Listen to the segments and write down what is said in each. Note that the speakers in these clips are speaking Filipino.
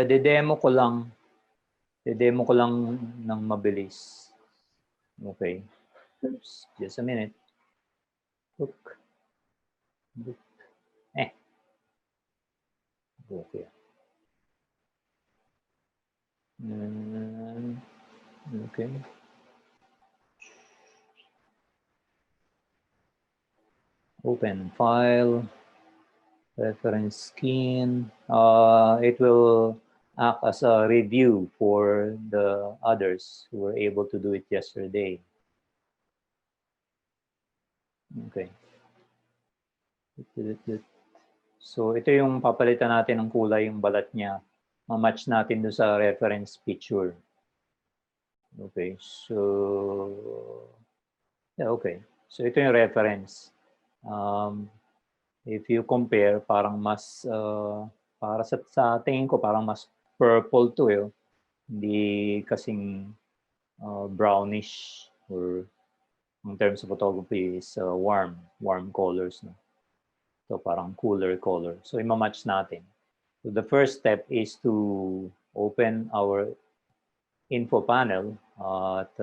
de-demo ko lang. De-demo ko lang ng mabilis. Okay. Oops, just a minute. Look. Okay. Okay. Open file. Reference skin. It will act as a review for the others who were able to do it yesterday. Okay. So ito yung papalitan natin ng kulay, yung balat niya. Ma-match natin doon sa reference picture. Okay, so yeah, okay. So ito yung reference. If you compare, parang mas para sa tingin ko parang mas purple to eh. Hindi kasing brownish, or in terms of photography is warm colors, no? So parang cooler color. So ima-match natin. So the first step is to open our info panel at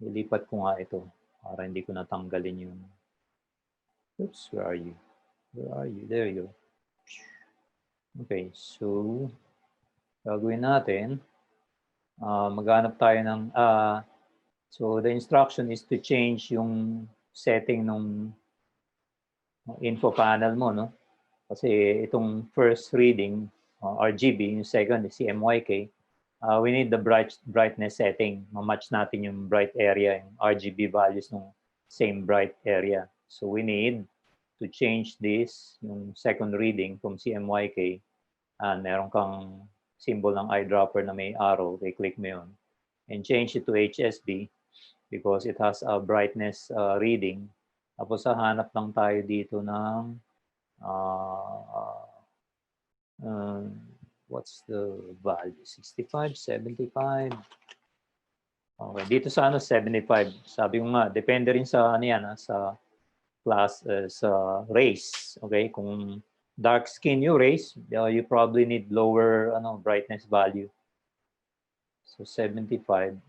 ilipat ko nga ito para hindi ko natanggalin yung, oops, where are you? Where are you? There you go. Okay, so gagawin natin, maghanap tayo ng, so the instruction is to change yung setting ng info panel mo, no? Kasi itong first reading, RGB, yung second is CMYK, we need the brightness setting. Ma-match natin yung bright area, yung RGB values ng same bright area. So we need to change this, yung second reading from CMYK, and meron kang symbol ng eyedropper na may arrow, i-click mo yun, and change it to HSB because it has a brightness reading. Tapos hahanap lang tayo dito ng what's the value? 65, 75. Okay, dito sa 75. Sabi ko nga, depende rin sa ano yan, sa class, sa race. Okay, kung dark skin yung race, you probably need lower brightness value. So 75.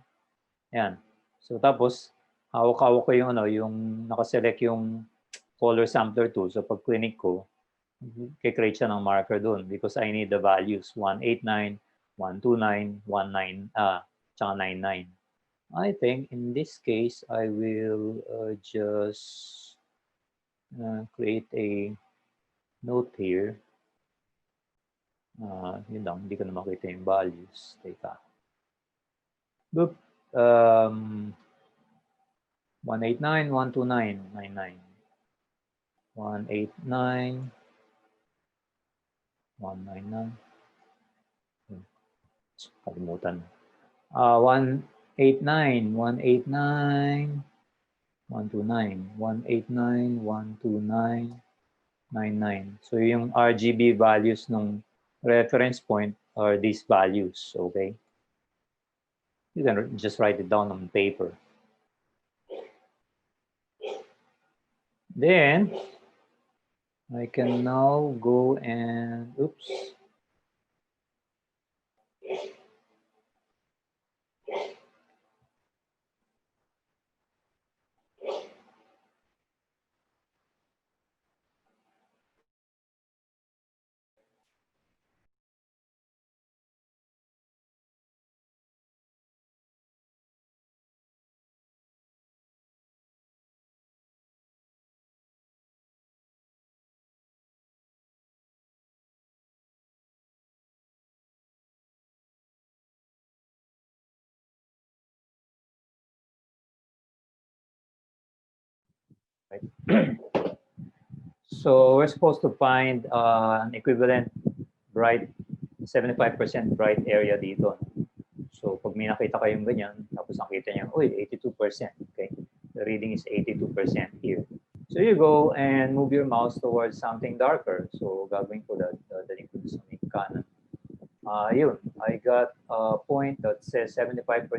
Yan. So tapos hawak-hawak ko yung yung naka-select yung color sampler tool. So pag clinic ko, i-create siya ng marker doon because I need the values 189, 129, 19, tsaka 99. I think in this case I will just create a note here. Yun lang, hindi ko na makita yung values. Teka. Boop. 189, 129, 99. 189, 199. Kalimutan. 189, 189, 129, 189, 129, 99. So yung RGB values ng reference point are these values, okay? You can just write it down on paper. Then I can now go and, oops. So we're supposed to find an equivalent bright 75% bright area dito. So pag may nakita kayong ganyan, tapos nakita niyo, uy, 82%. Okay, the reading is 82% here. So you go and move your mouse towards something darker. So gagawin ko that, daling ko sa may kanan. Yun, I got a point that says 75%,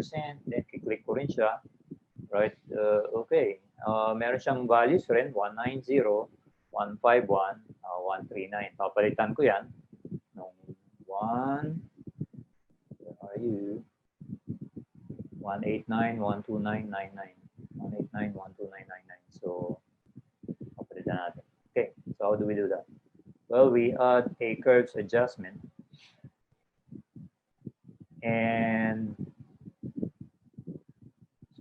then click ko rin siya. Right, okay. Meron siyang values rin, 190, 151, 139. Papalitan ko yan nung 1, where are you? 189.129.99. 189.129.99. So, papalitan natin. Okay, so how do we do that? Well, we add a curves adjustment. And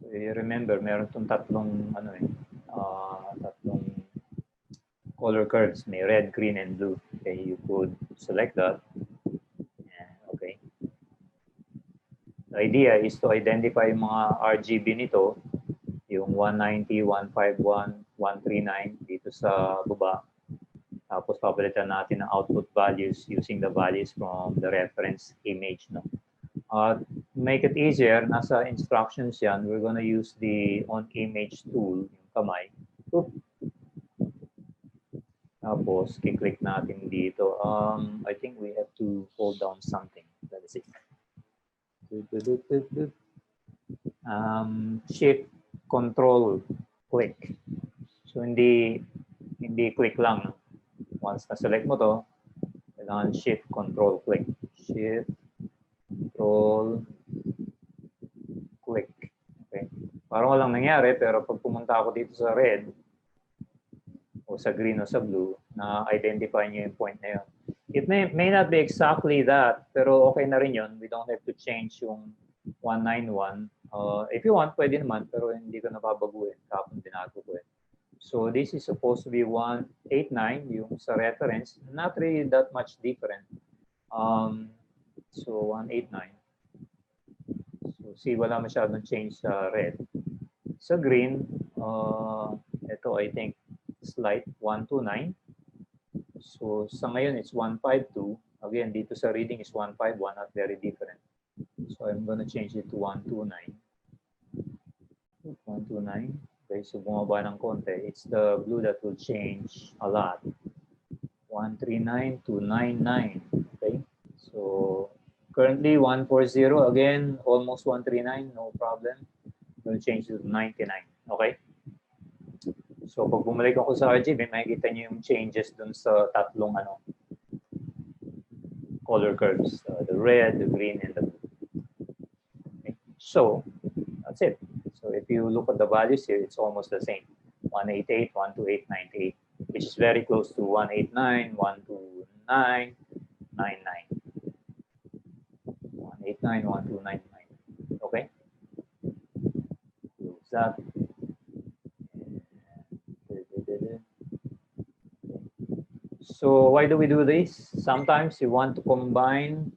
so you remember, meron itong tatlong tatlong color curves. May red, green, and blue. Okay, you could select that. Okay. The idea is to identify yung mga RGB nito, yung 190, 151, 139 dito sa baba. Tapos papalitan natin ang output values using the values from the reference image. No? Make it easier, nasa instructions yan, we're gonna use the on-image tool, yung kamay. Oop. Tapos, kiklik natin dito. I think we have to hold down something. Let's see. Shift, control, click. So, hindi click lang. Once na-select mo to, kailangan shift, control, click. Shift, control, click. Okay. Parang walang nangyari, pero pag pumunta ako dito sa red, o sa green o sa blue, na-identify nyo yung point na yun. It may not be exactly that, pero okay na rin yun. We don't have to change yung 191. If you want, pwede naman, pero hindi ko nababaguhin. Kapag binago ko eh. So this is supposed to be 189, yung sa reference. Not really that much different. So 189. So see, wala masyadong change sa red. Sa green, ito I think slight 129. So sa ngayon it's 152. Again, dito sa reading is 151, not very different. So I'm gonna change it to 129. 129. Okay, so bumaba ng konti. It's the blue that will change a lot. 139 to 99. Okay, so currently 140. Again, almost 139. No problem. We'll change it to 99. Okay. So pag bumalik ako sa RGB, makikita niyo yung changes dun sa tatlong color curves. The red, the green, and the blue. Okay. So that's it. So if you look at the values here, it's almost the same. 188, 128, 98, which is very close to 189, 129, 99. 189, 129, 99. Okay? Close that. So why do we do this? Sometimes you want to combine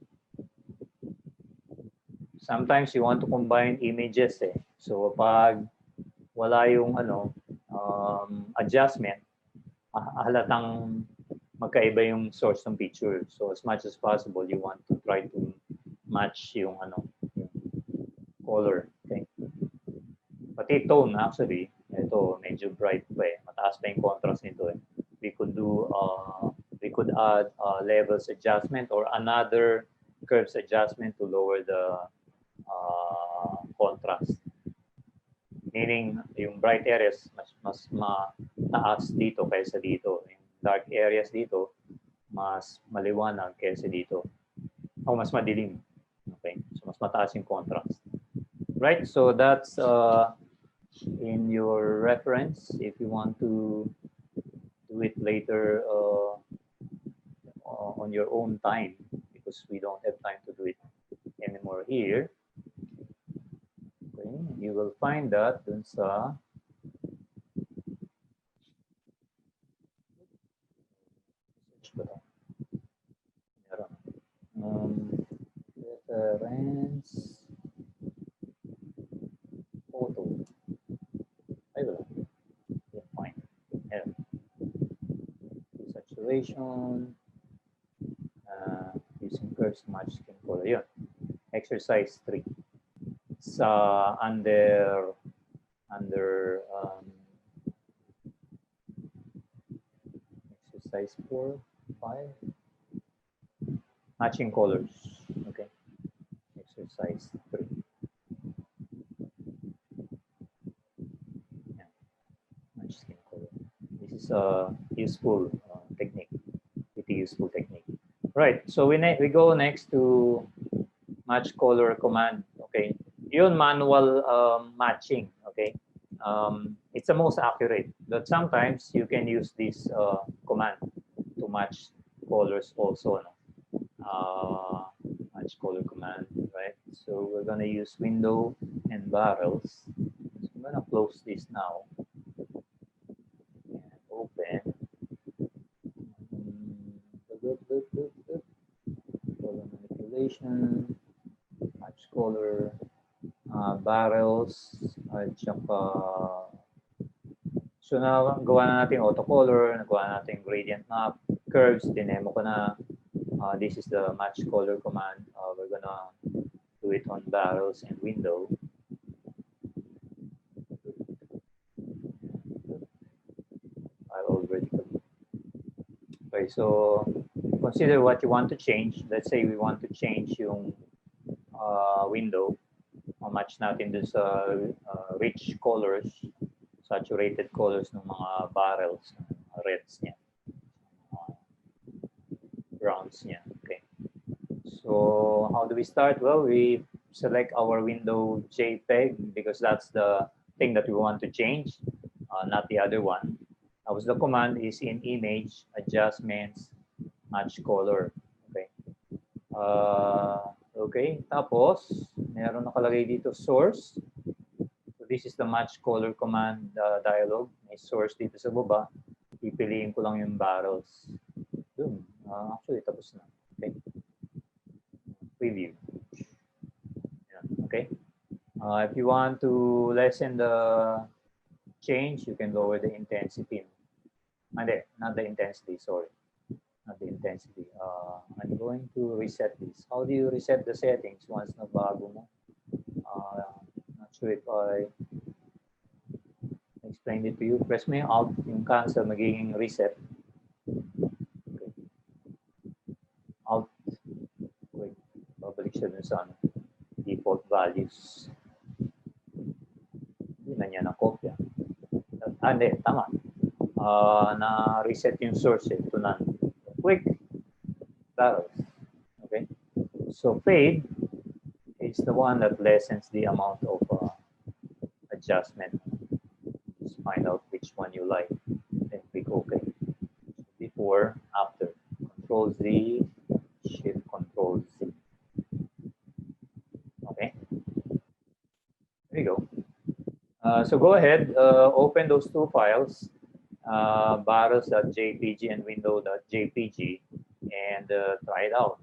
images eh. So pag wala yung adjustment, halatang magkaiba yung source ng picture. So as much as possible, you want to try to match yung yung color. Okay? Pati tone actually, ito medyo bright pa eh. Mataas pa yung contrast nito eh. We could add levels adjustment or another curves adjustment to lower the contrast. Meaning, yung bright areas mas mataas dito kaysa dito. Yung dark areas dito, mas maliwanag kaysa dito. O mas madilim. Okay? So, mas mataas yung contrast. Right? So, that's in your reference. If you want to do it later on your own time, because we don't have time to do it anymore here. Okay, you will find that dun sa reference photo. Ay, wala. Okay, fine. Meron. Saturation. Using curves to match skin color. Yun. Exercise 3. Sa under exercise 4, 5. Matching colors. Okay. Exercise 3. Yeah. Match skin color. This is a useful technique. Pretty useful technique. Right. So we go next to match color command. Okay. Yun manual matching. Okay. It's the most accurate. But sometimes you can use this command to match colors also. No? Match color command, right? So we're gonna use window and barrels. So I'm gonna close this now and open. Color manipulation, match color, barrels, at saka so gawa na natin autocolor, nagawa natin gradient map, curves, dinemo ko na. This is the match color command. We're gonna do it on barrels and window. I already. Okay, so consider what you want to change. Let's say we want to change yung window. Match natin dun sa rich colors, saturated colors ng mga barrels, reds niya, browns niya. Okay. So how do we start? Well, we select our window JPEG because that's the thing that we want to change, not the other one. Tapos the command is in image, adjustments, match color. Okay. Okay. Tapos, meron nakalagay dito source. So this is the match color command dialog. May source dito sa baba. Pipiliin ko lang yung barrels. Dun. Actually, tapos na. Okay. Preview. Okay. If you want to lessen the change, you can lower the intensity. Not the intensity, sorry. Not the intensity. I'm going to reset this. How do you reset the settings once nabago mo? Not sure if I explained it to you. Press mo yung Alt, yung cancel, magiging reset. Okay. Alt. Wait, babalik siya dun sa default values. Hindi na niya na-copy. Hindi, tama. Na-reset yung source to none. Quick barrels. Okay. So fade is the one that lessens the amount of adjustment. Just find out which one you like. Then click OK. Before, after. Control Z, Shift Control Z. Okay. There you go. So go ahead, open those two files. Barrels.jpg and window.jpg and try it out.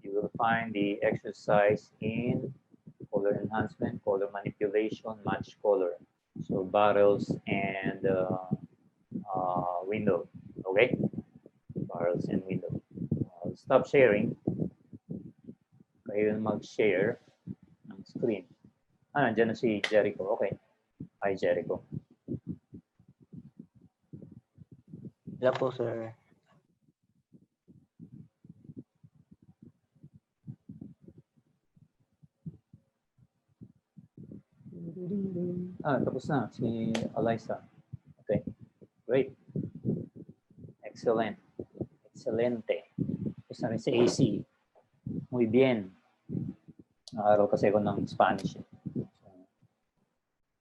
You will find the exercise in color enhancement, color manipulation, match color. So barrels and window. Okay? Barrels and window. Stop sharing. Kayo mag-share ng screen. Nandiyan na si Jericho. Okay. Hi, Jericho. Yeah po, sir. Tapos na si Eliza. Okay. Great. Excellent. Excelente. Tapos na rin si AC. Muy bien. Nakaaraw kasi ako ng Spanish. So,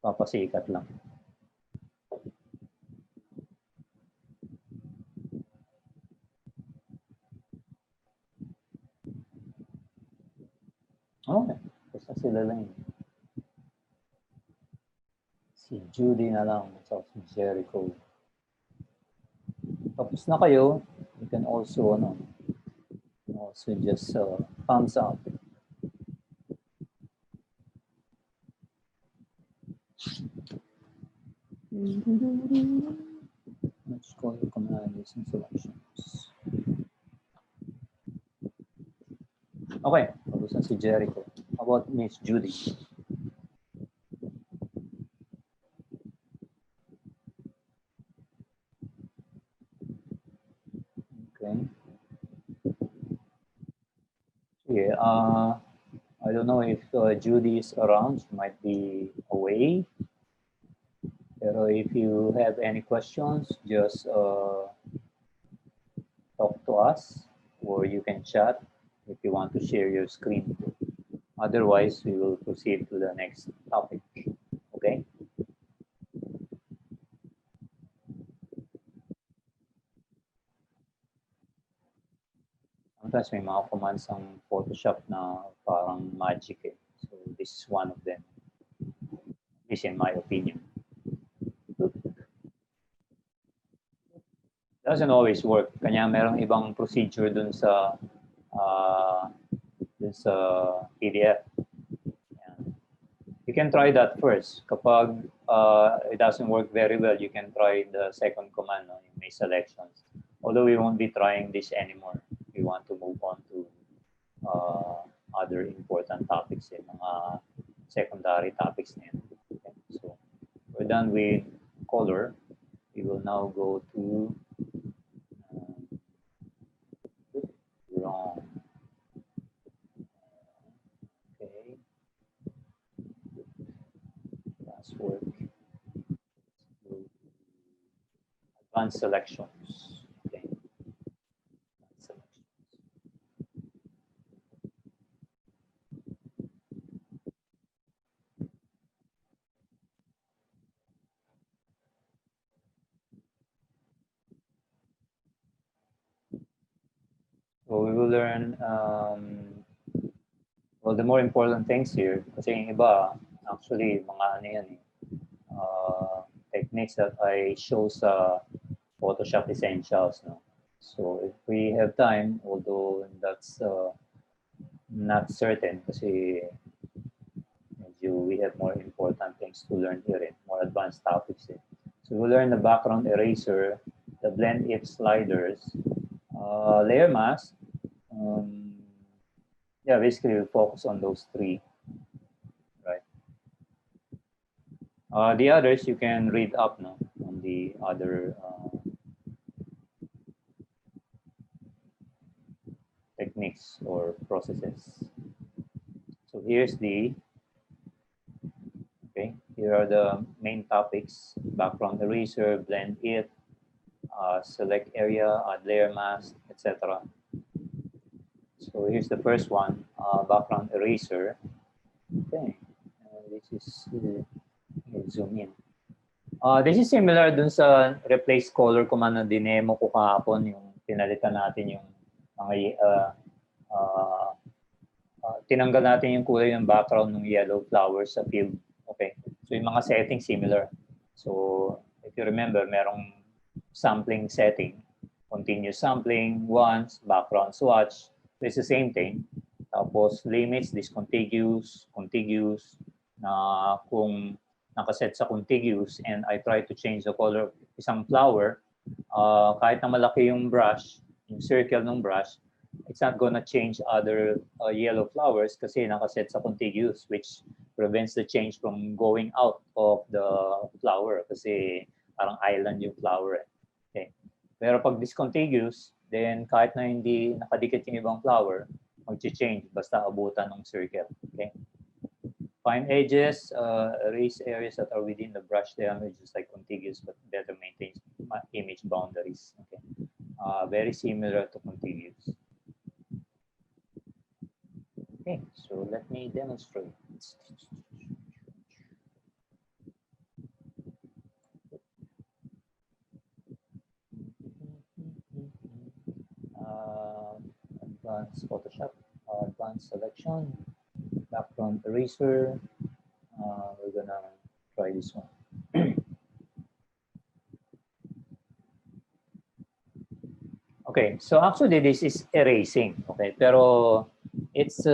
papasikat lang. Okay. Basta sila lang. Si Judy na lang. So, si Jericho. Tapos na kayo. You can also, just thumbs up. Let's call the command using selections. Okay. Tapos na si Jericho. How about Miss Judy? Yeah, I don't know if Judy is around. She might be away. Pero if you have any questions, just talk to us. or you can chat if you want to share your screen. Otherwise, we will proceed to the next topic. Okay? Sometimes may mga commands ang Photoshop na parang magic eh. So this is one of them. At least in my opinion. Doesn't always work. Kanya merong ibang procedure dun sa PDF. Yan. You can try that first. Kapag it doesn't work very well, you can try the second command, no? Yung may selections. Although we won't be trying this anymore. We want to move on to other important topics, mga secondary topics na yan. Okay? So we're done with color. We will now go to wrong. Okay. Last work. Advanced selections. Okay. Advanced selections. So we will learn, well, the more important things here, kasi yung iba, actually, mga ano yan, techniques that I show sa Photoshop Essentials. No? So if we have time, although that's not certain, kasi we have more important things to learn here, more advanced topics. So we'll learn the background eraser, the blend if sliders, layer mask. Yeah, basically we'll focus on those three, right? The others you can read up, no, on the other techniques or processes. So here's the, okay, here are the main topics: background eraser, blend it, select area, add layer mask, etc. So here's the first one, background eraser. Okay, this is, zoom in. This is similar dun sa replace color command na dinemo ko kahapon, yung pinalitan natin yung mga, tinanggal natin yung kulay ng background ng yellow flowers sa field. Okay, so yung mga settings similar. So if you remember, merong sampling setting, continuous sampling, once, background swatch. It's the same thing. Tapos limits, discontiguous, contiguous, na kung nakaset sa contiguous and I try to change the color of isang flower, kahit na malaki yung brush, yung circle ng brush, it's not gonna change other yellow flowers kasi nakaset sa contiguous, which prevents the change from going out of the flower kasi parang island yung flower. Okay. Pero pag discontiguous, then kahit na hindi nakadikit yung ibang flower, mag-change basta abutan ng circle. Okay. Fine edges, erase areas that are within the brush diameter, just like contiguous, but better maintains image boundaries. Okay. Very similar to contiguous. Okay, so let me demonstrate. Advanced Photoshop, advanced selection, background eraser. We're gonna try this one. Okay, so actually this is erasing. Okay, pero it's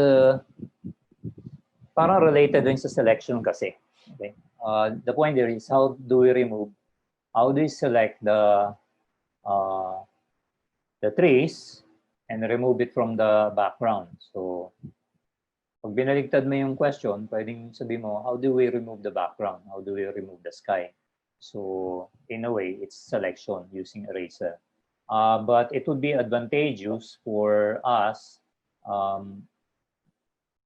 parang related din sa selection kasi. Okay, the point there is how do we select the trees and remove it from the background. So, pag binaligtad mo yung question, pwedeng sabihin mo, how do we remove the background? How do we remove the sky? So, in a way, it's selection using eraser. But it would be advantageous for us,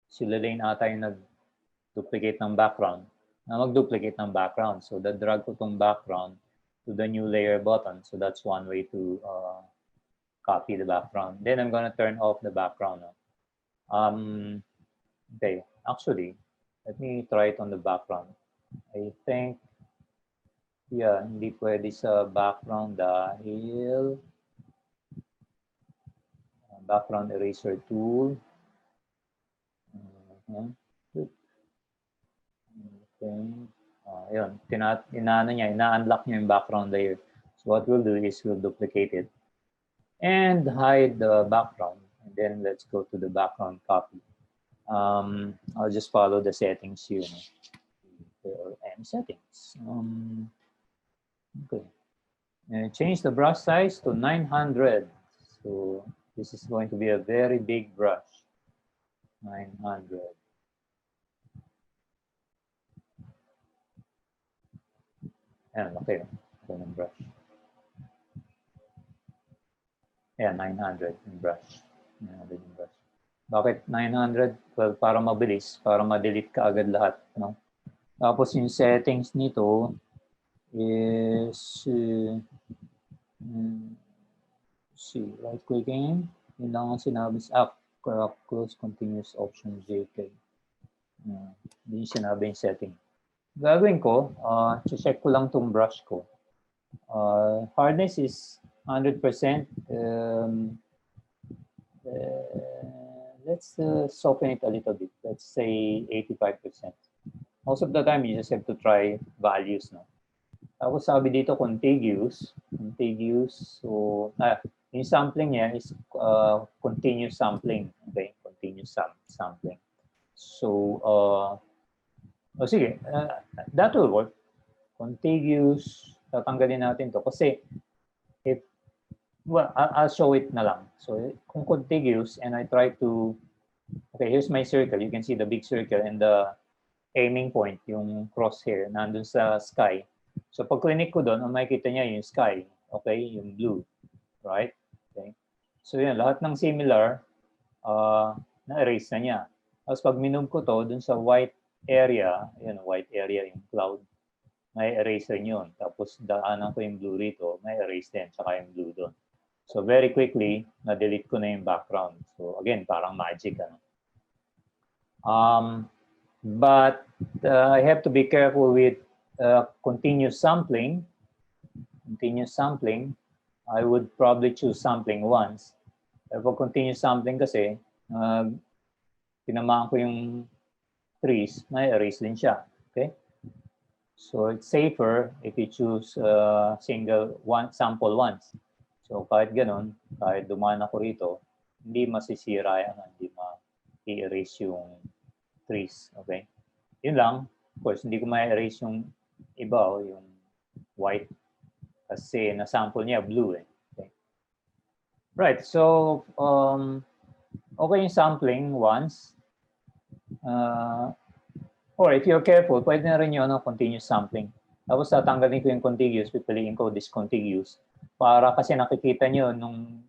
sila Lane ata yung nag-duplicate ng background, na mag-duplicate ng background. So, drag ko tong background to the new layer button. So, that's one way to copy the background. Then I'm gonna turn off the background. Okay, actually, let me try it on the background. I think, yeah, hindi pwede sa background dahil background eraser tool. Okay. Yun, ina-unlock niya yung background layer. So what we'll do is we'll duplicate it and hide the background. And then let's go to the background copy. I'll just follow the settings here. And settings. Okay. And change the brush size to 900. So this is going to be a very big brush. 900. Ayan, okay. Ito ng brush. Ayan, 900 yung brush. 900 yung brush. Bakit 900? Well, para mabilis, para ma-delete ka agad lahat. No? Tapos yung settings nito is see, right-clicking. Yun lang ang sinabi sa close continuous option JK. Hindi sinabi yung setting. Gagawin ko, check ko lang tong brush ko. Hardness is 100%. Let's soften it a little bit. Let's say 85%. Most of the time, you just have to try values. No? Tapos sabi dito, contiguous. Contiguous. So, yung sampling niya is continuous sampling. Okay, continuous sampling. So, sige, that will work. Contiguous. Tatanggalin natin to kasi if, well, I'll show it na lang. So, kung contiguous and I try to, okay, here's my circle. You can see the big circle and the aiming point, yung crosshair, nandun sa sky. So, pag clinic ko doon, makikita niya yung sky. Okay, yung blue. Right? Okay. So, yun, lahat ng similar, na-erase na niya. Tapos, pag minove ko to, dun sa white area, yun, white area, yung cloud, may erase rin yun. Tapos, daanan ko yung blue rito, may erase din, tsaka yung blue doon. So, very quickly, na-delete ko na yung background. So, again, parang magic. Ano? But I have to be careful with continuous sampling. Continuous sampling, I would probably choose sampling once. Pero pag continuous sampling kasi, tinamaan ko yung trees, may erase din siya. Okay? So it's safer if you choose sample once. So kahit ganun, kahit dumaan ako rito, hindi masisira yan, hindi ma-erase yung trees. Okay? Yun lang. Of course, hindi ko ma-erase yung iba, yung white. Kasi na-sample niya blue. Okay? Right. So, okay yung sampling once. Or if you're careful, pwede na rin yun continuous sampling. Tapos tatanggalin ko yung contiguous, pipiliin ko discontiguous. Para kasi nakikita nyo nung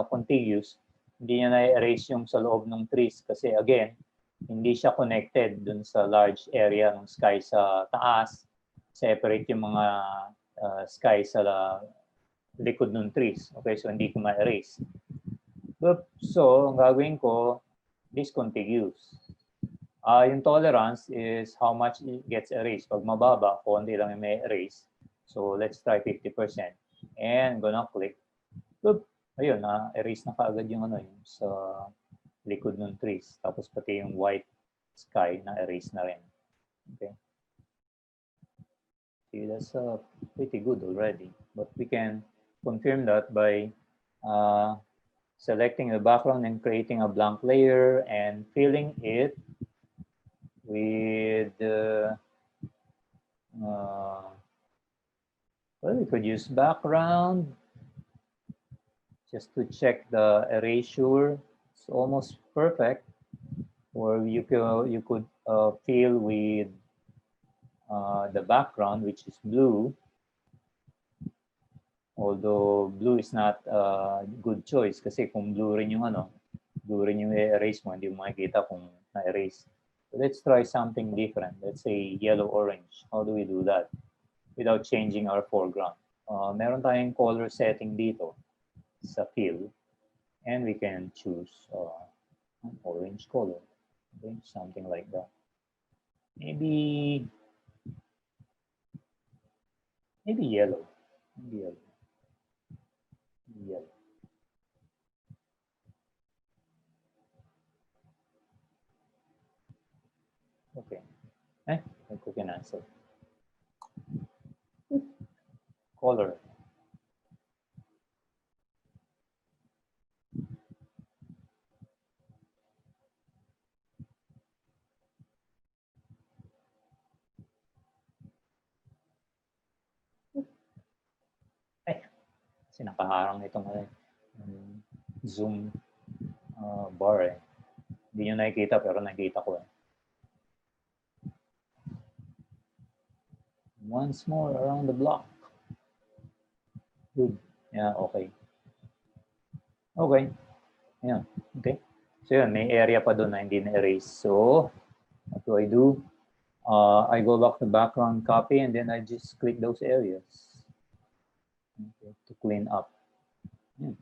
contiguous, hindi niya na-erase yung sa loob ng trees. Kasi again, hindi siya connected dun sa large area ng sky sa taas. Separate yung mga sky sa likod ng trees. Okay, so hindi ko ma-erase. So, ang gagawin ko, discontiguous. Yung tolerance is how much it gets erased. Pag mababa, konti lang yung may erase. So, let's try 50%. And gonna click. Boop. Ayun, erase na kaagad yung yung sa likod ng trees. Tapos pati yung white sky na erase na rin. Okay. See, that's pretty good already. But we can confirm that by selecting the background and creating a blank layer and filling it with well, we could use background just to check the erasure. It's almost perfect. Or you could fill with the background, which is blue. Although blue is not a good choice kasi kung blue rin yung blue rin yung erase mo, hindi mo makikita kung na-erase. So let's try something different. Let's say yellow-orange. How do we do that without changing our foreground? Meron tayong color setting dito sa fill. And we can choose an orange color. Okay, something like that. Maybe yellow. Maybe yellow. Yellow. Okay. I cook an answer. Color. Ay, kasi nakaharang itong Zoom bar eh. Hindi nyo nakikita pero nakikita ko eh. Once more around the block. Good. Yeah, okay. Okay. Yeah, okay. So yun, may area pa doon na hindi na-erase. So, what do I do? I go back to background copy and then I just click those areas okay, to clean up. Yeah.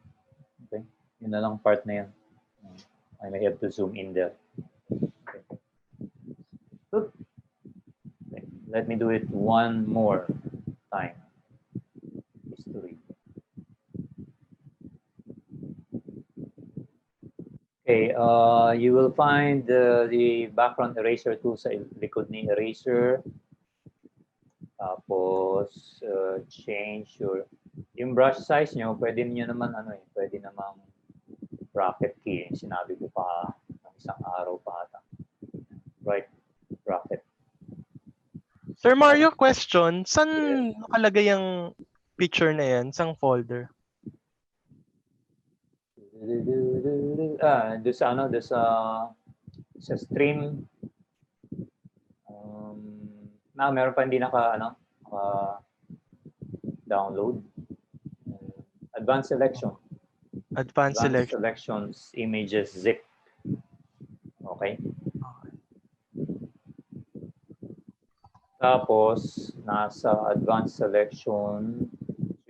Okay. Yun na lang part na yan. I may have to zoom in there. Okay. Okay. Let me do it one more time. History. Okay, you will find the background eraser tool sa likod ni eraser. Tapos, change yung brush size nyo, pwede niyo naman, pwede namang bracket key. Sinabi ko pa ng isang araw pa ata. Right, bracket. Sir Mario, question. Saan nakalagay yung picture na yan? Sang folder? Doon sa stream. Meron pa hindi download. Advanced selection. Advanced selection. Selections, images, zip. Okay. Tapos, nasa advanced selection,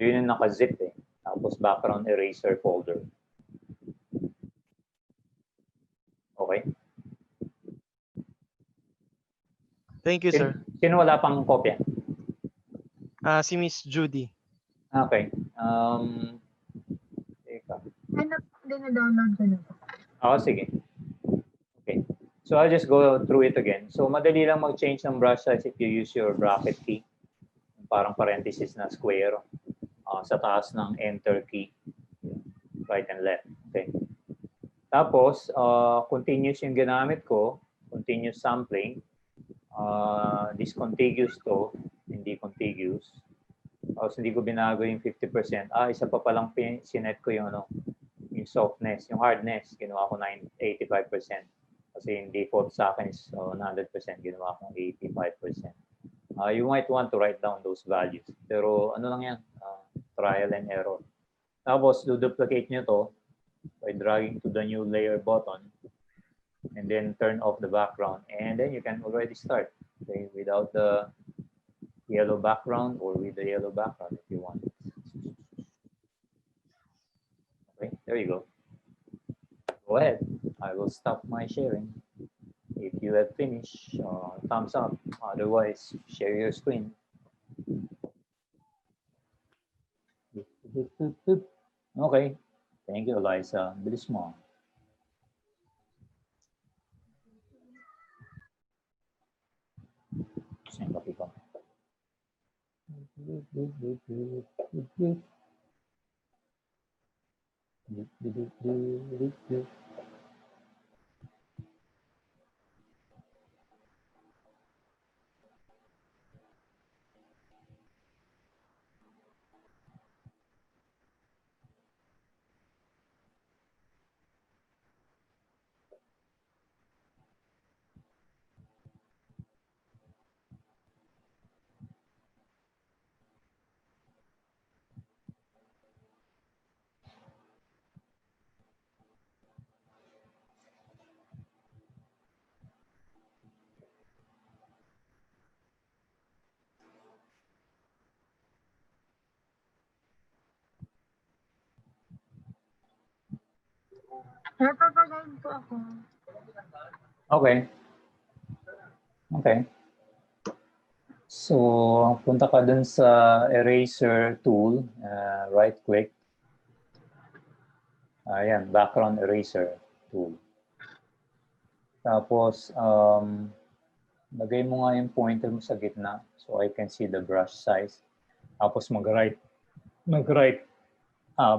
yun yung naka-zip eh. Tapos, background eraser folder. Okay. Thank you, sir. Sino wala pang kopya? Si Miss Judy. Okay. Teka. Dina-download ko na po. Sige. Okay. So I'll just go through it again. So madali lang mag-change ng brush size if you use your bracket key. Parang parenthesis na square sa taas ng enter key. Right and left. Okay. Tapos, continuous yung ginamit ko. Continuous sampling. Discontiguous to. Hindi contiguous. Tapos hindi ko binago yung 50%. Isa pa palang sinet ko yung yung softness, yung hardness. Ginawa ko 85%. Kasi yung default sa akin is 100%. Ginawa ko 85%. You might want to write down those values. Pero ano lang yan? Trial and error. Tapos, duplicate nyo to by dragging to the new layer button and then turn off the background. And then you can already start without the yellow background or with the yellow background if you want. Okay, there you go. Go ahead. I will stop my sharing. If you have finished, thumbs up. Otherwise, share your screen. Okay. Thank you, Eliza. Bilis mo. Saan kape ko? Sir, papagayin po ako. Okay. Okay. So, punta ka dun sa eraser tool, right click. Ayan, background eraser tool. Tapos, lagay mo nga yung pointer mo sa gitna so I can see the brush size. Tapos mag-right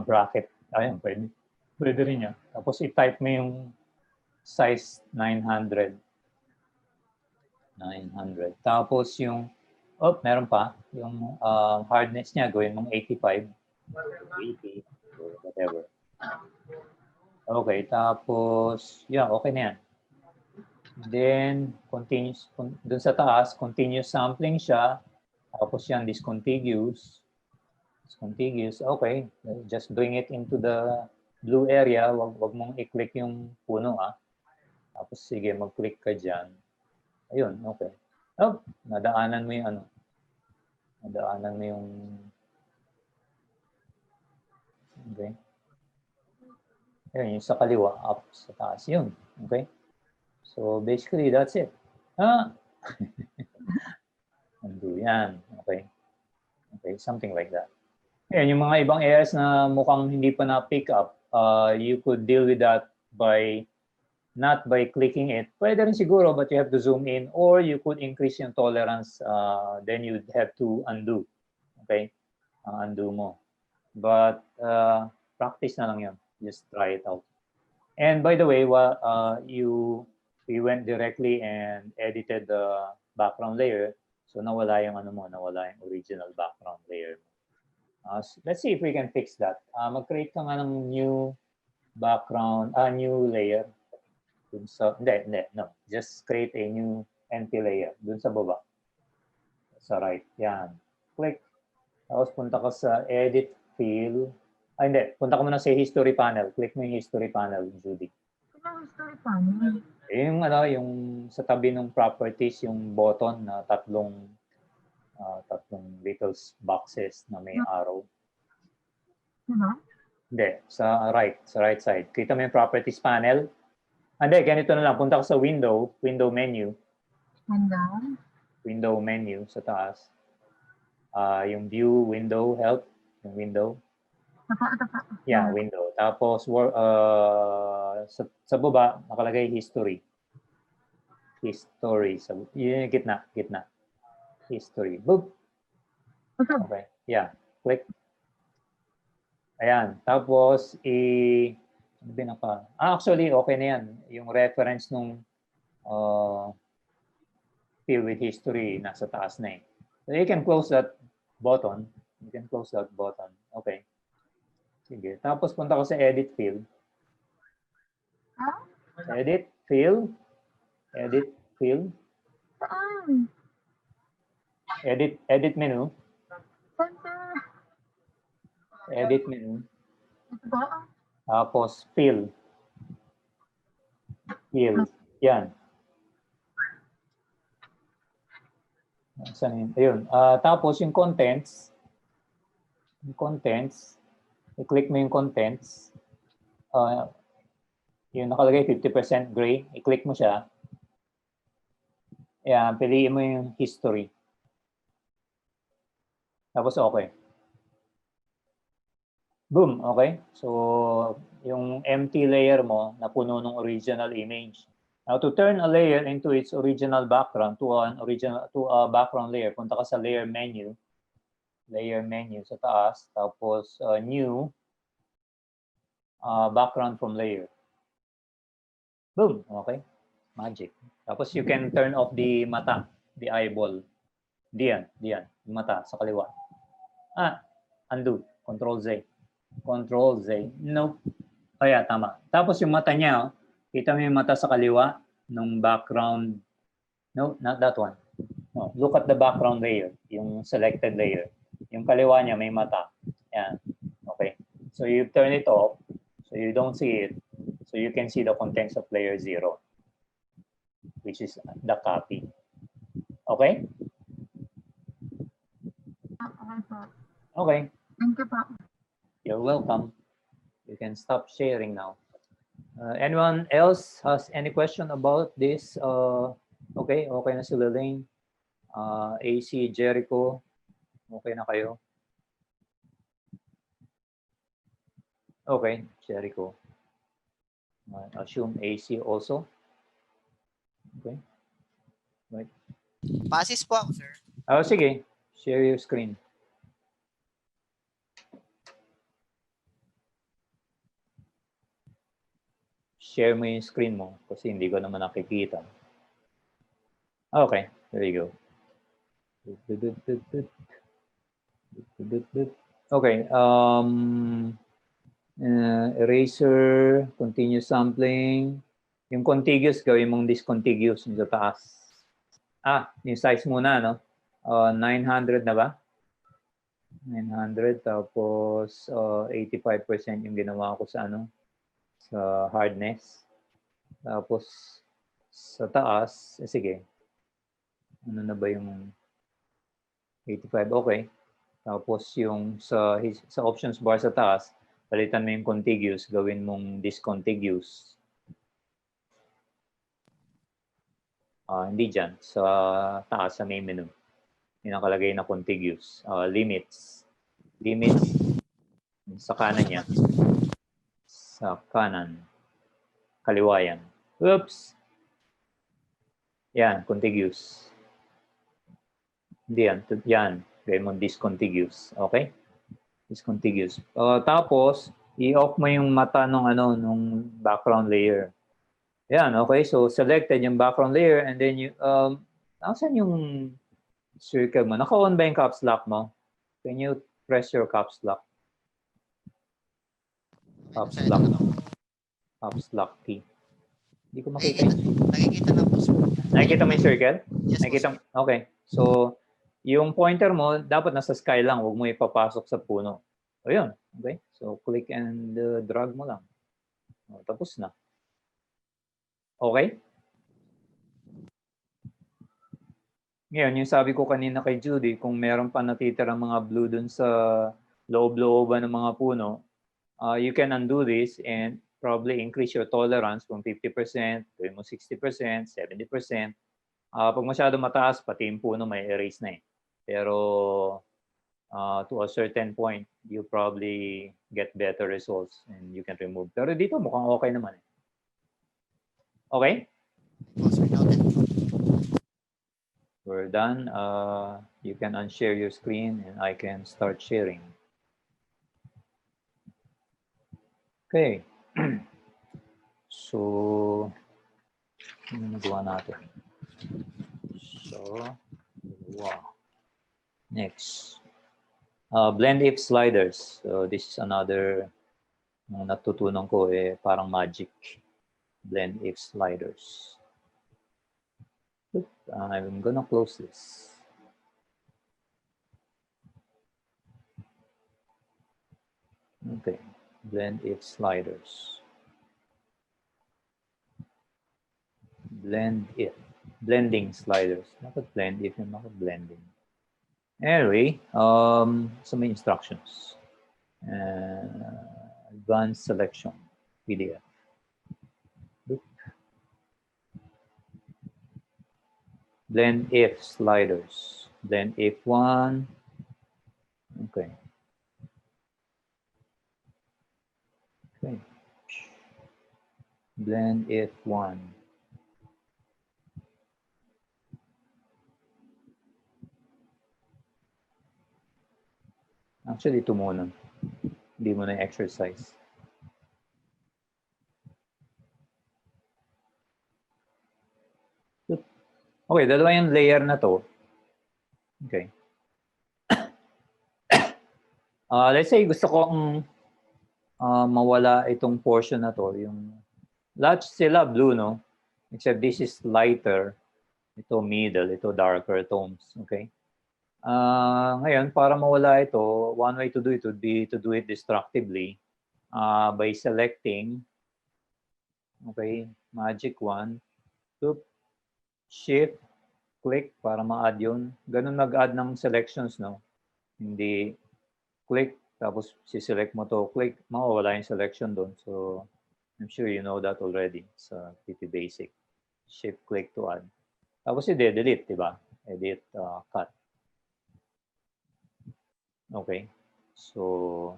bracket. Ayan, pwede. Pwede rin yan. Tapos i-type mo yung size 900. 900. Tapos yung, meron pa. Yung hardness niya, gawin mong 85. 80, or whatever. Okay, tapos, yeah, okay na yan. Then, dun sa taas, continuous sampling siya. Tapos yan, discontiguous. Discontiguous, okay. Just bring it into the blue area. Wag mong i-click yung puno, Tapos, sige, mag-click ka dyan. Ayun, okay. Nadaanan mo yung ano. Nadaanan mo yung... Okay. Ayun, yung sa kaliwa, up sa taas. Yun, okay. So, basically, that's it. Undo yan. Okay. Okay, something like that. Ayan, yung mga ibang areas na mukhang hindi pa na-pick up, you could deal with that by not by clicking it. Pwede rin siguro, but you have to zoom in, or you could increase yung tolerance, then you'd have to undo. Okay? Undo mo. But practice na lang yun. Just try it out. And by the way, we went directly and edited the background layer. So nawala yung nawala yung original background layer. Let's see if we can fix that. Mag-create ka nga ng new background, new layer. No. Just create a new empty layer. Dun sa baba. Sa right. Yan. Click. Tapos punta ka sa edit fill. Punta ka muna sa history panel. Click mo yung history panel, Judy. Ano history panel? Yung sa tabi ng properties, yung button na tatlong little boxes na may arrow. Diba? Hindi, sa right side. Kita mo yung properties panel. Ganito na lang. Punta ka sa window menu. Window menu sa taas. Yung view, window, help, yung window. Tapa. Yeah, window. Tapos, sa baba, nakalagay history. History. Yun yung gitna. History. Boop. Okay. Yeah. Click. Ayan. Tapos, actually, okay na yan. Yung reference nung fill with history, nasa taas na eh. So, you can close that button. Okay. Sige. Tapos, punta ko sa edit fill. Edit fill. Saan? Edit menu. Center. Edit menu. Ito ba? Tapos fill. Yan. Ayun. Tapos yung contents. I-click mo yung contents. Yung nakalagay 50% gray. I-click mo siya. Yan. Piliin mo yung history. Tapos okay. Boom. Okay. So, yung empty layer mo napuno ng original image. Now, to turn a layer into its original background to a background layer, punta ka sa layer menu sa taas, tapos new background from layer. Boom. Okay. Magic. Tapos you can turn off the mata, the eyeball. Diyan, mata sa kaliwa. Undo. Control Z. Nope. Tama. Tapos yung mata niya, kita mo yung mata sa kaliwa ng background. No, not that one. No, look at the background layer, yung selected layer. Yung kaliwa niya may mata. Yan. Okay. So you turn it off so you don't see it. So you can see the contents of layer 0, which is the copy. Okay? Okay po. Okay. Thank you po. You're welcome. You can stop sharing now. Anyone else has any question about this? Okay na sila Lane. AC, Jericho, okay na kayo? Okay, Jericho. Assume AC also. Okay. Right. Passes po ako, sir. Sige. Share your screen. Share mo yung screen mo kasi hindi ko naman nakikita. Okay, there you go. Okay, eraser, continuous sampling. Yung contiguous, gawin mong discontiguous yung sa taas. Yung size muna, no? 900 na ba? 900, tapos 85% yung ginawa ko sa sa hardness. Tapos sa taas, sige. Ano na ba yung 85? Okay. Tapos yung sa options bar sa taas, palitan mo yung contiguous, gawin mong discontiguous. Hindi dyan. Sa taas, sa main menu. Yung nakalagay na contiguous. Limits. Limits. Sa kanan niya. Sa kanan. Kaliwa yan. Oops! Yan, contiguous. Hindi yan. Yan. Gawin mo discontiguous. Okay? Discontiguous. Tapos, i-off mo yung mata nung background layer. Yan, okay. So, selected yung background layer and then nasan yung circle mo? Naka-on ba yung caps lock mo? Can you press your caps lock? Caps lock. Caps lock key. Hindi ko makita. Nakikita na po, sir. Nakikita mo yung circle? Yes, Nakikita po, mo? Okay. So, yung pointer mo, dapat nasa sky lang. Huwag mo ipapasok sa puno. O yun. Okay. So, click and drag mo lang. Tapos na. Okay? Ngayon, yung sabi ko kanina kay Judy, kung meron pa natitirang mga blue dun sa loob-looban ng mga puno, you can undo this and probably increase your tolerance from 50%, gawin mo 60%, 70%. Pag masyado mataas, pati yung puno may erase na eh. Pero to a certain point, you probably get better results and you can remove. Pero dito mukhang okay naman eh. Okay? Po, sir. Noted. We're done. You can unshare your screen and I can start sharing. Okay. So, ano nagawa natin? So, wow. Next. Blend if sliders. So, this is another natutunan ko parang magic. Blend if sliders. I'm gonna close this. Okay, blend if sliders. Blend if, blending sliders. Not blend if, not blending. Anyway, some instructions. Advanced selection, PDF. Blend if sliders. Blend if one. Okay. Okay. Blend if one. Actually, ito muna. Hindi mo na exercise. Okay, dalawa yung layer na to. Okay. Let's say gusto kong mawala itong portion na to. Yung lahat sila blue, no? Except this is lighter. Ito middle, ito darker tones. Okay. Ngayon, para mawala ito, one way to do it would be to do it destructively by selecting, okay, magic wand, shift, click para ma-add yun. Ganun mag-add ng selections, no? Hindi click, tapos si-select mo to, click, mawawala yung selection doon. So, I'm sure you know that already. It's pretty basic. Shift click to add. Tapos i-delete, di ba? Edit, cut. Okay. So,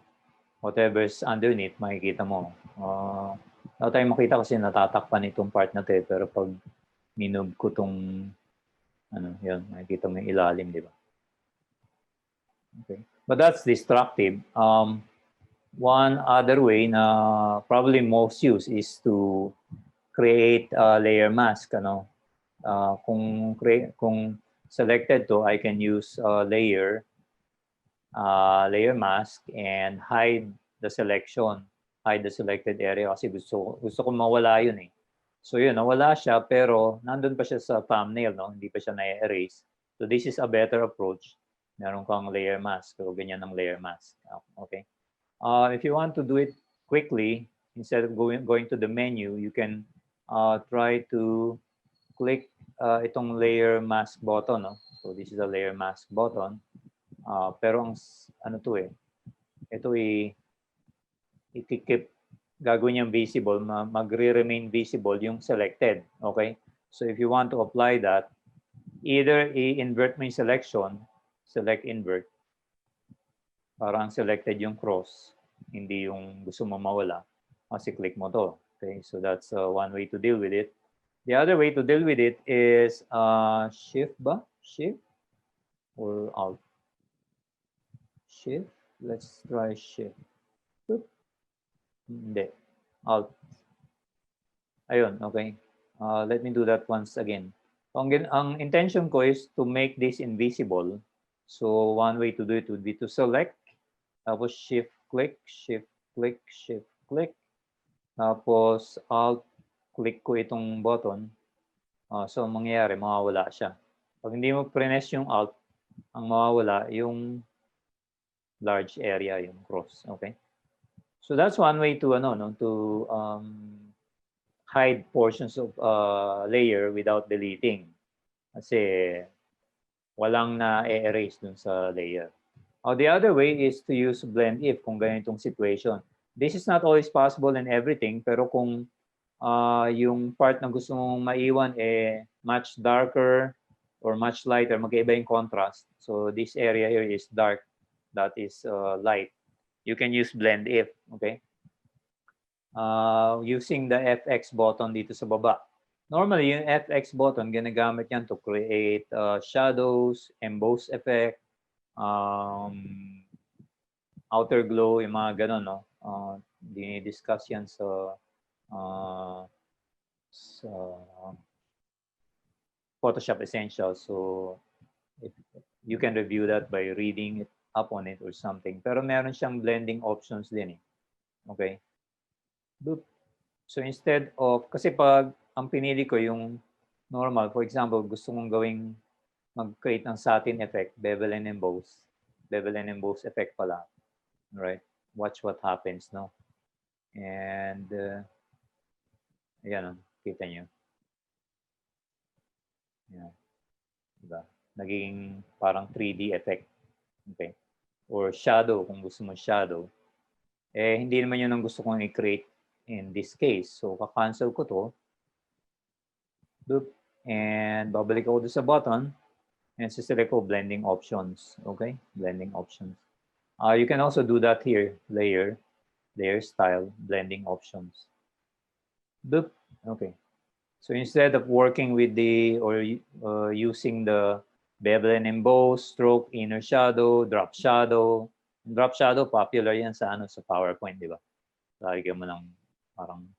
whatever's underneath, makikita mo. Wala tayong makita kasi natatakpan itong part na to eh. Pero pag minove ko tong yun, makikita mo yung ilalim, di ba? Okay. But that's destructive. One other way na probably most used is to create a layer mask. Kung selected to, I can use layer mask and hide the selection, hide the selected area kasi gusto ko mawala yun eh. So yun, nawala siya pero nandun pa siya sa thumbnail, no? Hindi pa siya na-erase. So this is a better approach. Meron kang layer mask o ganyan ng layer mask. Okay. If you want to do it quickly, instead of going to the menu, you can try to click itong layer mask button. No? So this is a layer mask button. Pero ang ito i-keep, gagawin niyang visible, magre-remain visible yung selected. Okay? So if you want to apply that, either i-invert mo yung selection, select invert, parang selected yung cross, hindi yung gusto mo mawala, kasi click mo to. Okay, so that's one way to deal with it. The other way to deal with it is shift ba? Shift or alt? Shift. Let's try shift. Oop. Hindi. Alt. Ayun, okay. Let me do that once again. Ang intention ko is to make this invisible. So one way to do it would be to select, tapos shift click, shift click, shift click. Tapos alt click ko itong button. So mangyayari, mawawala siya. Pag hindi mo press yung alt, ang mawawala yung large area, yung cross. Okay? So that's one way to hide portions of layer without deleting. Kasi walang na-erase dun sa layer. The other way is to use blend if kung ganitong situation. This is not always possible in everything, pero kung yung part na gusto mong maiwan much darker or much lighter, mag-iba yung contrast. So this area here is dark, that is light. You can use blend if, okay? Using the FX button dito sa baba. Normally, yung FX button, ginagamit yan to create shadows, emboss effect, outer glow, yung mga ganun, no? Dinidiscuss yan sa Photoshop Essentials. So, you can review that by reading it up on it or something. Pero meron siyang blending options din eh. Okay? So, instead of, kasi pag ang pinili ko yung normal, for example, gusto mong gawing mag-create ng satin effect, bevel and emboss. Bevel and emboss effect pala. Right? Watch what happens, no? And, ayan, kita nyo. Ayan. Diba? Naging parang 3D effect. Okay? Or shadow, kung gusto mo shadow. Hindi naman yun ang gusto kong i-create in this case. So, ka-cancel ko to. Boop. And babalik ako doon sa button. And select ko blending options. Okay? Blending options. You can also do that here. Layer style, blending options. Boop. Okay. So instead of working with using the bevel and emboss, stroke, inner shadow, drop shadow. Drop shadow, popular yan sa PowerPoint, di ba? Lalagyan mo ng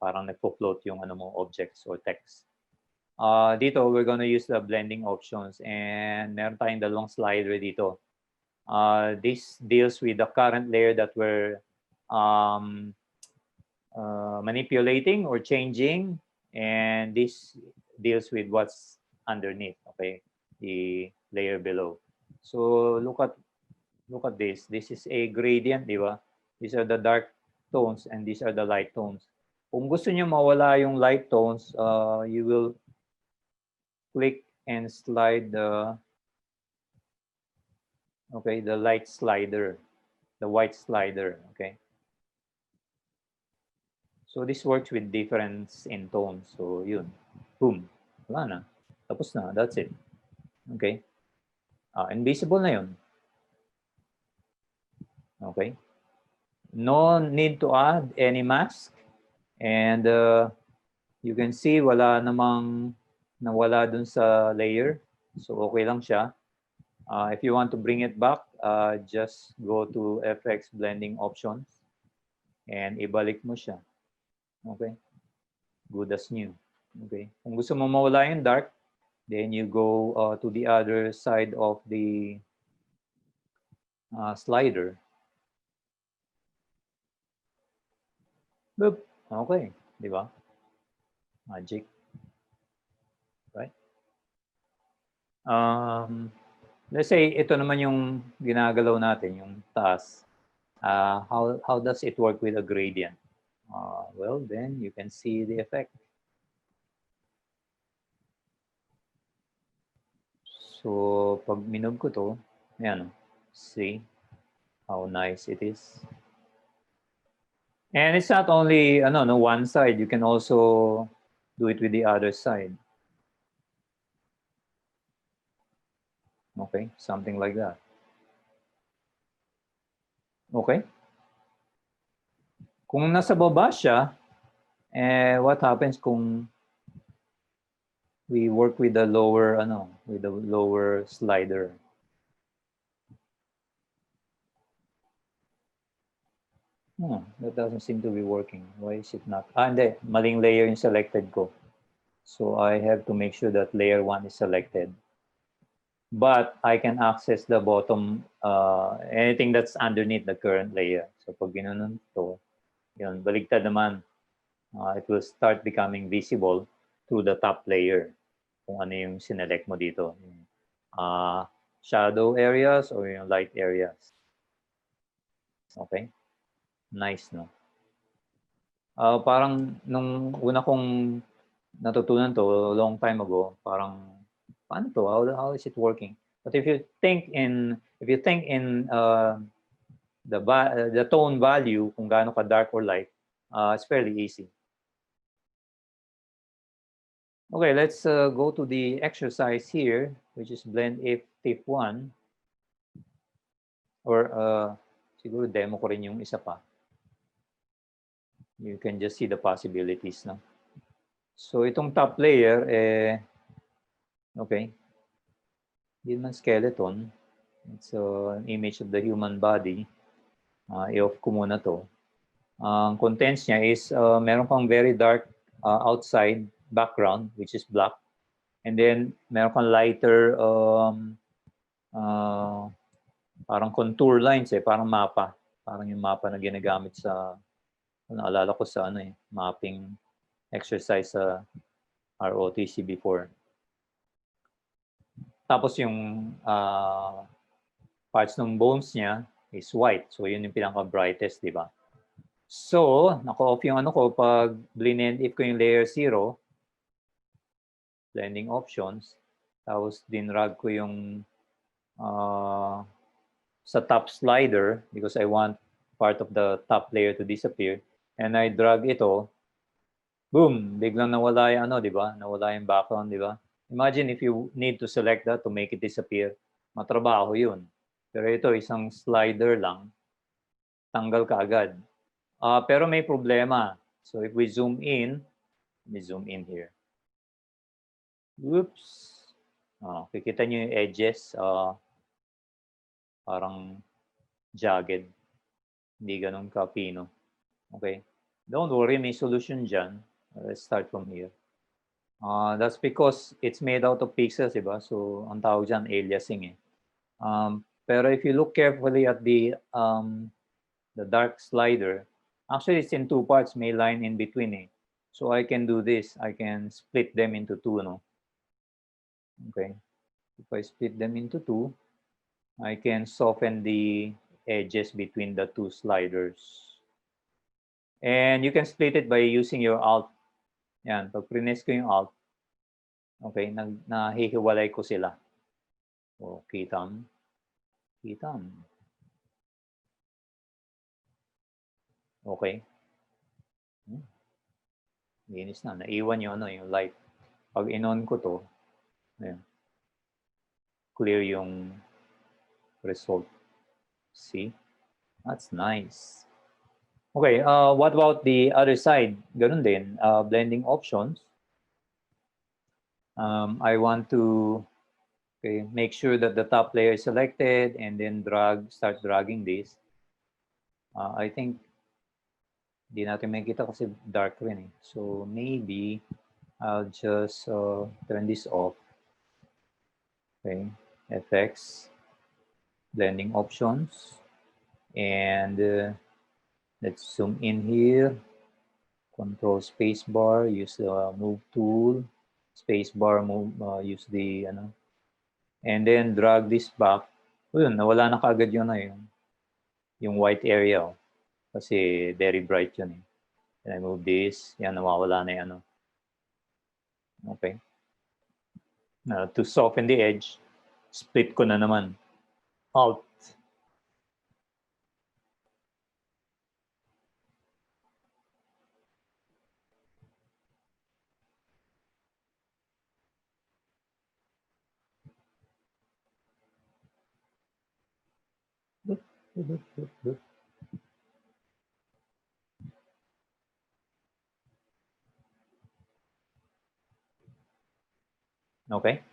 parang nagpo-float yung objects or text. Dito, we're gonna use the blending options and meron tayong dalawang slider dito. This deals with the current layer that we're manipulating or changing, and this deals with what's underneath, okay, the layer below. So look at this. This is a gradient, di ba? These are the dark tones and these are the light tones. Kung gusto niyo mawala yung light tones, you will click and slide the light slider, the white slider, okay? So this works with difference in tones. So yun. Boom. Wala na. Tapos na. That's it. Okay. Invisible na yun. Okay. No need to add any mask. And you can see wala namang nawala dun sa layer. So okay lang siya. If you want to bring it back, just go to FX blending options and ibalik mo siya. Okay? Good as new. Okay? Kung gusto mo mawala yung dark, then you go to the other side of the slider. Boop. Okay. Di ba? Magic. Right? Let's say ito naman yung ginagalaw natin, yung taas. How does it work with a gradient? Well, then you can see the effect. So, pag minob ko to, ayan, see how nice it is. And it's not only one side, you can also do it with the other side. Okay, something like that. Okay? Kung nasa baba siya, what happens kung we work with the lower slider? That doesn't seem to be working. Why is it not? Hindi, maling layer yung selected ko. So I have to make sure that layer 1 is selected. But I can access the bottom, anything that's underneath the current layer. So pag ginanon to, yun, baligtad naman. It will start becoming visible through the top layer. Kung ano yung sinelect mo dito. Shadow areas or yung light areas. Okay? Nice, no? Parang nung una kong natutunan to a long time ago, parang paano to? How is it working? But if you think in the tone value, kung gaano ka dark or light, it's fairly easy. Okay, let's go to the exercise here, which is blend if tip 1. Or siguro demo ko rin yung isa pa. You can just see the possibilities, no? So itong top layer, okay. Hindi naman skeleton. It's an image of the human body. I-off ko muna to. Ang contents niya is meron kang very dark outside background, which is black. And then meron kang lighter parang contour lines, parang mapa. Parang yung mapa na ginagamit sa, naalala ko sa mapping exercise sa ROTC before. Tapos yung parts ng bones niya is white. So yun yung pinaka-brightest, di ba? So, naka-off yung pag blend if ko yung layer 0, blending options, tapos dinrag ko yung sa top slider because I want part of the top layer to disappear. And I drag ito, boom, biglang nawala yung di ba? Nawala yung background, di ba? Imagine if you need to select that to make it disappear. Matrabaho yun. Pero ito, isang slider lang, tanggal ka agad. Pero may problema. So if we zoom in, let me zoom in here. Oops. Kikita nyo yung edges, parang jagged. Hindi ganun ka-pino. Okay. Don't worry, may solution dyan. Let's start from here. That's because it's made out of pixels, diba? So, ang tawag dyan, aliasing. Pero if you look carefully at the dark slider, actually it's in 2 parts, may line in between. So I can do this. I can split them into 2, no? Okay. If I split them into 2, I can soften the edges between the 2 sliders. And you can split it by using your Alt. Yan, pag prines ko yung Alt, okay, nahihiwalay ko sila. So, kitam. Okay. Linis na. Naiwan yung ano, yung light. Pag in-on ko to, ayan, clear yung result. See? That's nice. Okay, what about the other side? Ganun din, blending options. I want to make sure that the top layer is selected and then start dragging this. I think di natin makikita kasi dark rin eh. So maybe I'll just turn this off. Okay, FX, blending options, and let's zoom in here. Control spacebar, use the move tool. Spacebar, move, use the and then drag this back. Yun, nawala na kaagad yun na yung white area. Oh. Kasi very bright yun eh. And I move this, yan, nawawala na yung Okay. To soften the edge, split ko na naman. Alt. Okay.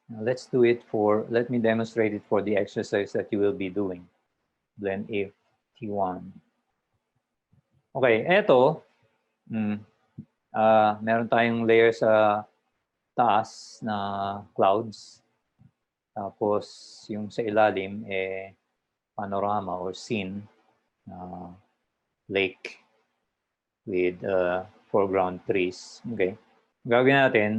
Now let's do it let me demonstrate it for the exercise that you will be doing. Blend if T1. Okay, eto, meron tayong layer sa taas na clouds. Tapos yung sa ilalim, panorama or scene, lake with foreground trees. Okay. Gagawin natin,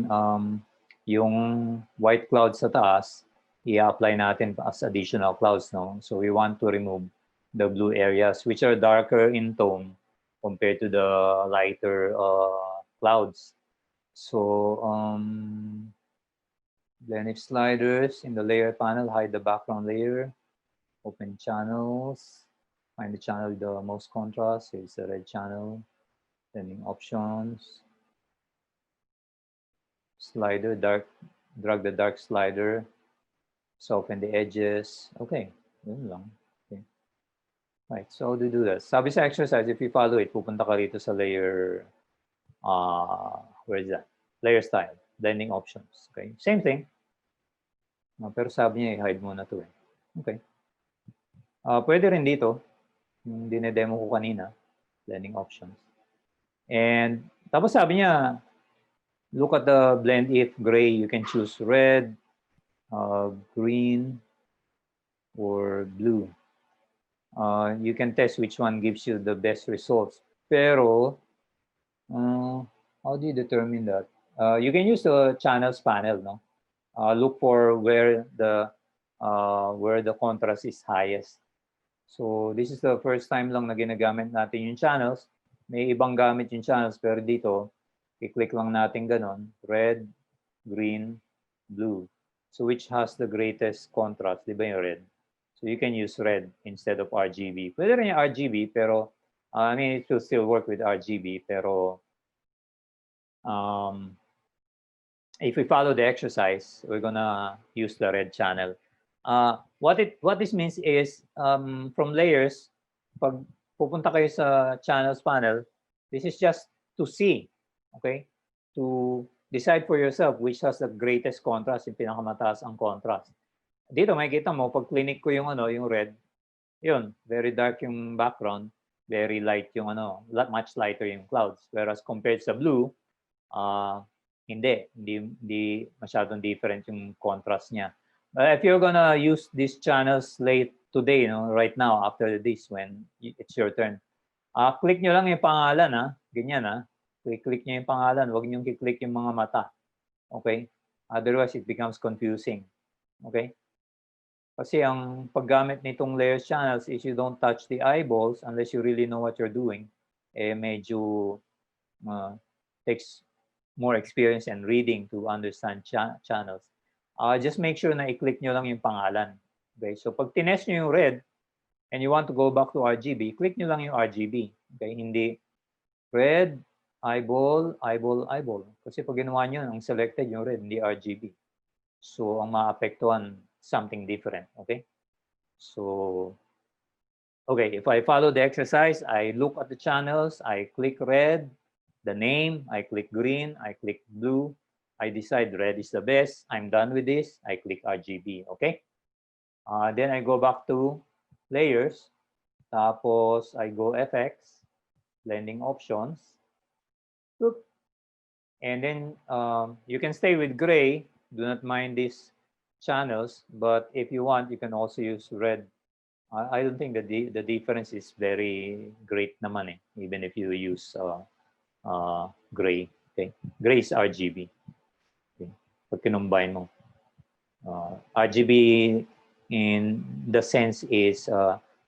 yung white clouds sa taas, i-apply natin as additional clouds. No? So we want to remove the blue areas which are darker in tone compared to the lighter clouds. So blend if sliders in the layer panel, hide the background layer, open channels, find the channel with the most contrast, it's the red channel, blending options, slider, drag the dark slider, soften the edges. Okay, yun lang. Okay. Right, so how do you do that? Sabi sa exercise, if you follow it, pupunta ka rito sa layer, where is that? Layer style, blending options. Okay, same thing. Pero sabi niya, i-hide muna to eh. Okay. Pwede rin dito, yung dinedemo ko kanina, blending options. And tapos sabi niya, look at the blend if gray, you can choose red, green, or blue. You can test which one gives you the best results. Pero, how do you determine that? You can use the channels panel, no? Look for where the contrast is highest. So this is the first time lang na ginagamit natin yung channels. May ibang gamit yung channels, pero dito, i-click lang natin ganon, red, green, blue. So which has the greatest contrast? Di ba yung red? So you can use red instead of RGB. Pwede rin yung RGB, pero I mean, it will still work with RGB, pero if we follow the exercise, we're gonna use the red channel. What this means is from layers, pag pupunta kayo sa channels panel, this is just to see, okay? To decide for yourself which has the greatest contrast, yung pinakamataas ang contrast. Dito makikita mo, pag clinic ko yung yung red, yun, very dark yung background, very light yung much lighter yung clouds. Whereas compared sa blue, hindi masyadong different yung contrast niya. But if you're gonna use these channels late today, right now, after this, when it's your turn, click nyo lang yung pangalan, ganyan, click nyo yung pangalan, huwag nyo i-click yung mga mata, okay? Otherwise, it becomes confusing, okay? Kasi ang paggamit nitong layers channels is you don't touch the eyeballs unless you really know what you're doing. Medyo takes more experience and reading to understand channels. Just make sure na i-click nyo lang yung pangalan. Okay? So pag tinest nyo yung red and you want to go back to RGB, click nyo lang yung RGB. Okay? Hindi red, eyeball, eyeball, eyeball. Kasi pag ginawa nyo, ang selected yung red, hindi RGB. So, ang maapektuhan, something different, okay? So, okay, if I follow the exercise, I look at the channels, I click red, the name, I click green, I click blue, I decide red is the best, I'm done with this, I click RGB, okay? Then I go back to layers, tapos I go FX, blending options, and then you can stay with gray, do not mind these channels, but if you want, you can also use red. I don't think the difference is very great naman eh, even if you use gray. Okay, gray is RGB. Okay. Pag kinumbine mo, RGB in the sense is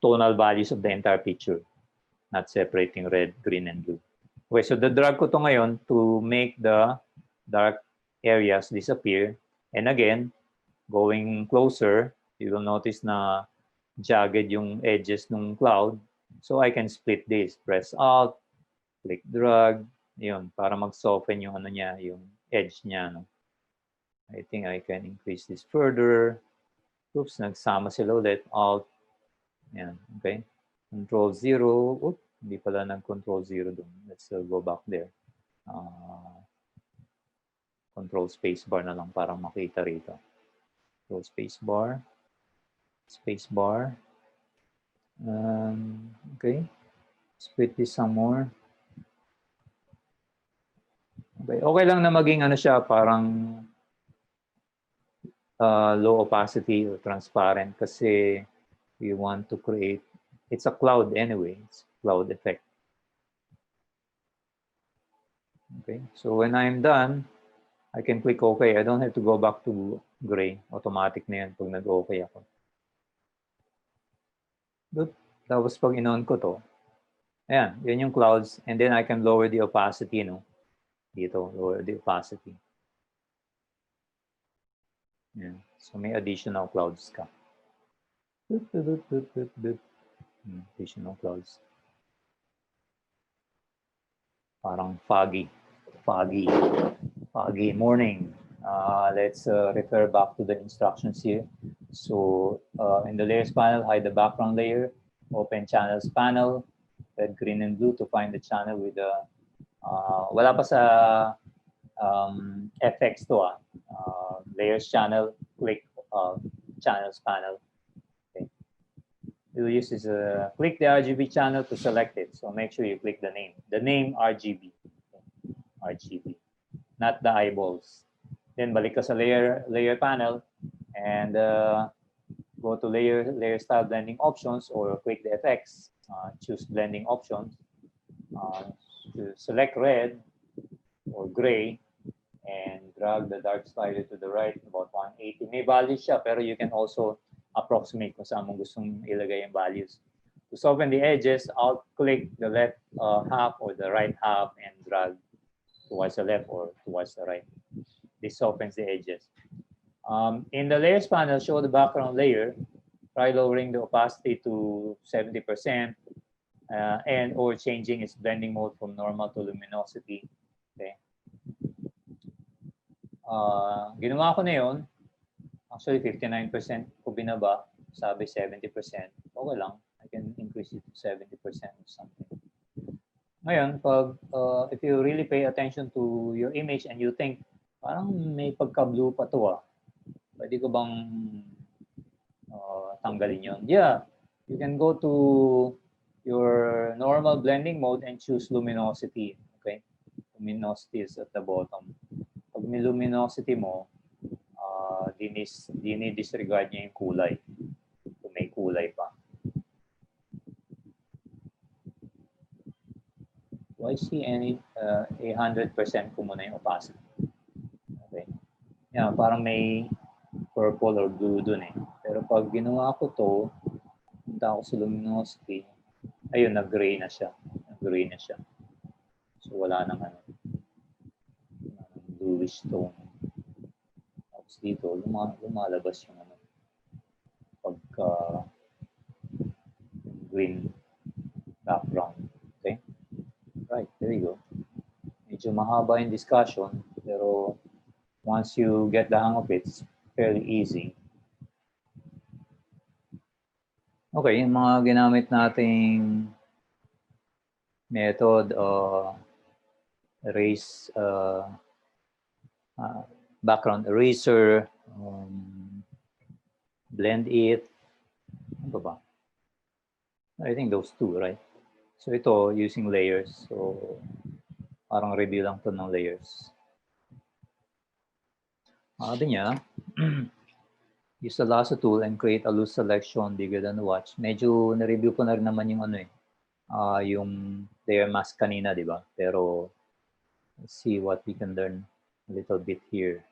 tonal values of the entire picture, not separating red, green, and blue. Okay, so drag ko to ngayon to make the dark areas disappear. And again, going closer, you will notice na jagged yung edges ng cloud. So I can split this. Press Alt, click drag, yun, para mag-soften yung ano niya, yung edge niya. No? I think I can increase this further. Oops, nagsama sila ulit. Alt, yan, okay. Control 0. Oops, hindi pala nag-control 0 dun. Let's go back there. Control spacebar na lang para makita rito. Control spacebar. Spacebar. Okay. Split this some more. Okay. Okay lang na maging ano siya, parang low opacity or transparent kasi we want to create, it's a cloud anyway, it's cloud effect. Okay, so when I'm done, I can click OK. I don't have to go back to gray. Automatic na yan pag nag-OK ako. Good. Tapos pag in-on ko to, ayan, yan yung clouds. And then I can lower the opacity, no? Dito, lower the opacity. Yan. So may additional clouds ka. Additional clouds. Parang foggy morning. Let's refer back to the instructions here. So in the layers panel, hide the background layer, open channels panel, red, green, and blue to find the channel with the, wala pa sa FX to layers channel, click channels panel. Okay. You'll use is click the RGB channel to select it. So make sure you click the name RGB. Okay. RGB, not the eyeballs. Then balik ka sa layer panel and go to layer style blending options or click the FX. Choose blending options. To select red or gray and drag the dark slider to the right about 180. May values siya pero you can also approximate kung saan mo gustong ilagay yung values. To soften the edges, I'll click the left half or the right half and drag towards the left or towards the right. This softens the edges. In the layers panel, show the background layer. Try lowering the opacity to 70% and or changing its blending mode from normal to luminosity. Okay. Ginawa ko na yun. Actually, 59% ko binaba. Sabi 70%. Okay lang. I can increase it to 70% or something. Ngayon, pag, if you really pay attention to your image and you think, parang may pagka-blue pa to pwede ko bang tanggalin yun? Yeah. You can go to your normal blending mode and choose luminosity. Okay? Luminosity is at the bottom. Pag may luminosity mo, disregard niya yung kulay. Kung may kulay pa. Do I see any 100% ko muna yung opacity? Okay. Yeah, parang may purple or blue dun eh. Pero pag ginawa ko to, punta ako sa luminosity, ayun, nag-gray na siya. Nag-gray na siya. So wala nang ano, bluish tone. Tapos dito, lumalabas yung ano, pagka green background. Okay? Right, there you go. medyo mahaba yung discussion, pero once you get the hang of it, it's fairly easy. Okay, yung mga ginamit nating method, erase, background eraser, blend it, ano ba? I think those two, right? So ito, using layers. So parang review lang to ng layers. Sabi niya, use the lasso tool and create a loose selection bigger than the watch. Medyo na-review ko na rin naman yung ano eh, yung layer mask kanina, di ba? Pero let's see what we can learn a little bit here.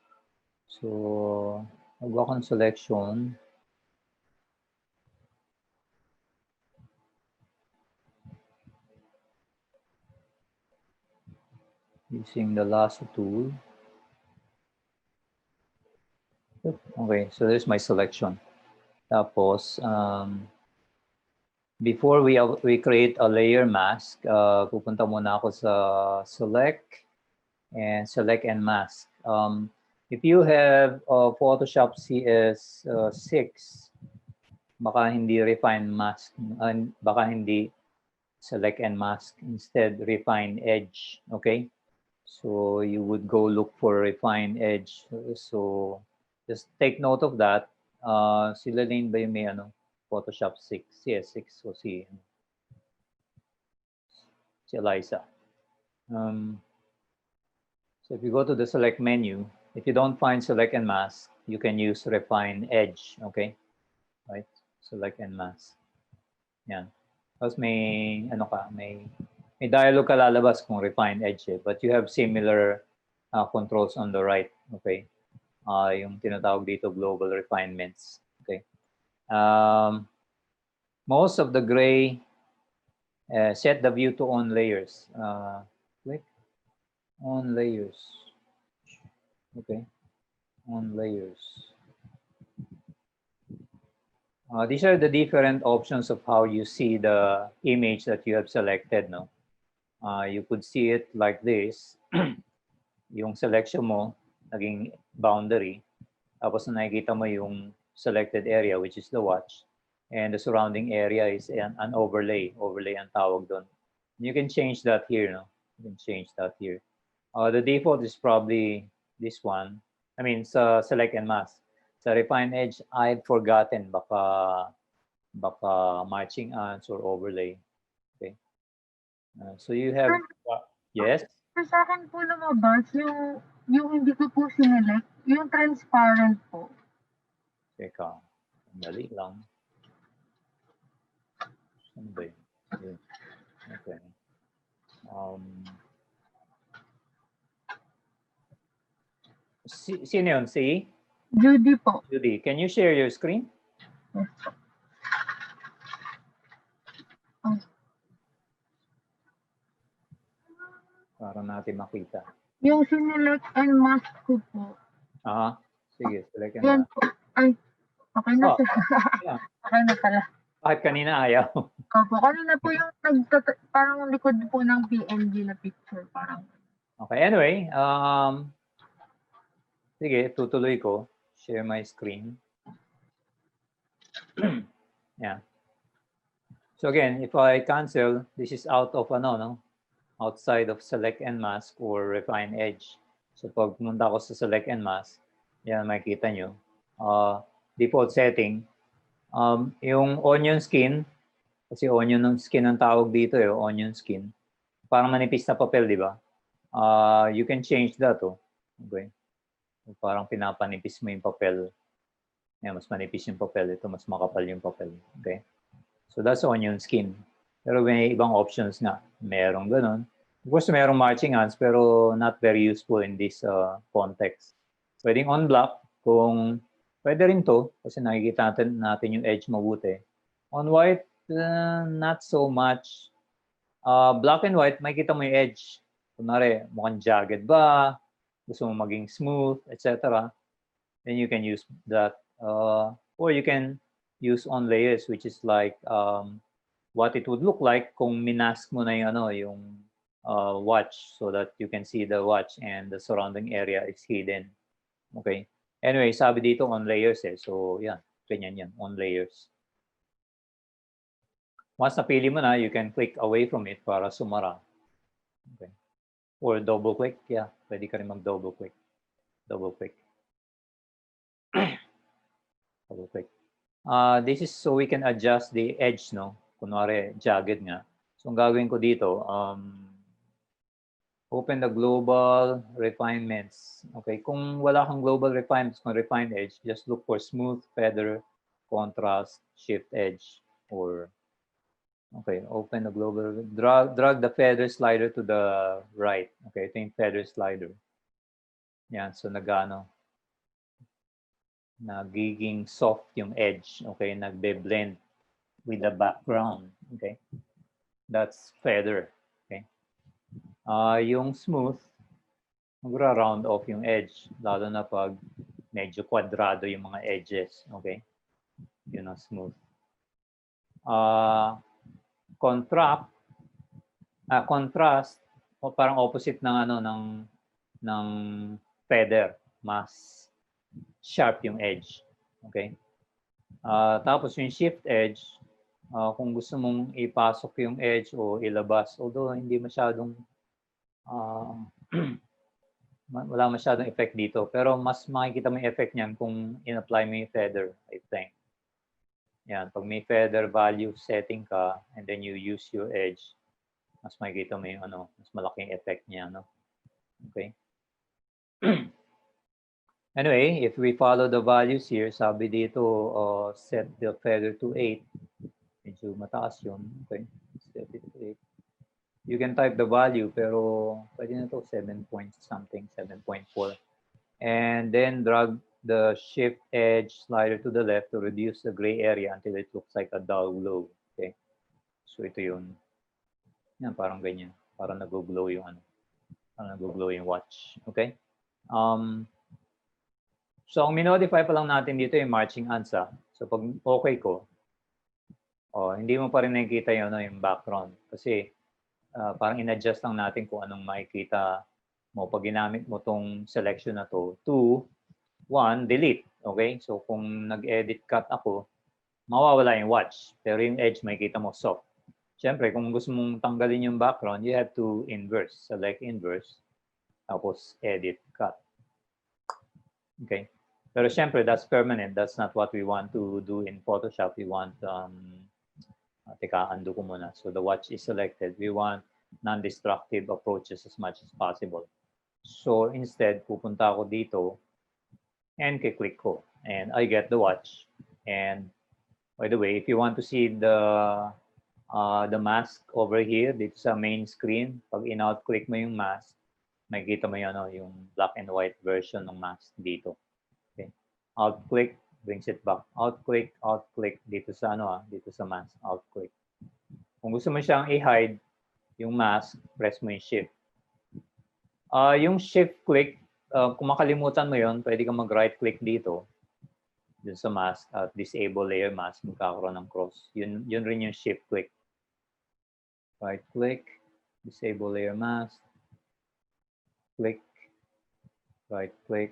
So, mag-walk on selection. Using the lasso tool. Okay, so there's my selection. Tapos, before we create a layer mask, pupunta muna ako sa select and mask. If you have Photoshop CS6, baka hindi refine mask, baka hindi select and mask, instead refine edge, okay? So you would go look for refine edge. So just take note of that. Sila Lane ba yung may Photoshop 6, CS6 o si Eliza. So if you go to the select menu, if you don't find select and mask, you can use refine edge, okay? Right? Select and mask. Yan. Tapos may may dialog ka lalabas kung refine edge eh, but you have similar controls on the right, okay? Yung tinatawag dito global refinements, okay? Most of the gray, set the view to on layers. Click on layers, okay? On layers. These are the different options of how you see the image that you have selected, no? You could see it like this. Yung selection mo, naging boundary. Tapos nakikita mo yung selected area, which is the watch. And the surrounding area is an overlay. Overlay ang tawag doon. You can change that here, no? You can change that here. The default is probably this one. I mean, sa select and mask. Sa refine edge, I've forgotten. Baka matching ants or overlay. Okay. So you have, yes? Pero sa akin po lumabas yung hindi ko po sinelect, yung transparent po. Teka, dali lang. Ano ba yun? Yun. Okay. Sino yun? Si? Judy po. Judy, can you share your screen? Yes po. Oh, Para natin makita. yung sinelect and mask ko po. Aha. Sige, select and Yan mask. po. Ay, okay na Oh, sir. yeah. Okay na pala. Bakit kanina ayaw? Opo, kanina po yung parang likod po ng PNG na picture. Parang, Okay, anyway, sige, tutuloy ko. Share my screen. Yeah. So again, if I cancel, this is out of outside of select and mask or refine edge. So pag pumunta ko sa select and mask, yan makikita nyo. Default setting, yung onion skin, kasi onion skin ang tawag dito onion skin. Parang manipis na papel, di ba? You can change that, okay? Parang pinapanipis mo yung papel. Yan, mas manipis yung papel. Ito, mas makapal yung papel. Okay? So that's onion skin. Pero may ibang options nga. Merong ganun. Of course, merong marching ants, pero not very useful in this context. Pwedeng on block, kung pwede rin to, kasi nakikita natin yung edge mabuti. On white, not so much. Black and white, makikita mo yung edge. Kunwari, mukhang jagged ba? Gusto mo maging smooth, etc. Then you can use that. Or you can use on layers, which is like what it would look like kung minask mo na yung watch so that you can see the watch and the surrounding area is hidden. Okay. Anyway, sabi dito on layers eh. So, yan. Ganyan yan. On layers. Once napili mo na, you can click away from it para sumara. Okay. Or double click. Yeah. Pwede ka rin mag-double click. Double click. Double click. This is so we can adjust the edge, no? Kunwari, jagged nga. So, ang gagawin ko dito, open the global refinements. Okay, kung wala kang global refinements, kung refined edge, just look for smooth, feather, contrast, shift edge, or okay, open the global, drag the feather slider to the right. Okay, ito yung feather slider. Yan, so nagano, nagiging soft yung edge. Okay, nagbe-blend with the background. Okay, that's feather. Okay, yung smooth, magra-round off yung edge, lalo na pag medyo kwadrado yung mga edges. Okay, yun ang smooth. Contrast, o parang opposite ng ano ng feather, mas sharp yung edge. Okay? Tapos yung shift edge, kung gusto mong ipasok yung edge o ilabas, although hindi masyadong wala masyadong effect dito, pero mas makikita mo yung effect niyan kung in-apply mo yung feather, I think. Yan, pag may feather value setting ka and then you use your edge, mas makikita mo yung ano, mas malaking effect niya, no? Okay. Anyway, if we follow the values here, sabi dito, set the feather to 8. Medyo mataas yun. Okay, set it to 8. You can type the value, pero pwede na to 7 point something, 7.4. And then drag the shift edge slider to the left to reduce the gray area until it looks like a dull glow. Okay, so ito yun. Yan, parang ganyan. Parang nag-glow yung ano. Parang nag-glow yung watch. Okay? So, ang minodify pa lang natin dito yung marching ANSA. So, pag okay ko, hindi mo pa rin nakikita yun, yung background. Kasi, parang in-adjust lang natin kung anong makikita mo pag ginamit mo tong selection na to. 2, 1, delete. Okay? So, kung nag-edit cut ako, mawawala yung watch. Pero yung edge, makikita mo soft. Siyempre, kung gusto mong tanggalin yung background, you have to inverse. Select inverse. Tapos edit, cut. Okay? Pero siyempre, that's permanent. That's not what we want to do in Photoshop. We want, undo ko muna. So the watch is selected. We want non-destructive approaches as much as possible. So instead, pupunta ako dito and click ko. And I get the watch. And by the way, if you want to see the mask over here, dito sa main screen, pag in-out-click mo yung mask, makikita mo yung black and white version ng mask dito. Okay. Out-click, brings it back. Out-click, dito sa dito sa mask, out-click. Kung gusto mo siyang i-hide yung mask, press mo yung shift. Yung shift click, kung makalimutan mo yon, pwede kang mag-right click dito dun sa mask at disable layer mask, magkakaroon ng cross. Yun rin yung shift click. Right click, disable layer mask, click, right click,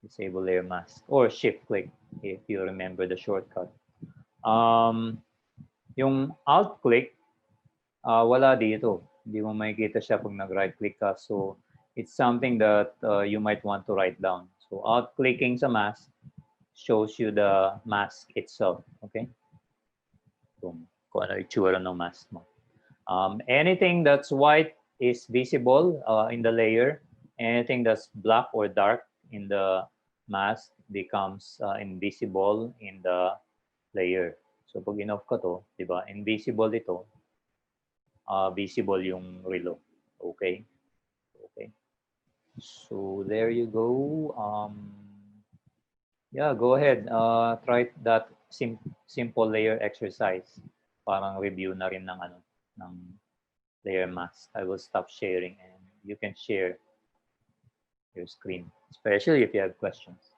disable layer mask, or shift click if you remember the shortcut. Yung alt click, wala dito. Hindi mo makikita siya pag nag-right click ka. So it's something that you might want to write down. So alt clicking sa mask shows you the mask itself. Okay? Kung ano itsura ng mask mo. Anything that's white is visible in the layer. Anything that's black or dark in the mask becomes invisible in the layer. So pag in-off ko to, di ba? Invisible ito. Visible yung relo. Okay? Okay. So there you go. Yeah, go ahead. Try that simple layer exercise. Parang review na rin ng layer mask. I will stop sharing and you can share your screen, especially if you have questions.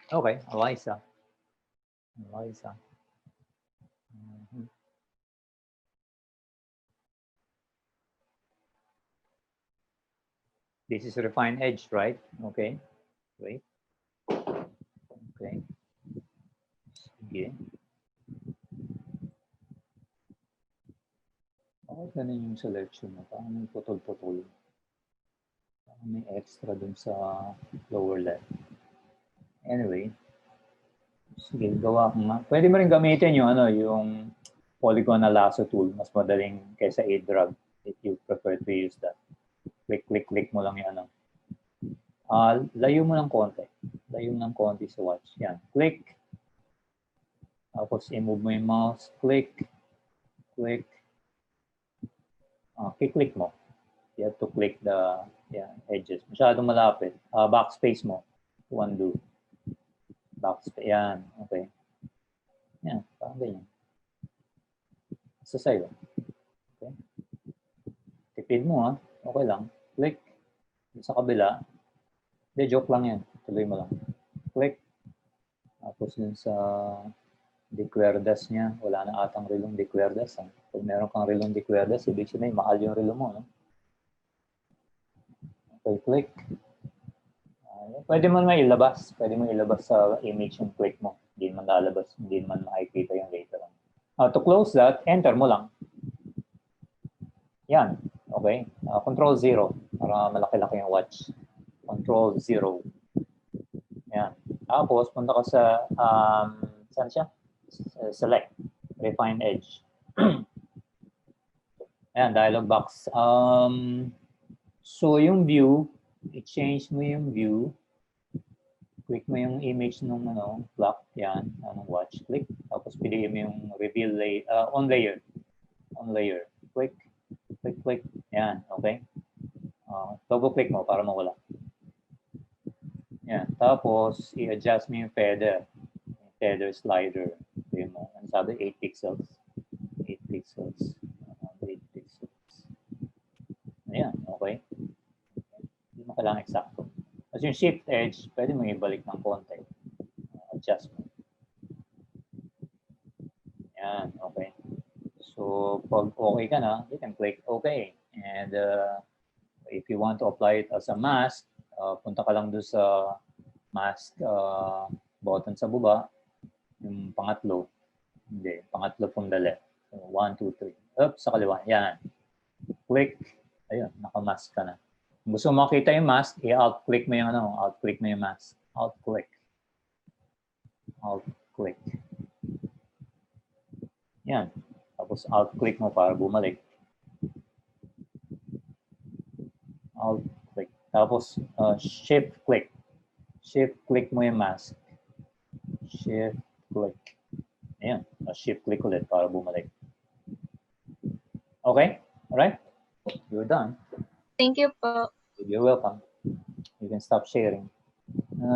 Okay, Eliza. Eliza. Mhm. This is refined edge, right? Okay. Wait. Okay. Sige. Bakit ganun yung selection mo? Parang may putol-putol. Parang may extra dun sa lower left. Anyway. Sige, gawa ko nga. Pwede mo rin gamitin yung yung polygonal lasso tool. Mas madaling kaysa A-drag if you prefer to use that. Click mo lang yung layo mo ng konti. Layo mo ng konti sa watch. Yan. Click. Tapos i-move mo yung mouse. Click. Click mo. You have to click the edges. Masyadong malapit. Backspace mo. Undo. Backspace. Yan. Okay. Yan. Parang ganyan. Sa sa'yo. Okay. Tipid mo Okay lang. Click. Sa kabila. Hindi, joke lang yan. Tuloy mo lang. Click. Tapos yun sa decuerdas niya. Wala na atang relong decuerdas. Pag meron kang relong decuerdas, ibig sabihin, mahal yung relo mo. No? Okay, click. Pwede mo na ilabas. Pwede mo ilabas sa image yung click mo. Hindi man lalabas. Hindi man makikita yung later on. To close that, enter mo lang. Yan. Okay. Control 0 para malaki-laki yung watch. Control 0. Yan. Tapos, punta ka sa, saan siya? Select. Refine edge. Ayan, dialog box. So, yung view, i-change mo yung view. Click mo yung image ng block. Yan, watch. Click. Tapos, piliin mo yung reveal layer, on layer. On layer. Click. Click. Yan, okay. Double click mo para mawala. Yan. Tapos, i-adjust mo yung feather. Yung feather slider. Ito mo. Ano sabi? 8 pixels. 8 pixels. 8 pixels. Ayan. Okay. Hindi mo kailangan eksakto. Tapos yung shift edge, pwede mo ibalik ng konti. Adjust mo. Yan. Okay. So, pag okay ka na, you can click OK. And if you want to apply it as a mask, punta ka lang doon sa mask button sa baba. Yung pangatlo. Hindi, pangatlo from the left. So, 1, 2, 3. Up, sa kaliwa. Yan. Click. Ayun, naka-mask ka na. Kung gusto mo makita yung mask, i-alt-click mo yung alt-click mo yung mask. Alt-click. Alt-click. Yan. Tapos alt-click mo para bumalik. Alt-click. Tapos shift-click. Shift-click mo yung mask. Shift-click. Ayan. Shift-click ulit para bumalik. Okay? Alright? You're done. Thank you po. You're welcome. You can stop sharing.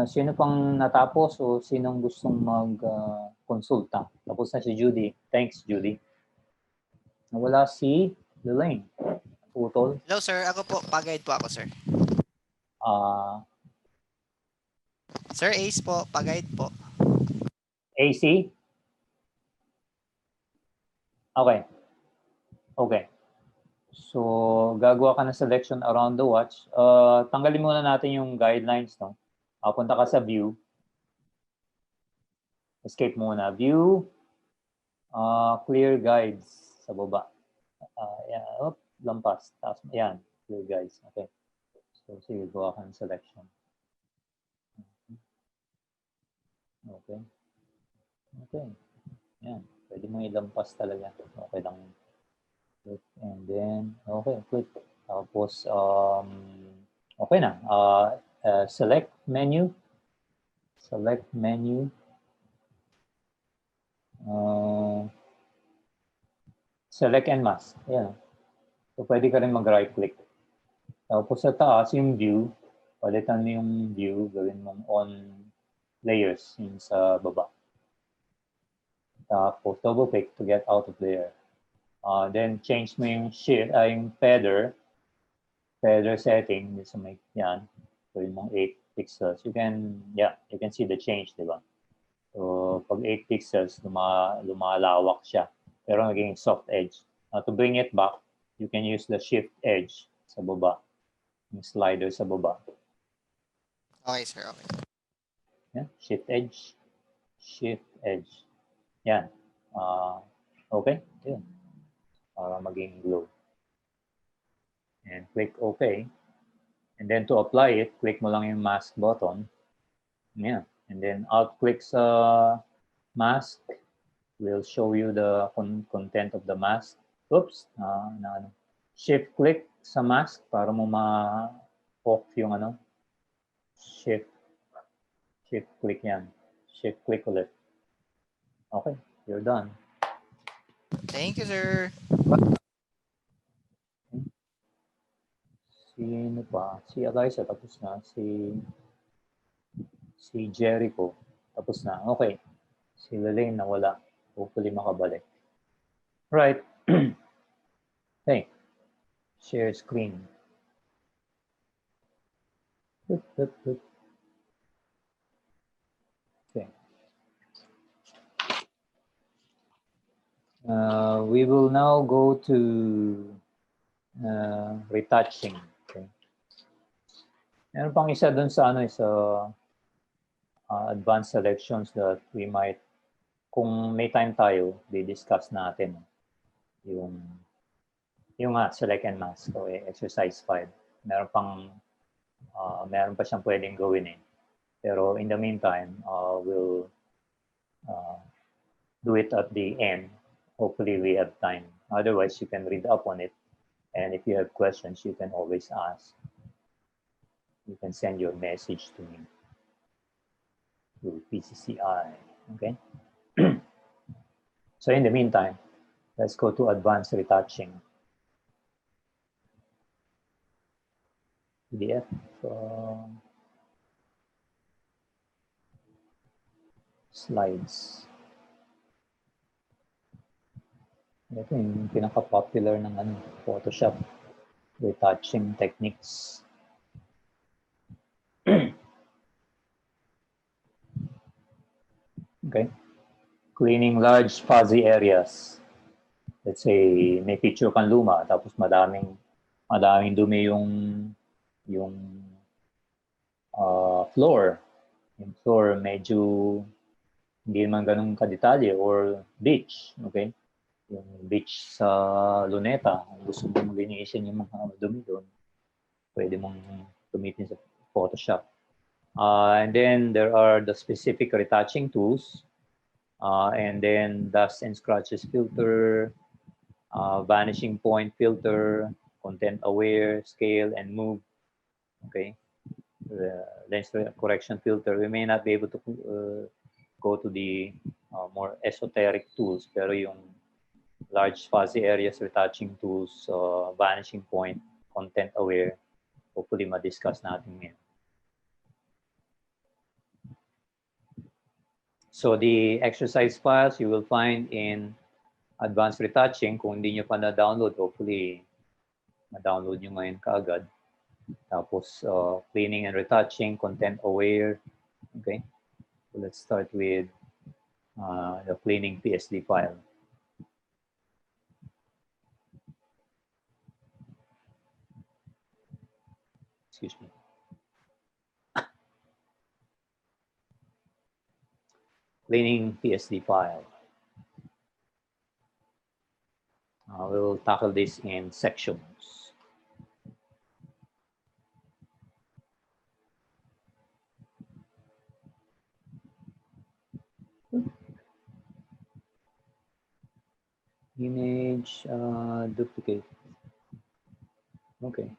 Sino pang natapos o sinong gustong mag-konsulta? Tapos na si Judy. Thanks, Judy. Nawala si Lelaine. Putol. Hello, sir. Ako po. Pag-guide po ako, sir. Sir Ace po. Pag-guide po. AC? Okay. Okay. So, gagawa ka ng selection around the watch. Tanggalin muna natin yung guidelines, no? Punta ka sa view. Escape muna. View. Clear guides sa baba. Yan. Lampas. Taas. Yan. Clear guides. Okay. So, sige, gawa ka ng selection. Okay. Okay. Yan. Pwede mo ilampas talaga. Okay lang. Click and then, okay, click. Tapos, okay na. Select menu. Select menu. Select and mask. Ayan. So, pwede ka rin mag-right click. Tapos sa taas, yung view. Palitan mo yung view. Gawin mong on layers yung sa baba. Tapos double click to get out of there. Then change mo yung shift, yung feather setting. So may yan. So yung 8 pixels. You can see the change, di ba? So pag 8 pixels, lumalawak siya. Pero naging soft edge. To bring it back, you can use the shift edge sa baba. Yung slider sa baba. Okay, sir. Okay. Yeah, shift edge. Shift edge. Yan. Okay. Yun. Para maging glow. And click OK. And then to apply it, click mo lang yung mask button. Yeah. And then alt-click sa mask. Will show you the content of the mask. Oops. Shift click sa mask para mo ma-off yung Shift click yan. Shift click ulit. Okay. You're done. Thank you, sir. Sino pa? Si Eliza tapos na. Si Jericho tapos na. Okay. Si Lelaine nawala. Hopefully makabalik. Right. Hey. Share screen. Okay. We will now go to retouching. Okay. Meron pang isa dun sa advanced selections that we might, kung may time tayo, discuss natin yung select and mask o exercise 5. Meron pa siyang pwedeng gawin . Pero in the meantime, we'll do it at the end. Hopefully we have time. Otherwise, you can read up on it. And if you have questions, you can always ask. You can send your message to me through PCCI. Okay? So in the meantime, let's go to advanced retouching. PDF. Slides. Ito yung pinaka-popular ng Photoshop retouching techniques. Okay. Cleaning large fuzzy areas. Let's say may picture kang luma tapos madaming dumi yung floor. Yung floor medyo hindi naman ganun kadetalye or beach, okay? Yung beach sa Luneta, kung gusto mong linisin yung mga dumi doon, pwede mong gamitin sa Photoshop. And then there are the specific retouching tools, and then dust and scratches filter, vanishing point filter, content aware, scale and move. Okay, lens correction filter. We may not be able to go to the more esoteric tools, pero yung large fuzzy areas retouching tools, vanishing point, content aware, hopefully ma-discuss natin ngayon. So the exercise files you will find in advanced retouching. Kung hindi nyo pa na-download, hopefully ma-download nyo ngayon kaagad. Tapos cleaning and retouching, content aware. Okay, so let's start with the cleaning PSD file. Excuse me. Cleaning PSD file. We'll tackle this in sections. Image duplicate. Okay.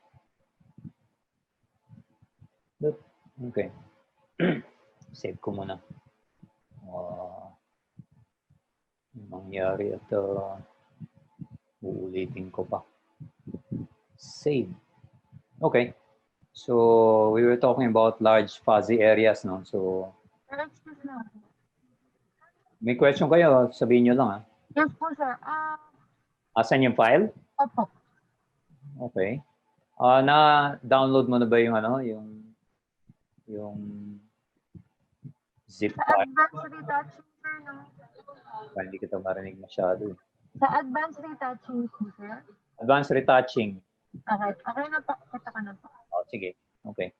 Okay. Save ko muna. Nangyari at uulitin ko pa. Save. Okay. So we were talking about large fuzzy areas, no? So May question kayo, sabihin nyo lang ah. Yes po, sir. Asan yung file? Opo. Okay. Na-download mo na ba yung ano, yung zip Sa file? advanced retouching, sir, no? Hindi kita marinig masyado. Sa advanced retouching po, sir. Advanced retouching. Okay. Okay na po. Kita ka na po. Oh, sige. Okay.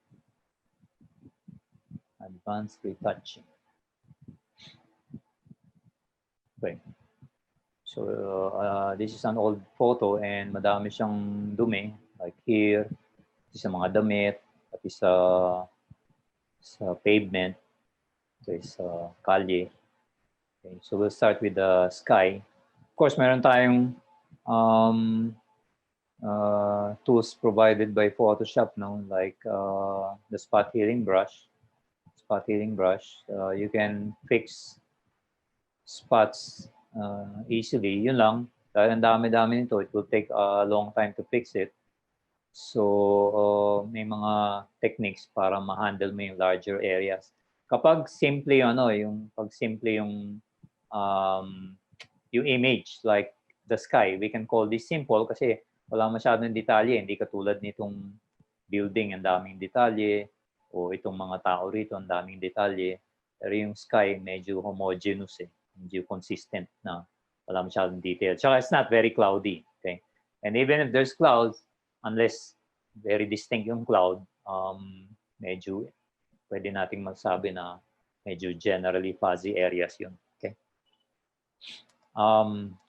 Advanced retouching. Okay. So, this is an old photo and madami siyang dumi. Like here, sa mga damit, pati sa pavement, okay, sa kalye. Okay, so we'll start with the sky. Of course, meron tayong tools provided by Photoshop, no? Like the spot healing brush. You can fix spots easily. Yun lang. Dahil ang dami-dami nito, it will take a long time to fix it. So, may mga techniques para ma-handle mo yung larger areas. Kapag simple yung image, like the sky, we can call this simple kasi wala masyadong detalye. Hindi katulad nitong building, ang daming detalye, o itong mga tao rito, ang daming detalye. Pero yung sky, medyo homogeneous medyo consistent na wala masyadong detail. Tsaka it's not very cloudy. Okay? And even if there's clouds, unless very distinct yung cloud, medyo pwede nating magsabi na medyo generally fuzzy areas yun. Okay?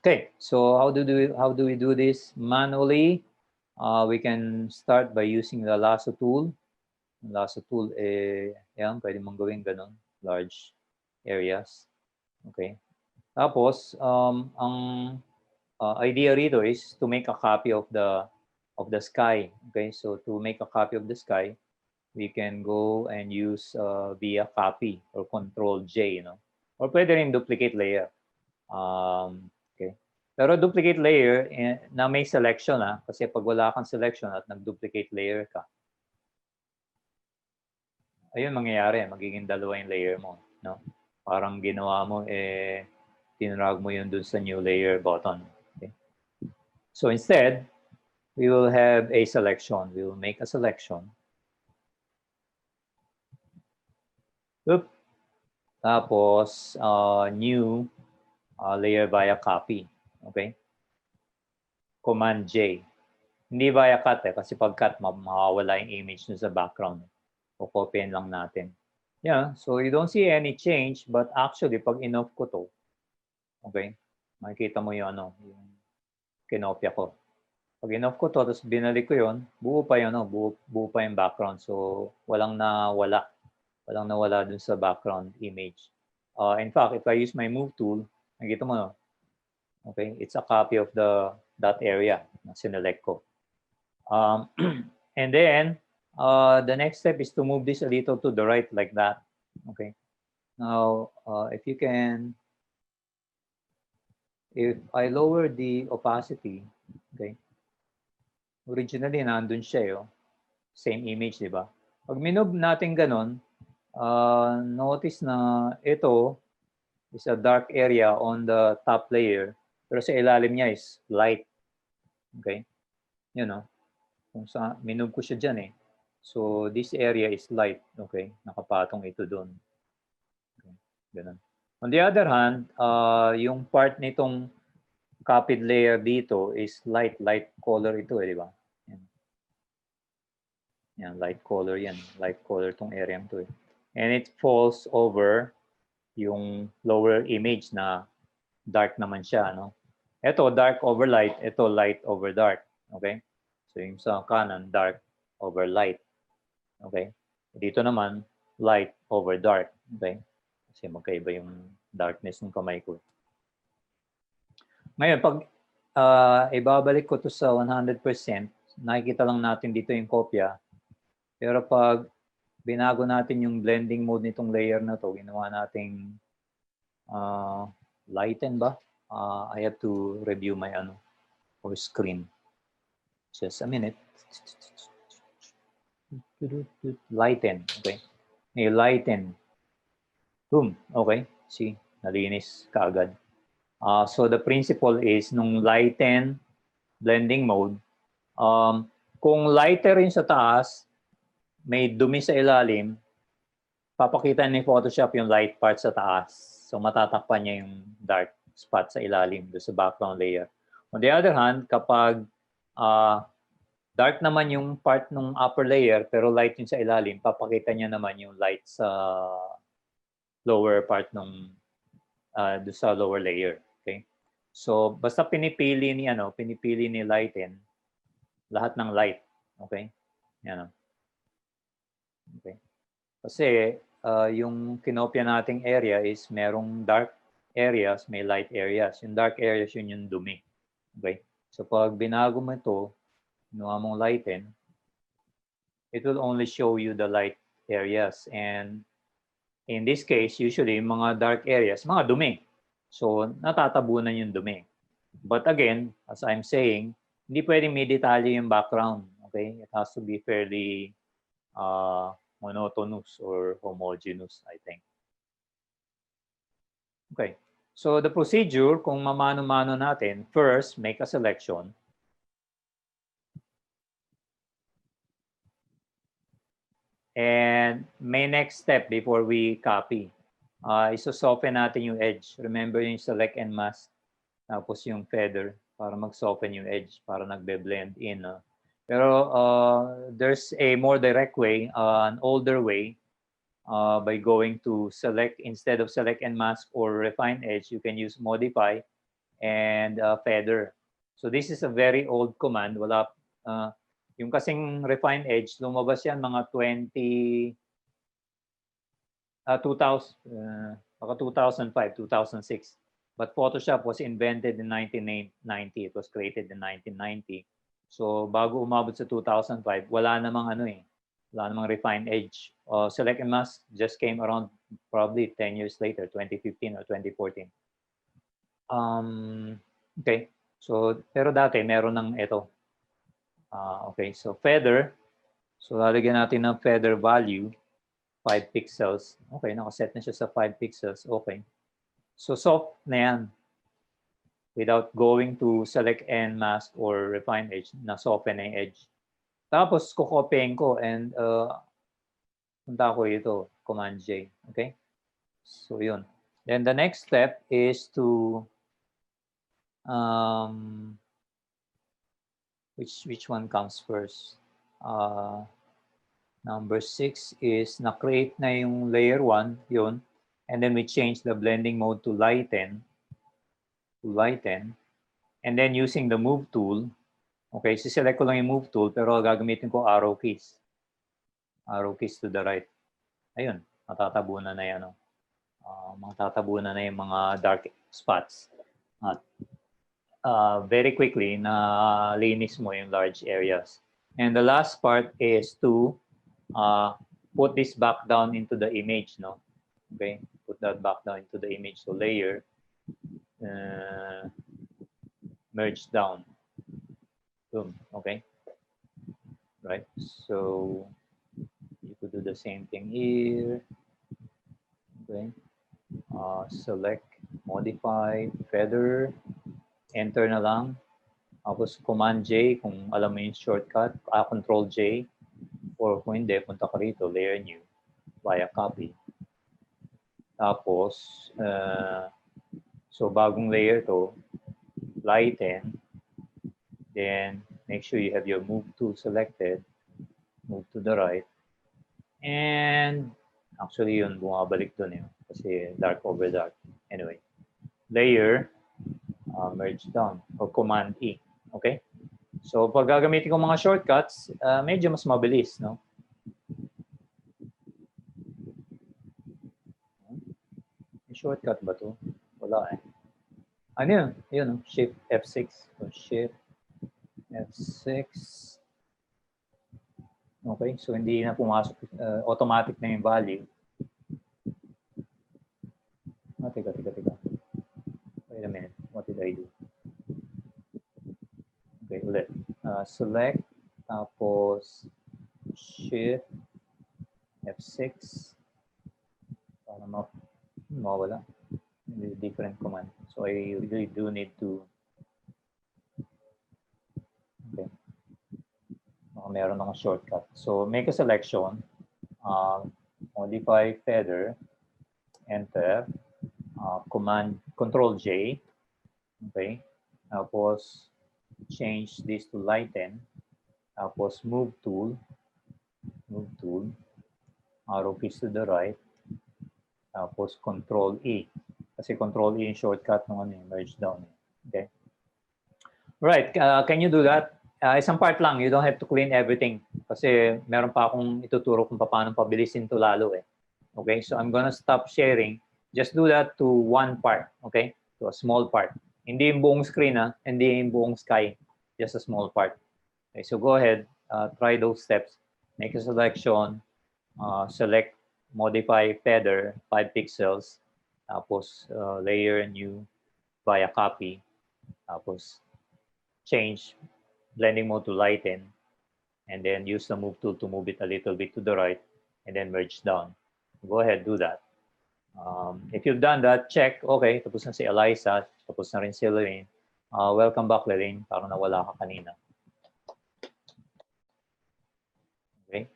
Okay, so how do we do this manually? We can start by using the lasso tool. Yung lasso tool, yan, pwede mong gawin ganun, large areas. Okay. Tapos, ang idea rito is to make a copy of the sky. Okay, so to make a copy of the sky, we can go and use via copy or Control J, or pwede rin duplicate layer. Okay. Pero duplicate layer na may selection kasi pag wala kang selection at nag-duplicate layer ka, ayun mangyayari, magiging dalawa yung layer mo, no? Parang ginawa mo tinrag mo yun dun sa new layer button. Okay? So instead, we will have a selection. We will make a selection. Oop. Tapos new layer via copy. Okay? Command J. Hindi via cut kasi pag cut mawawala yung image sa background. O copyin lang natin. Yeah, so you don't see any change, but actually pag in-off ko to, okay, makikita mo yung yung kinopya ko. Pag in-off ko to, tapos binalik ko yun, buo pa yung background. So walang nawala dun sa background image. In fact, if I use my move tool, nakikita mo, okay, it's a copy of that area na sinelect ko. And then, the next step is to move this a little to the right like that. Okay. Now, if I lower the opacity, okay, originally nandun siya same image, di ba? Pag minove natin ganon, notice na ito is a dark area on the top layer, pero sa ilalim niya is light. Okay? Kung sa minove ko siya dyan So this area is light, okay? Nakapatong ito doon. Okay. Ganun. On the other hand, yung part nitong copied layer dito is light color ito di ba? Yan, light color yan. Light color tong area to And it falls over yung lower image na dark naman siya, Ito dark over light, ito light over dark, okay? So yung sa kanan dark over light. Okay? Dito naman, light over dark. Okay? Kasi magkaiba yung darkness ng kamay ko. Ngayon, pag ibabalik ko to sa 100%, nakikita lang natin dito yung kopya. Pero pag binago natin yung blending mode nitong layer na to, ginawa nating lighten ba? I have to review my or screen. Just a minute. Lighten, okay? May lighten. Boom, okay. See, nalinis kaagad. So the principle is nung lighten blending mode, kung lighter rin sa taas, may dumi sa ilalim, papakita ni Photoshop yung light part sa taas. So matatakpan niya yung dark spot sa ilalim do sa background layer. On the other hand, kapag dark naman yung part ng upper layer pero light yung sa ilalim, papakita niya naman yung light sa lower part ng do sa lower layer. Okay? So basta pinipili ni lighten lahat ng light. Okay? Yan. Okay. Kasi yung kinopya nating area is merong dark areas, may light areas. Yung dark areas yun yung dumi. Okay? So pag binago mo ito, ginawa mong lighten, it will only show you the light areas. And in this case, usually mga dark areas, mga dumi. So natatabunan yung dumi. But again, as I'm saying, hindi pwedeng may detalye yung background. Okay? It has to be fairly monotonous or homogeneous, I think. Okay. So the procedure, kung mamano-mano natin, first, make a selection. And may next step before we copy. Iso-soften natin yung edge. Remember yung select and mask. Tapos yung feather para mag-soften yung edge, para nagbe-blend in. Pero there's a more direct way, an older way, by going to select, instead of select and mask or refine edge, you can use modify and feather. So this is a very old command. Wala, yung kasing refine edge, lumabas yan mga 2005, 2005, 2006. But Photoshop was invented in 1990. It was created in 1990. So bago umabot sa 2005, wala namang wala namang refined edge. Select and mask just came around probably 10 years later, 2015 or 2014. Okay. So pero dati meron ng ito. Okay, so feather. So lalagyan natin ng feather value 5 pixels. Okay, nakaset na siya sa 5 pixels. Okay. So soft na yan. Without going to select and mask or refine edge, na-soften na yung edge. Tapos, kukopyahin ko and punta ko ito, Command J. Okay? So, yun. Then, the next step is to, which one comes first? Number 6 is, na-create na yung layer 1, yun. And then, we change the blending mode to lighten. And then using the move tool, okay, siselect ko lang yung move tool pero gagamitin ko arrow keys to the right. Ayun, matatabunan na yan. Matatabunan na yung mga dark spots. At very quickly, na linis mo yung large areas. And the last part is to put this back down into the image. No? Okay, put that back down into the image. So layer, merge down. Boom. Okay. Right. So you could do the same thing here. Okay. Select, modify, feather, enter na lang. Tapos Command J kung alam mo yung shortcut, Control J, or kung hindi, punta ka rito, layer new, via copy. Tapos so bagong layer to, lighten, then make sure you have your move tool selected, move to the right, and actually yun, bumabalik dun yun, kasi dark over dark. Anyway, layer, merge down, or Command E, okay? So pag gagamitin ko mga shortcuts, medyo mas mabilis, no? May shortcut ba to? Wala eh. Ano yun? Yun, Shift F6. So, Shift F6. Okay, so hindi na pumasok. Automatic na yung value. Teka. Wait a minute. What did I do? Okay, ulit. Select. Tapos, Shift F6. Para mawala. different command. So I really do need to, okay. Meron akong shortcut. So make a selection, modify feather, enter, command Control J, okay. Tapos change this to lighten. Tapos move tool, arrow keys to the right. Tapos Control E. Kasi Control E yung shortcut ng merge down. Okay. Right, can you do that? Isang part lang, you don't have to clean everything. Kasi meron pa akong ituturo kung paano pabilisin to lalo eh. Okay, so I'm gonna stop sharing. Just do that to one part, okay? To a small part. Hindi yung buong screen hindi yung buong sky. Just a small part. Okay, so go ahead, try those steps. Make a selection, select modify feather 5 pixels, tapos layer new via copy, tapos change blending mode to lighten, and then use the move tool to move it a little bit to the right, and then merge down. Go ahead, do that. If you've done that, check, okay, tapos na si Eliza, tapos na rin si Lorraine. Welcome back, Lorraine, parang nawala ka kanina. Okay.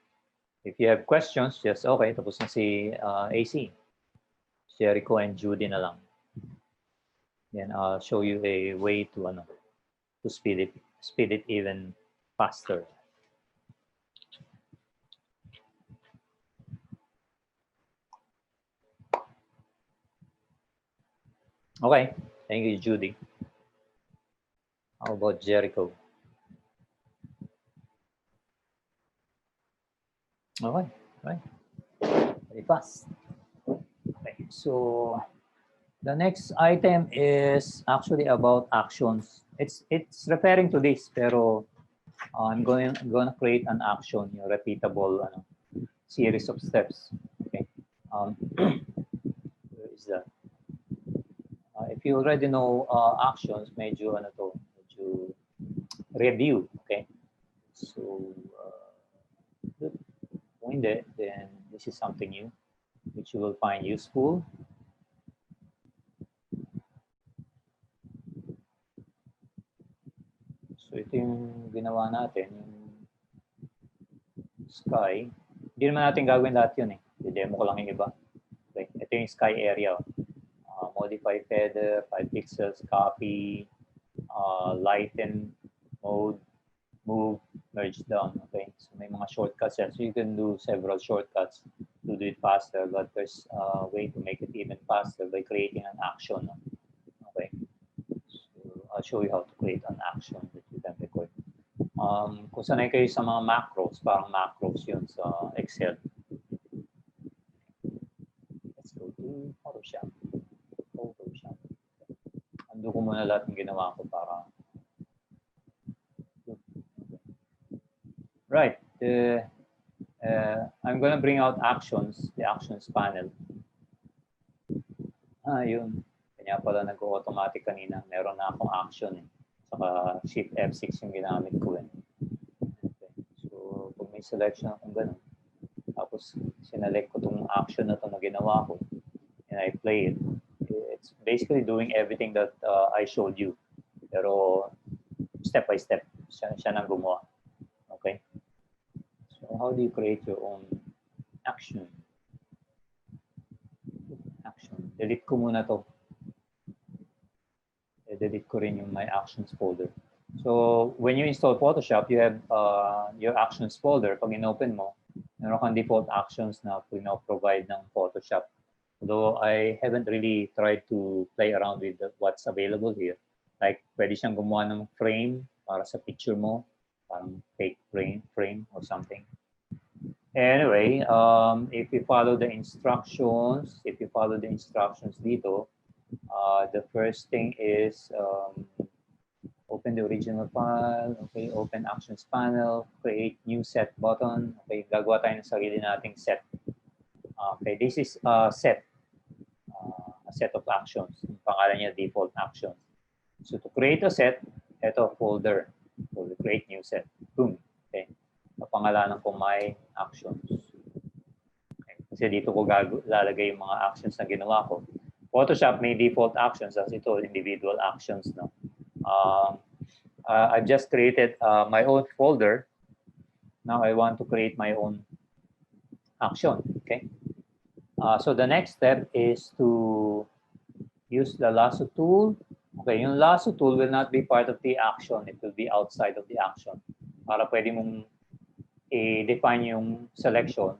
If you have questions, just okay, tapos na si AC. Jericho and Judy na lang. Then I'll show you a way to speed it even faster. Okay, thank you, Judy. How about Jericho? Okay, right. Very fast. Okay, so the next item is actually about actions. It's referring to this, pero I'm gonna create an action, repeatable series of steps. Okay, where is that? If you already know actions, medyo review. Okay, so kung hindi, then this is something new which you will find useful. So ito yung ginawa natin, yung sky. Hindi naman natin gagawin lahat yun eh. I-demo ko lang yung iba. Okay. Ito yung sky area. Modify feather, 5 pixels, copy, lighten mode, move, merge down. Okay. So may mga shortcuts yan. So you can do several shortcuts to do it faster, but there's a way to make it even faster by creating an action. Okay. I'll show you how to create an action that you can record. Kung sanay kayo sa mga macros, parang macros yun sa Excel. Let's go to Photoshop. Ando ko muna lahat ng ginawa ko para... Right. I'm gonna bring out actions, the actions panel. Yun. Kanya pala nag-automatic kanina. Meron na akong action eh. Saka Shift F6 yung ginamit ko eh. Okay. So, kung may selection akong ganun, tapos sinelect ko itong action na ito na ginawa ko, and I play it, it's basically doing everything that I showed you. Pero step by step, siya nang gumawa. Okay? So, how do you create your own action? Action. Delete ko muna to. Delete ko rin yung my actions folder. So when you install Photoshop, you have your actions folder. Pag in-open mo, meron kang default actions na provide ng Photoshop. Though I haven't really tried to play around with what's available here. Like pwede siyang gumawa ng frame para sa picture mo, parang fake frame or something. Anyway, if you follow the instructions dito, the first thing is open the original file, okay, open actions panel, create new set button, okay, gagawa tayo ng sarili nating set. Okay, this is a set of actions. Yung pangalan niya default actions. So to create a set, ito folder, so create new set, boom, okay, pangalanan ko my actions. Okay. Kasi dito ko lalagay yung mga actions na ginawa ko. Photoshop may default actions as ito, individual actions. No? I've just created my own folder. Now I want to create my own action. Okay. So the next step is to use the lasso tool. Okay, yung lasso tool will not be part of the action. It will be outside of the action. Para pwede mong i-define yung selection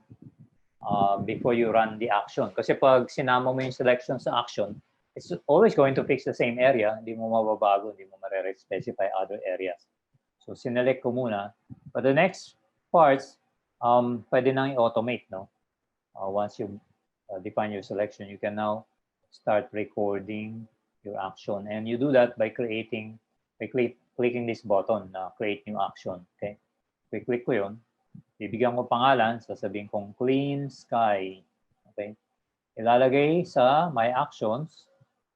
before you run the action. Kasi pag sinama mo yung selection sa action, it's always going to fix the same area. Hindi mo mababago, hindi mo ma-specify other areas. So sinelect ko muna. But the next parts, pwede nang i-automate, no? Once you define your selection, you can now start recording your action. And you do that by clicking this button na create new action. Okay? Click ko yun. Bibigyan ko pangalan, sasabihin kong clean sky. Okay? Ilalagay sa my actions.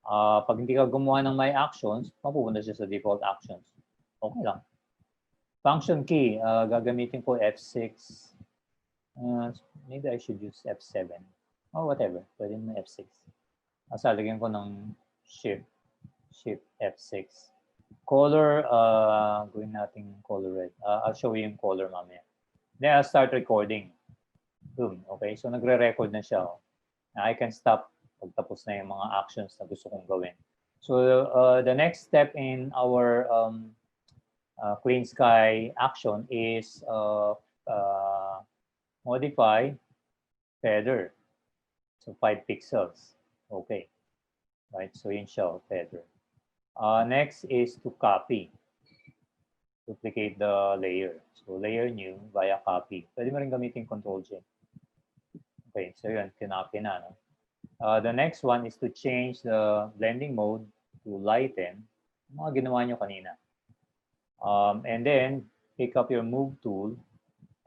Pag hindi ka gumawa ng my actions, mapupunta siya sa default actions. Okay lang. Function key, gagamitin ko F6. Maybe I should use F7. Or whatever. Pwede mo F6. Lagyan ko ng Shift F6. Color, gawin natin color red. I'll show you yung color mamaya. Then I'll start recording. Boom. Okay, so nagre-record na siya. Now I can stop pag tapos na yung mga actions na gusto kong gawin. So the next step in our clean sky action is modify feather. So 5 pixels. Okay. Right, so yun siya, feather. Next is to copy. Duplicate the layer. So layer new via copy. Pwede mo rin gamitin Ctrl-J. Okay, so yun, kinopy na. No? The next one is to change the blending mode to lighten. Mga ginawa nyo kanina. And then, pick up your move tool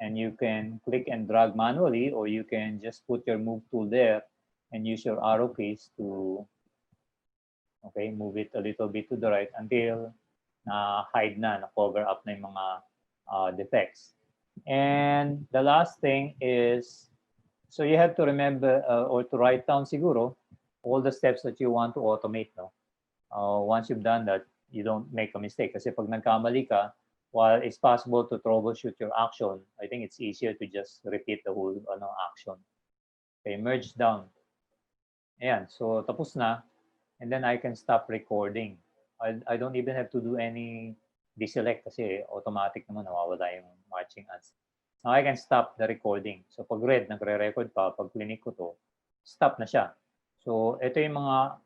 and you can click and drag manually or you can just put your move tool there and use your arrow keys to move it a little bit to the right until na-hide na-cover up na yung mga defects. And the last thing is, so you have to remember or to write down siguro all the steps that you want to automate. No? Once you've done that, you don't make a mistake. Kasi pag nagkamali ka, while it's possible to troubleshoot your action, I think it's easier to just repeat the whole action. Okay, merge down. Ayan, so tapos na. And then I can stop recording. I don't even have to do any deselect kasi automatic naman nawawala yung marching ants. Now I can stop the recording. So pag red, nagre-record pa, pag clinic ko to, stop na siya. So ito yung mga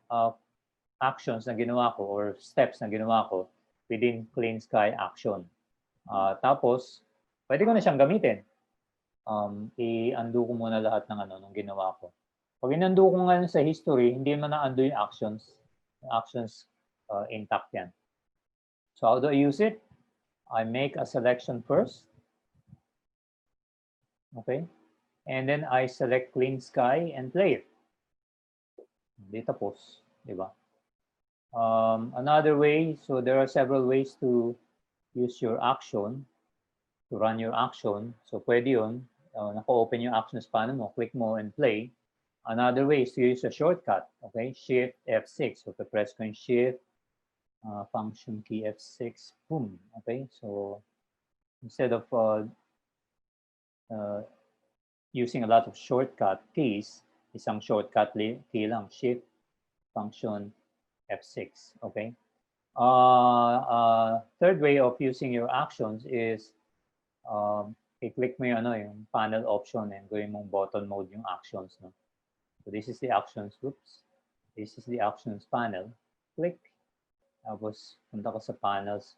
actions na ginawa ko or steps na ginawa ko within Clean Sky action. Tapos, pwede ko na siyang gamitin. I-undo ko muna lahat ng nung ginawa ko. Pag in-undo ko nga sa history, hindi man na-undo yung actions. Yung actions intact yan. So how do I use it? I make a selection first. Okay. And then I select Clean Sky and play it. Hindi tapos. Diba? Another way, so there are several ways to use your action, to run your action. So pwede yun. Naka-open yung actions paano mo, click mo and play. Another way is to use a shortcut. Okay, Shift F6. So press ko yung Shift, function key F6, boom. Okay, so instead of using a lot of shortcut keys, isang shortcut key lang, Shift, function F6. Okay. Third way of using your actions is i-click mo yung panel option and gawin mong button mode yung actions. No? So this is the actions, oops. This is the actions panel. Click. Tapos punta ka sa panels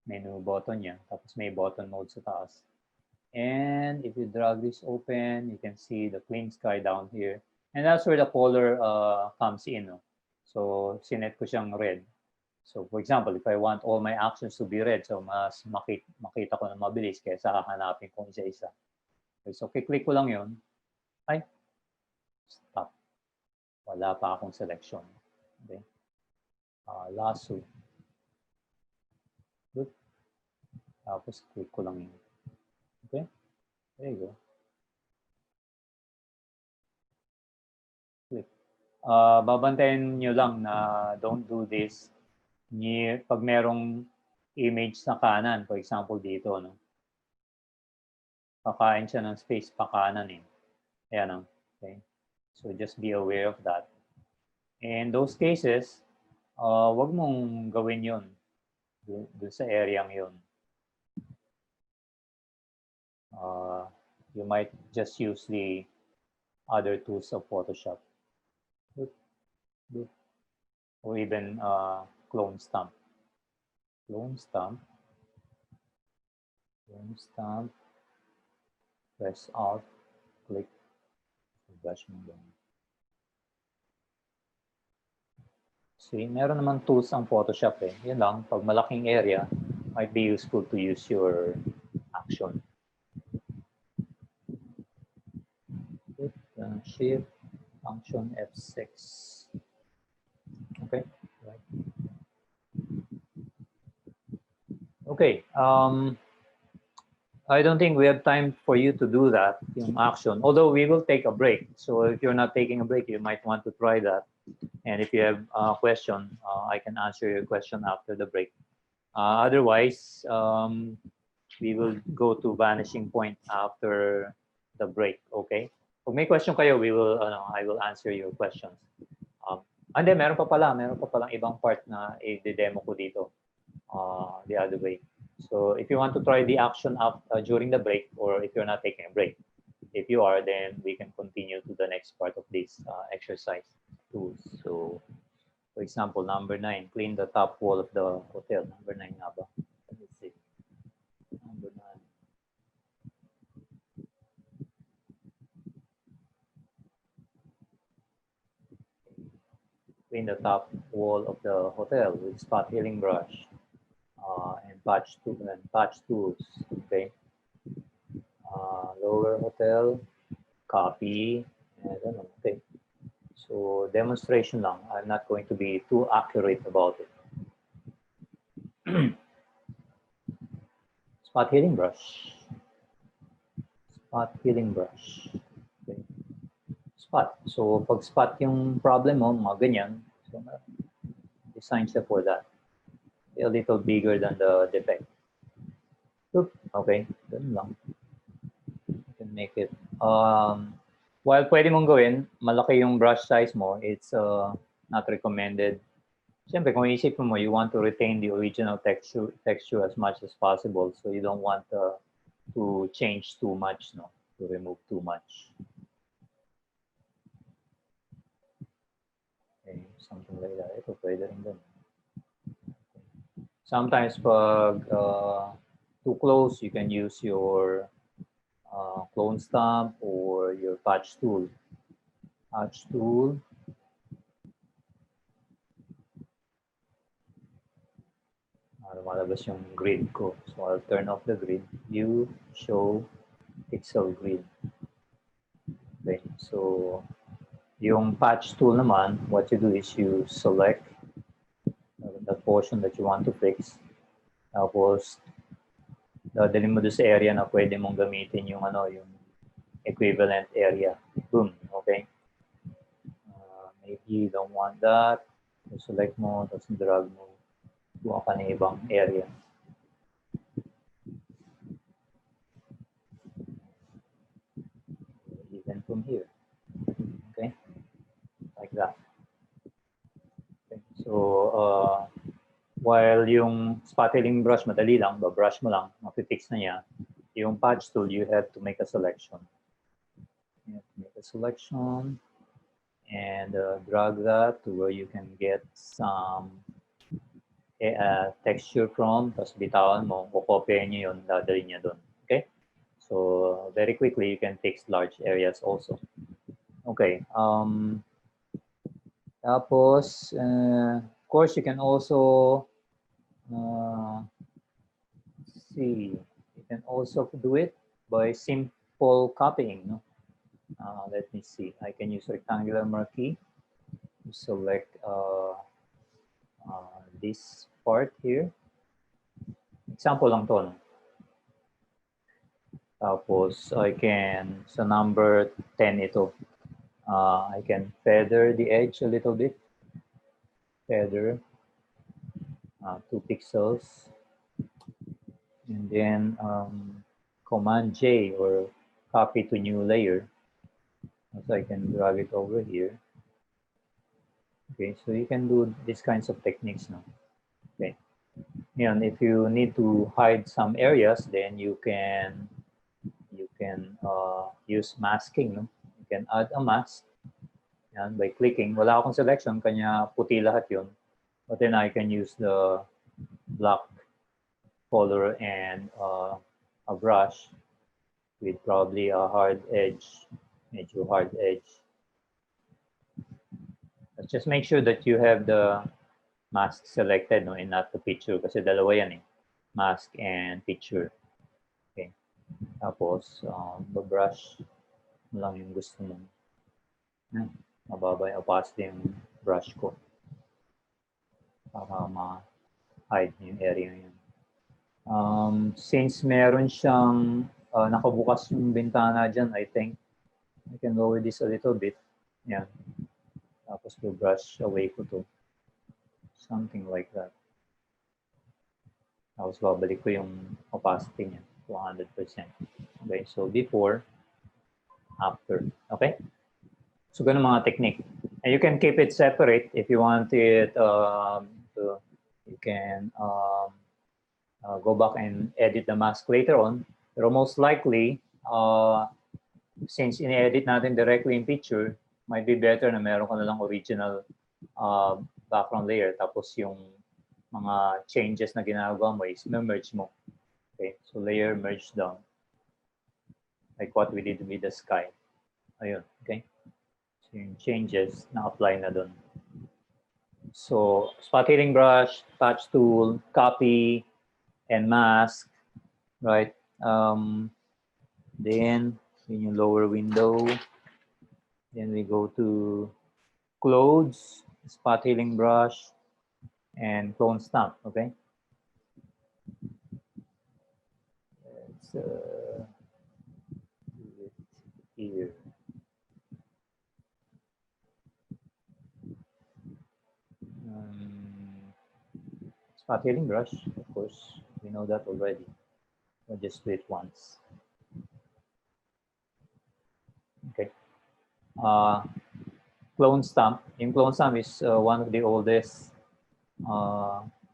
menu button niya. Tapos may button mode sa taas. And if you drag this open, you can see the Clean Sky down here. And that's where the color comes in. No? So sinet ko siyang red. So for example, if I want all my actions to be red, so mas makita ko na mabilis kaysa hahanapin ko isa-isa. Okay, so click ko lang yun. Ay, stop. Wala pa akong selection. Okay. Lasso. Good. Tapos click ko lang yun. Okay. There you go. Click. babantayan nyo lang na don't do this pag merong image sa kanan, for example dito, no? Kakain siya ng space pa kanan eh. Ayan, no? Okay. So just be aware of that. In those cases, wag mong gawin yun dun sa area yun. You might just use the other tools of Photoshop. Or even clone stamp. Clone stamp. Clone stamp. Press Alt, click, brush mo doon. See, meron naman tools ang Photoshop eh. Yun lang, pag malaking area, might be useful to use your action. Shift, function F6. Okay, right. Okay, I don't think we have time for you to do that, yung action, although we will take a break. So if you're not taking a break, you might want to try that. And if you have a question, I can answer your question after the break. Otherwise, we will go to vanishing point after the break, okay? Kung may question kayo, I will answer your questions. And then, meron pa palang ibang part na i-demo ko dito, the other way. So if you want to try the action up during the break, or if you're not taking a break, if you are, then we can continue to the next part of this exercise tools. So, for example, number 9, clean the top wall of the hotel. Number 9 nga ba? Let me see. Number 9. Clean the top wall of the hotel with spot healing brush. And patch tools, okay. Lower hotel, copy, I don't know, okay. So demonstration lang. I'm not going to be too accurate about it. Spot healing brush. Spot healing brush. Okay. Spot. So pag spot yung problem mo, mga ganyan, so design siya for that. A little bigger than the defect. Okay, ganun lang. You can make it. While pwede mong gawin, malaki yung brush size mo, it's not recommended. Siyempre, kung isip mo, you want to retain the original texture as much as possible, so you don't want to change too much, no? To remove too much. Okay, something like that. Ito, pwede rin ganun. Sometimes pag too close, you can use your clone stamp or your patch tool. Patch tool. Lumalabas yung grid ko. So I'll turn off the grid. View, show, pixel grid. Okay, so yung patch tool naman, what you do is you select the portion that you want to fix. Tapos, dadalhin mo doon sa area na pwede mong gamitin yung yung equivalent area. Boom, okay? Maybe you don't want that. So select mo, tapos drag mo. Buka ka ng ibang area. Even from here. Okay? Like that. Okay. So, while yung spot healing brush, madali lang, brush mo lang, mapifix na niya. Yung patch tool, you have to make a selection. You have to make a selection and drag that to where you can get some texture from, tapos bitawan mo, kukopyahin nyo yun, dadalhin niya doon. Okay? So, very quickly, you can fix large areas also. Okay. Tapos, of course, you can also see, you can also do it by simple copying. No? Let me see. I can use rectangular marquee to select this part here. Example lang to. No? Tapos, I can, sa number 10 ito, I can feather the edge a little bit. Feather 2 pixels. And then Command J or copy to new layer. So I can drag it over here. Okay, so you can do these kinds of techniques now. Okay, and if you need to hide some areas, then you can use masking. No? You can add a mask and by clicking. Wala akong selection, kanya puti lahat yun. But then I can use the black color and a brush with probably a hard edge, medyo hard edge. But just make sure that you have the mask selected, no, and not the picture kasi dalawa yan eh. Mask and picture. Okay. Tapos, brush mo lang yung gusto mo. Mababa yung opacity yung brush ko. Para ma-hide yung area yun. Since meron siyang nakabukas yung bintana dyan, I think I can lower this a little bit. Yan. Tapos to brush away ko to. Something like that. Tapos babalik ko yung opacity niya to 100%. Okay, so before, after. Okay? So ganun mga technique. And you can keep it separate if you want it you can go back and edit the mask later on. Pero most likely, since in-edit natin directly in picture, might be better na meron ka na lang original background layer tapos yung mga changes na ginagawa mo is merge mo. Okay, so layer merge down. Like what we did with the sky. Ayun, okay? So yung changes na-apply na dun. So, spot healing brush, touch tool, copy, and mask, right? Then, in your lower window, then we go to clothes, spot healing brush, and clone stamp, okay? Let's do it here. Spot healing brush, of course, we know that already. We'll just do it once. Okay. Clone stamp. Yung clone stamp is one of the oldest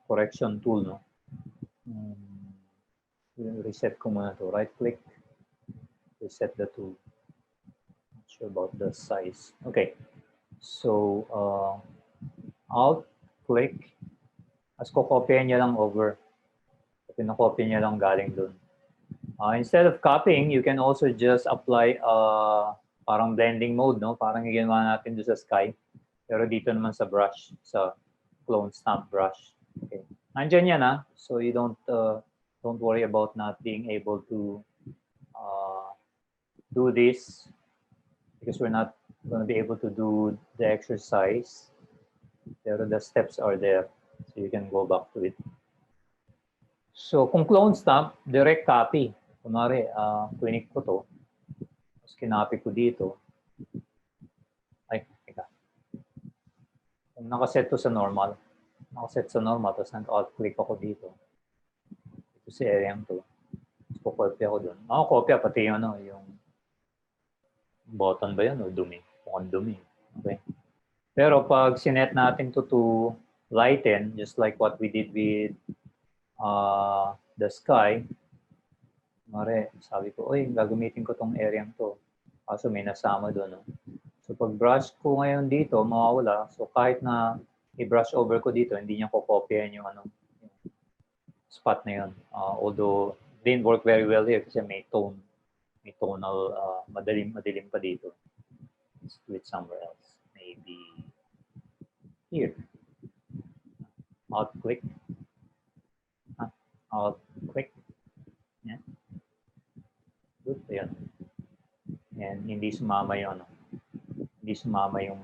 correction tool, no? Reset ko muna to. Right click, reset the tool. Not sure about the size. Okay. So Alt click. As ko-copy niya lang over. Pinakopy niya lang galing dun. Instead of copying, you can also just apply parang blending mode, no? Parang ginawa natin doon sa sky. Pero dito naman sa brush, sa clone stamp brush. Okay. Nandiyan yan, ha? So you don't worry about not being able to do this because we're not going to be able to do the exercise. Pero the steps are there. So you can go back to it. So kung clone stamp, direct copy. Kunwari, clinic ko to. Tapos kinopy ko dito. Ay, teka. Kung nakaset to sa normal. Nakaset sa normal, tapos nag-alt click ako dito. Ito si area to. Tapos kukopya ako dun. Kopya pati yung, yung button ba yun o dumi? Mukhang dumi. Okay. Pero pag sinet natin to lighten, just like what we did with the sky, mare, sabi ko, oy, gagamitin ko tong area to. Kaso may nasama doon. No? So pag brush ko ngayon dito, mawawala. So kahit na i-brush over ko dito, hindi niya ko-copyan yung, yung spot na yun. Although, didn't work very well here kasi may tonal, madilim pa dito. Let's do it somewhere else. Maybe here. Alt click. Alt click. Yeah. Good. Ayan. And hindi sumama yung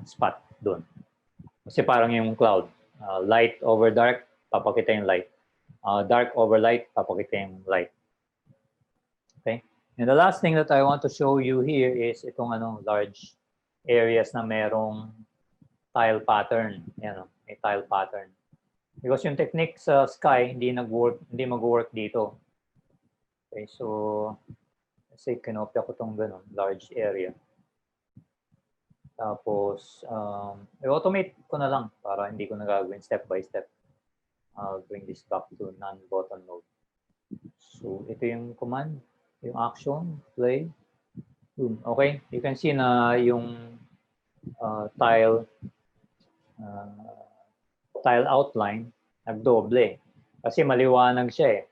spot doon. Kasi parang yung cloud. Light over dark, papakita yung light. Dark over light, papakita yung light. Okay? And the last thing that I want to show you here is itong large areas na merong tile pattern. Yan, may tile pattern. Because yung technique sa Sky, hindi mag-work dito. Okay, so let's say kinopya ko itong large area. Tapos, i-automate ko na lang para hindi ko nagagawin step by step. I'll bring this back to non-button mode. So, ito yung command, yung action, play. Boom. Okay, you can see na yung tile outline nagdoble. Kasi maliwanag siya eh.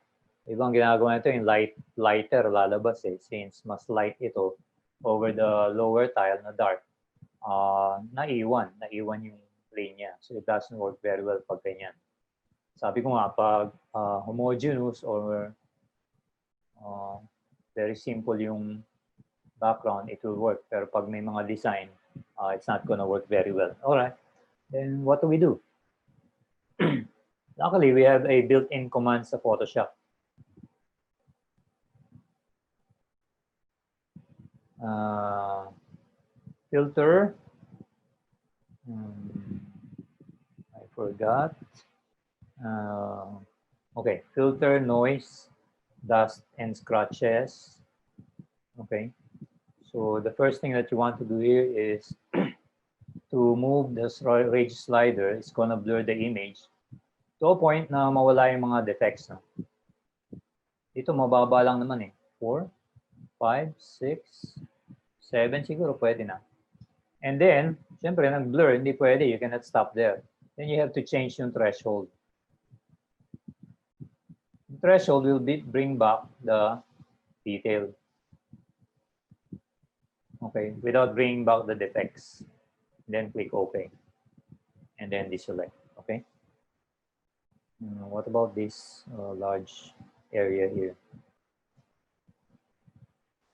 Ibang ginagawa nito yung lighter lalabas eh. Since mas light ito over the lower tile na dark. Naiwan yung linya. So it doesn't work very well pag ganyan. Sabi ko nga, pag homogeneous or very simple yung background, it will work. Pero pag may mga design, it's not gonna work very well. Alright, then what do we do? Luckily, we have a built-in command sa Photoshop. Filter. I forgot. Okay, filter, noise, dust, and scratches. Okay, so the first thing that you want to do here is to move the rage slider. It's gonna blur the image to a point na mawala yung mga defects. No? Dito mababa lang naman eh. 4, 5, 6, 7 siguro pwede na. And then, syempre, nag-blur, hindi pwede. You cannot stop there. Then you have to change yung threshold. The threshold will bring back the detail. Okay, without bringing back the defects. Then click OK. And then deselect. Okay. What about this large area here?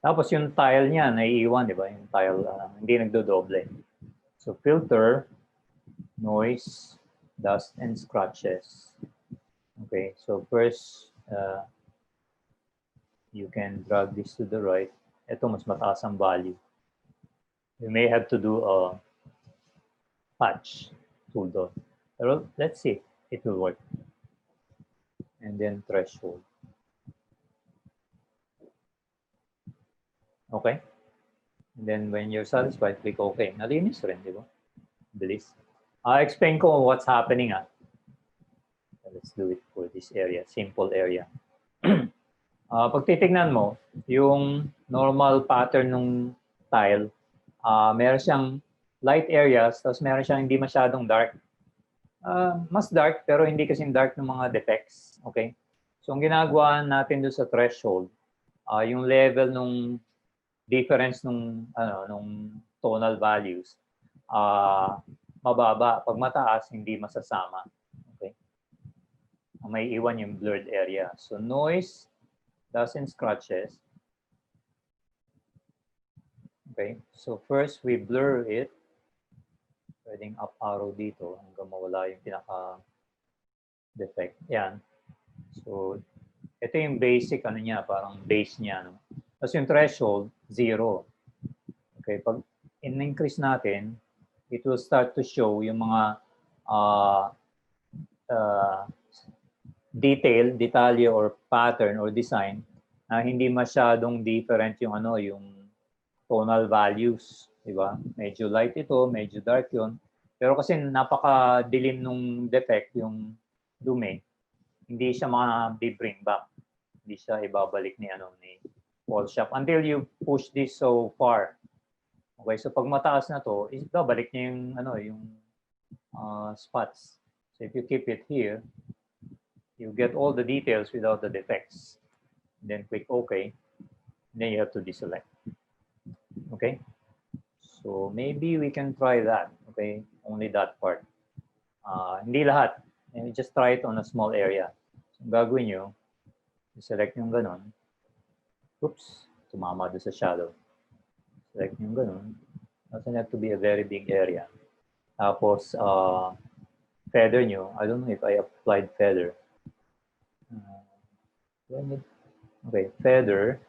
Tapos yung tile niya, naiiwan, di ba? Yung tile, hindi nagdodoble. So filter, noise, dust, and scratches. Okay, so first, you can drag this to the right. Ito, mas mataas ang value. You may have to do a patch tool doon. Pero let's see, it will work. And then threshold. Okay. And then when you're satisfied, click OK. Nalinis rin, di ba? Bilis. I'll explain ko what's happening. Let's do it for this area, simple area. Pag titignan mo, yung normal pattern ng tile, meron siyang light areas, tapos meron siyang hindi masyadong dark. Mas dark, pero hindi kasing dark ng mga defects. Okay? So, ang ginagawa natin doon sa threshold, yung level nung difference nung tonal values, mababa. Pag mataas, hindi masasama. Okay? May iwan yung blurred area. So, noise, dust, and scratches. Okay? So, first, we blur it. Pwedeng up arrow dito hanggang mawala yung pinaka-defect. Yan. So, ito yung basic, niya, parang base niya. No? Tapos yung threshold, 0. Okay, pag in-increase natin, it will start to show yung mga detalye or pattern or design na hindi masyadong different yung yung tonal values. Diba? Medyo light ito, medyo dark yun. Pero kasi napaka-dilim nung defect, yung dumi, hindi siya ma-bring back. Hindi siya ibabalik ni Photoshop until you push this so far. Okay, so pag mataas na to, ibabalik niya yung spots. So if you keep it here, you get all the details without the defects. Then click OK. Then you have to deselect. Okay? So maybe we can try that, okay? Only that part. Hindi lahat. And just try it on a small area. So gagawin nyo, select yung ganun. Oops, tumama doon sa shadow. Select yung ganun. Doesn't have to be a very big area. Tapos, feather nyo. I don't know if I applied feather. Okay, feather.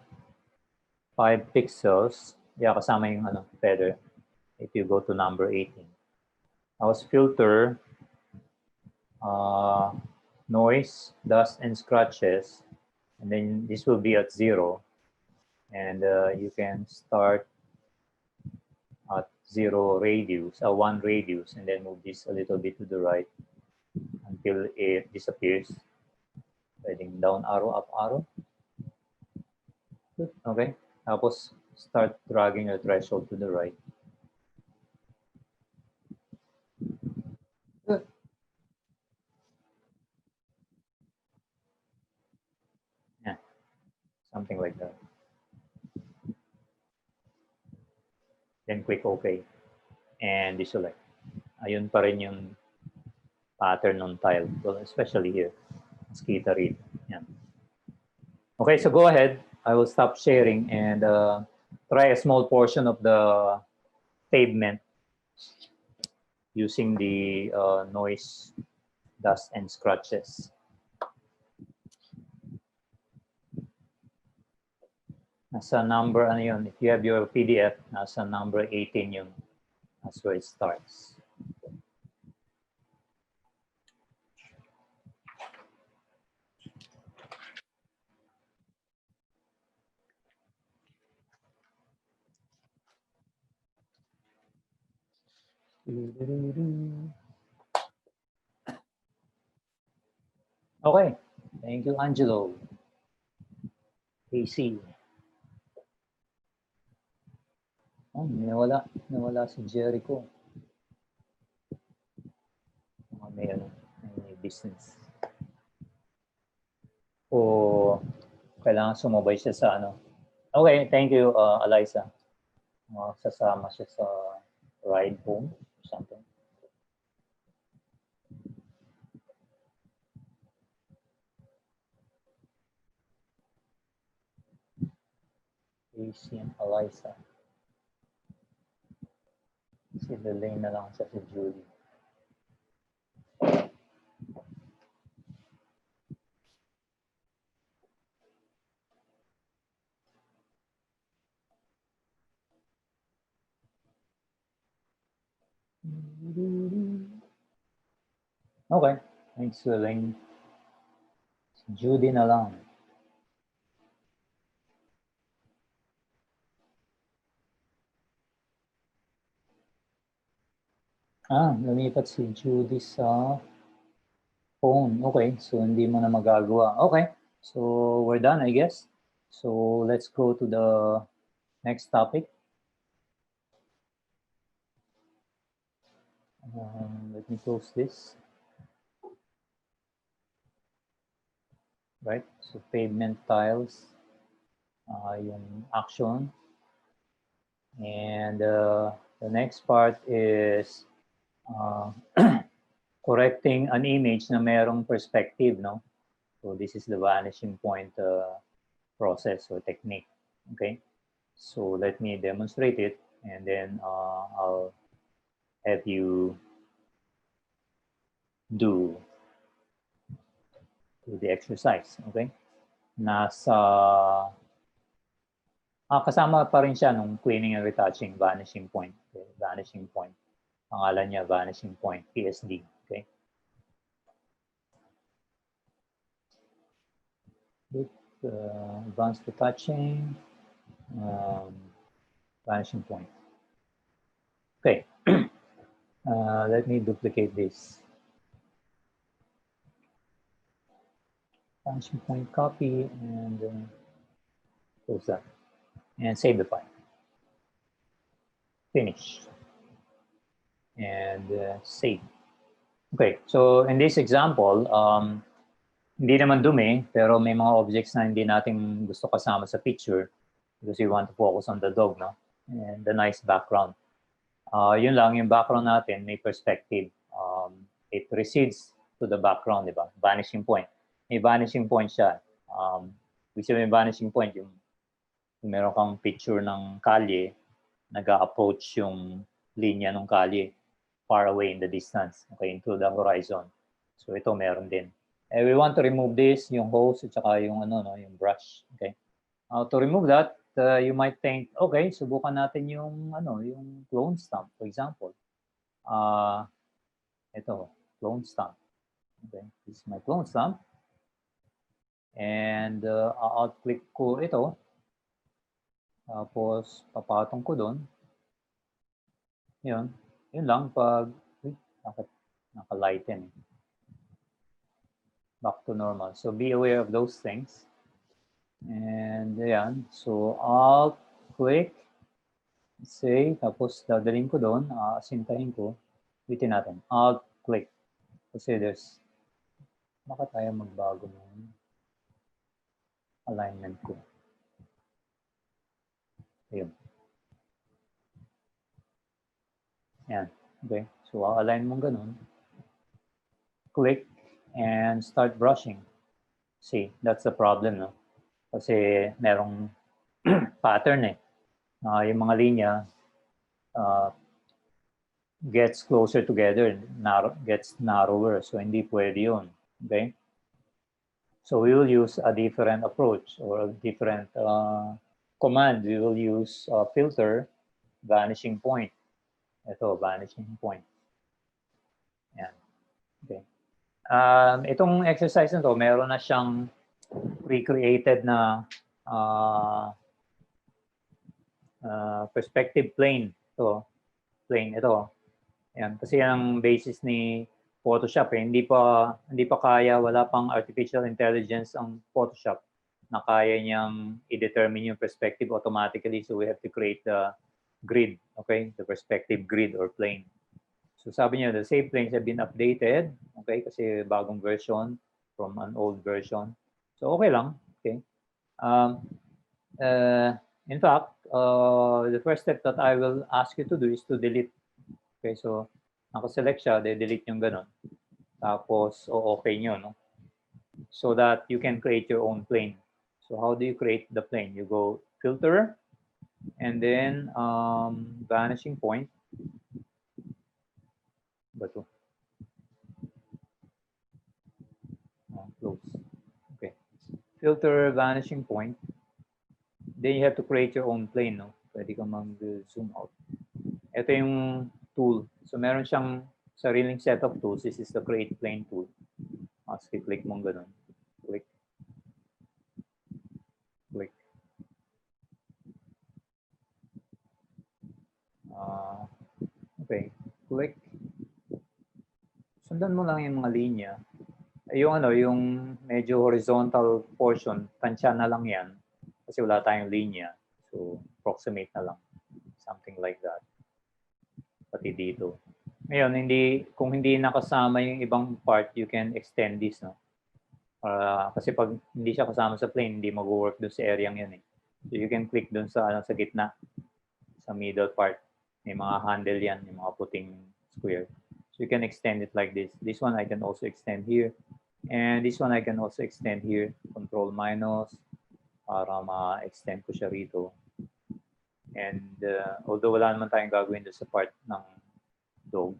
5 pixels. Yeah, kasama yung ano, feather. If you go to number 18. Tapos filter, noise, dust, and scratches. And then this will be at 0. And you can start at 0 radius, 1 radius, and then move this a little bit to the right until it disappears. Pwedeng down arrow, up arrow. Okay. Tapos start dragging your threshold to the right. Good. Yeah. Something like that. Then click OK. And deselect. Ayun pa rin yung pattern ng tile, well, especially here. Mas kita rin. Yan. Okay, so go ahead. I will stop sharing and try a small portion of the pavement using the noise, dust, and scratches. Nasa number, ano yun? If you have your PDF, nasa number 18 yun. That's where it starts. Okay. Thank you, Angelo. AC. Oh, nawala si Jericho. May business. O kailangan sumabay siya sa ano. Okay, thank you, Eliza. Sasama siya sa ride home or something. AC and Eliza. Si Lelaine na lang siya si Julie. Okay, thanks Lelaine. Si Judy na lang. Lumipat si Judy sa phone. Okay, so hindi mo na magagawa. Okay, so we're done, I guess. So let's go to the next topic. Let me close this. Right, so pavement tiles, yung action. And the next part is correcting an image na merong perspective, no? So this is the vanishing point process or technique, okay? So let me demonstrate it and then I'll have you do the exercise, okay? Kasama pa rin siya nung cleaning and retouching, vanishing point. Okay? Vanishing point. Pangalan niya, vanishing point, PSD. Okay? Advanced retouching, vanishing point. Okay. Let me duplicate this. Vanishing point copy and close that. And save the file. Finish. And save. Okay, so in this example, hindi naman dumi, pero may mga objects na hindi natin gusto kasama sa picture because we want to focus on the dog, no? And the nice background. Yun lang, yung background natin, may perspective. It recedes to the background, di ba? Vanishing point. May vanishing point siya. Which may vanishing point, yung meron kang picture ng kalye, nag-approach yung linya ng kalye far away in the distance, okay, into the horizon. So ito meron din. And we want to remove this, yung hose at saka yung yung brush, okay. To remove that, you might think, okay, subukan natin yung yung clone stamp, for example. Ito, clone stamp. Okay, this is my clone stamp. And out-click ko ito. Tapos papatong ko doon. Yun lang pag naka-lighten. Back to normal. So be aware of those things. And ayan, so Alt, click, say, tapos dadalhin ko doon, asintahin ko, ulitin natin, Alt, click. Kasi baka tayo magbago ng alignment ko. Ayun. Ayan, okay. So align mo ganun. Click and start brushing. See, that's the problem, no? Kasi merong pattern yung mga linya gets closer together, gets narrower. So hindi pwede yun. Okay? So we will use a different approach or a different command. We will use filter, vanishing point. Ito, vanishing point. Yan. Okay. Itong exercise na to, meron na siyang recreated na perspective plane. Ito. Yan. Kasi ang basis ni Photoshop, hindi pa kaya, wala pang artificial intelligence ang Photoshop na kaya niyang i-determine yung perspective automatically. So we have to create the grid, okay? The perspective grid or plane. So sabi niya, the same planes have been updated, okay? Kasi bagong version from an old version. So okay lang, okay? In fact, the first step that I will ask you to do is to delete. Okay, so naka-select siya, delete yung ganun. Tapos, okay nyo, no? So that you can create your own plane. So how do you create the plane? You go filter, and then vanishing point. Bato. Close. Okay. Filter, vanishing point. Then you have to create your own plane, no? Pwede ka mag-zoom out. Ito yung tool. So meron siyang sariling set of tools. This is the create plane tool. Mas click mong ganun. Click. Click. Okay. Click. Sundan mo lang yung mga linya. Yung medyo horizontal portion, tansya na lang yan. Kasi wala tayong linya. So, approximate na lang. Something like that. Pati dito. Ngayon, kung hindi nakasama yung ibang part, you can extend this, no? Kasi pag hindi siya kasama sa plane, hindi mag-work dun sa area yan eh. So, you can click dun sa gitna, sa middle part. May mga handle yan, yung mga puting square. So, you can extend it like this. This one, I can also extend here. And this one, I can also extend here. Control minus, para ma-extend ko siya rito. And although wala naman tayong gagawin doon sa part ng dog,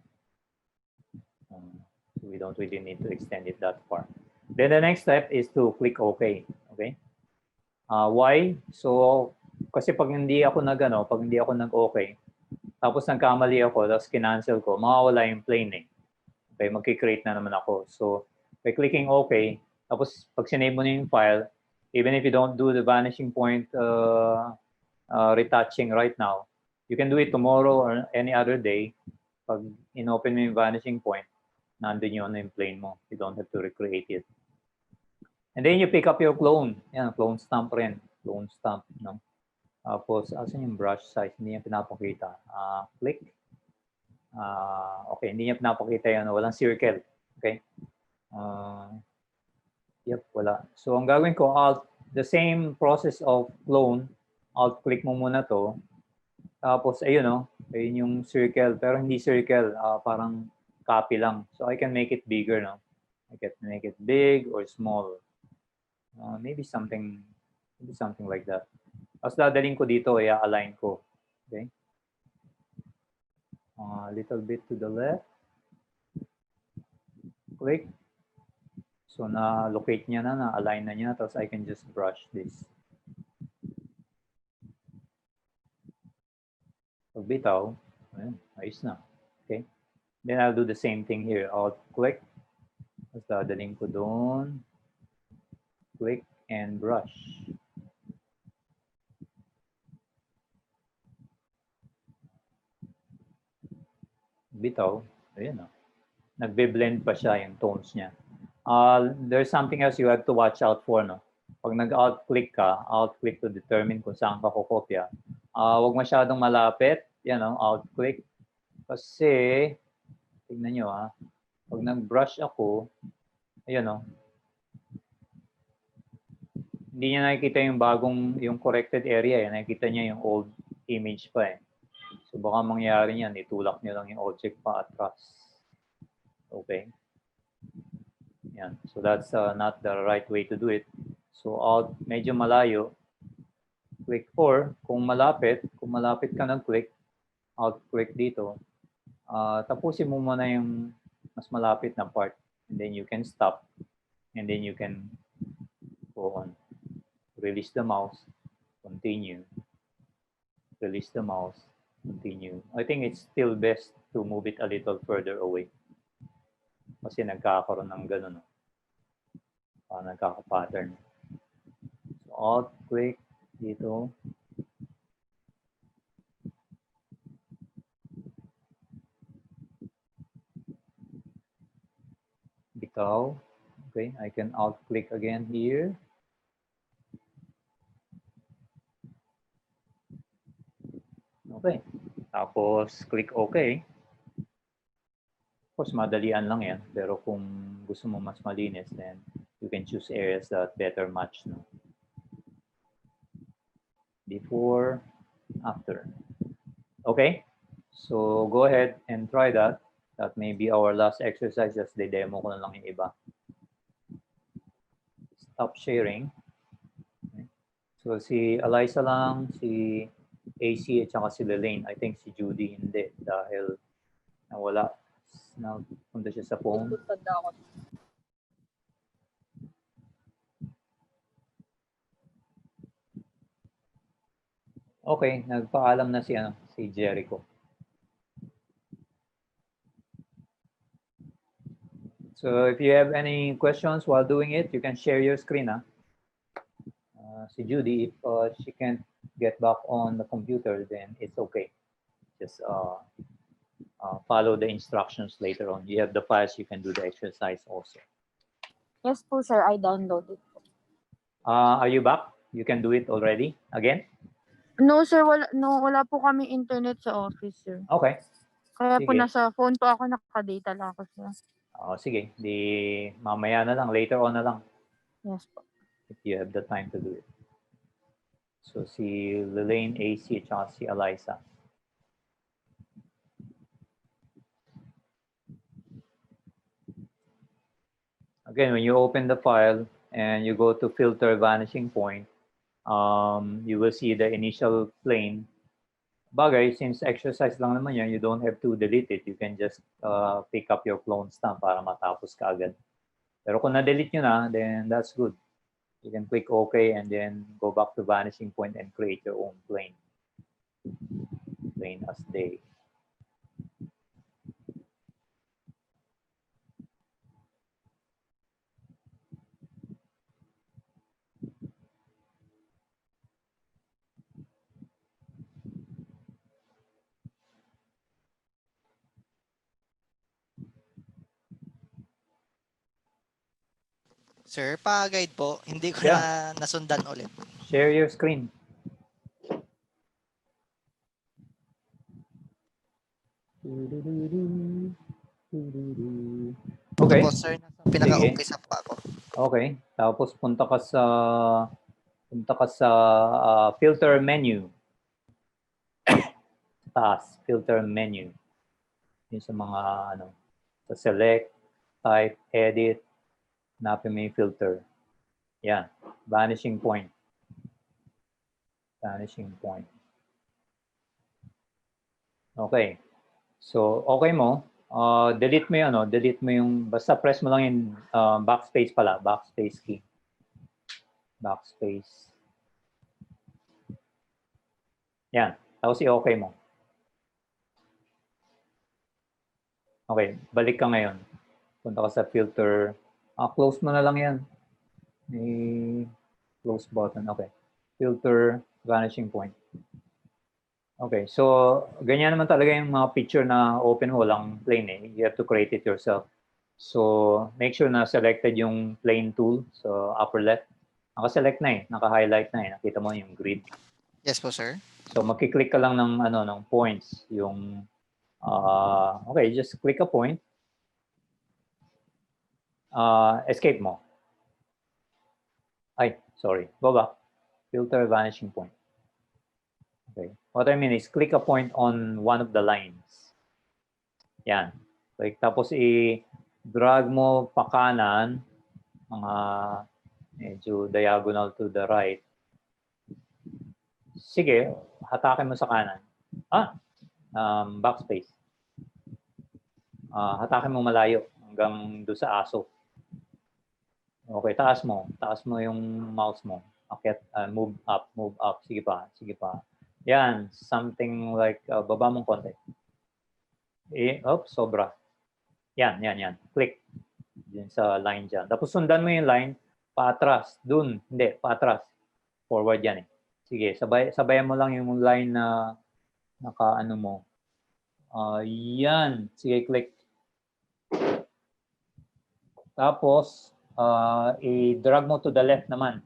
so we don't really need to extend it that far. Then the next step is to click OK. Okay? Why? So, kasi pag hindi ako nag-OK, tapos nagkamali ako, tapos kinancel ko, mawawala yung plane eh. Okay, magkikreate na naman ako. So, by clicking OK, tapos pag sinave mo na yung file, even if you don't do the vanishing point retouching right now, you can do it tomorrow or any other day. Pag in-open mo yung vanishing point, nandun yun yung plane mo. You don't have to recreate it. And then you pick up your clone. Yan, clone stamp rin. Clone stamp, no? Tapos, asan yung brush size? Hindi niya pinapakita. Click. Okay, hindi niya pinapakita yan. Walang circle. Okay? Yep, wala. So, ang gagawin ko, the same process of clone, Alt-click mo muna to. Tapos, ayun, no? Ayun yung circle. Pero hindi circle. Parang copy lang. So, I can make it bigger, no? I can make it big or small. Maybe something like that. Tapos, dadaling ko dito, i-align ko. Okay? A little bit to the left. Click. So, na-locate niya na, na-align na niya. Tapos, I can just brush this. Bitaw. Ayan, ayos na. Okay. Then I'll do the same thing here. Alt click. Tapos dadaling ko doon. Click and brush. Bitaw. Ayan na. Nagbe-blend pa siya yung tones niya. There's something else you have to watch out for, no? Pag nag-alt click ka, alt click to determine kung saan ka kukopya. Huwag masyadong malapit. Yan, no? Alt click. Kasi, tignan nyo pag nag-brush ako, ayan, no? Hindi niya nakikita yung corrected area. Nakikita niya yung old image pa So baka mangyari niyan, itulak niyo lang yung object pa atras. Okay. Yan. So that's not the right way to do it. So alt, medyo malayo. Click 4. Kung malapit ka nag-click, alt click dito. Tapusin mo muna yung mas malapit na part. And then you can stop. And then you can go on. Release the mouse. Continue. Release the mouse. Continue. I think it's still best to move it a little further away. Kasi nagkakaroon ng gano'n. Nagkaka-pattern. So, alt, click, dito. Bitaw. Okay, I can alt, click again here. Okay. Tapos, click OK. Of course, madalian lang yan. Pero kung gusto mo mas malinis, then you can choose areas that better match. No? Before, after. Okay? So, go ahead and try that. That may be our last exercise. Just de-demo ko na lang yung iba. Stop sharing. Okay. So, si Eliza lang, si AC at saka si Lelaine. I think si Judy hindi dahil nawala. Napunta siya sa phone. Okay, nagpaalam na si Jericho. So if you have any questions while doing it, you can share your screen. Si Judy, if she can't get back on the computer, then it's okay. Just follow the instructions later on. You have the files, you can do the exercise also. Yes po, sir. I downloaded po. Are you back? You can do it already again? No, sir. Wala po kami internet sa office, sir. Okay. Kaya po Sige. nasa phone po ako, nakadata lang ako, sir. Sige. Di mamaya na lang, later on na lang. Yes po. If you have the time to do it. So si Lelaine, AC, at si Eliza. Again, when you open the file and you go to filter vanishing point, you will see the initial plane. Bagay, since exercise lang naman yan, you don't have to delete it. You can just pick up your clone stamp para matapos ka agad. Pero kung na-delete nyo na, then that's good. You can click OK and then go back to vanishing point and create your own plane. Plane as day. Sir, pa-guide po. Hindi ko Yeah. na nasundan ulit. Share your screen. Okay. Ito po, sir, nasa pinaka-umpisa po ako. Okay. Tapos punta ka sa filter menu. Taas, filter menu. Yung sa mga sa select, type, edit, hanapin mo yung filter. Yan. Vanishing point. Vanishing point. Okay. So, okay mo. Delete mo yun, delete mo yung, basta press mo lang yung backspace pala, backspace key. Backspace. Yan. Tapos i-okay mo. Okay, balik ka ngayon. Punta ka sa filter. Close mo na lang yan. May close button. Okay. Filter, vanishing point. Okay, so ganyan naman talaga yung mga picture na open mo, walang plane eh. You have to create it yourself. So make sure na selected yung plane tool sa upper left. Naka-select na eh, naka-highlight na eh. Nakita mo yung grid. Yes po, sir. So magki-click ka lang ng ng points, yung okay, just click a point. Escape mo. Ay, sorry. Go back. Filter vanishing point. Okay. What I mean is click a point on one of the lines. Yan. Like, tapos i-drag mo pa kanan, mga medyo diagonal to the right. Sige, hatakin mo sa kanan. Backspace. Hatakin mo malayo hanggang doon sa aso. Okay, taas mo. Taas mo yung mouse mo. Akyat, move up. Sige pa. Yan, something like, baba mong konti. Sobra. Yan. Click. Yan sa line dyan. Tapos sundan mo yung line, paatras. Dun, hindi, paatras. Forward yan eh. Sige, sabayan mo lang yung line na naka-ano mo. Yan. Sige, click. Tapos, i-drag mo to the left naman.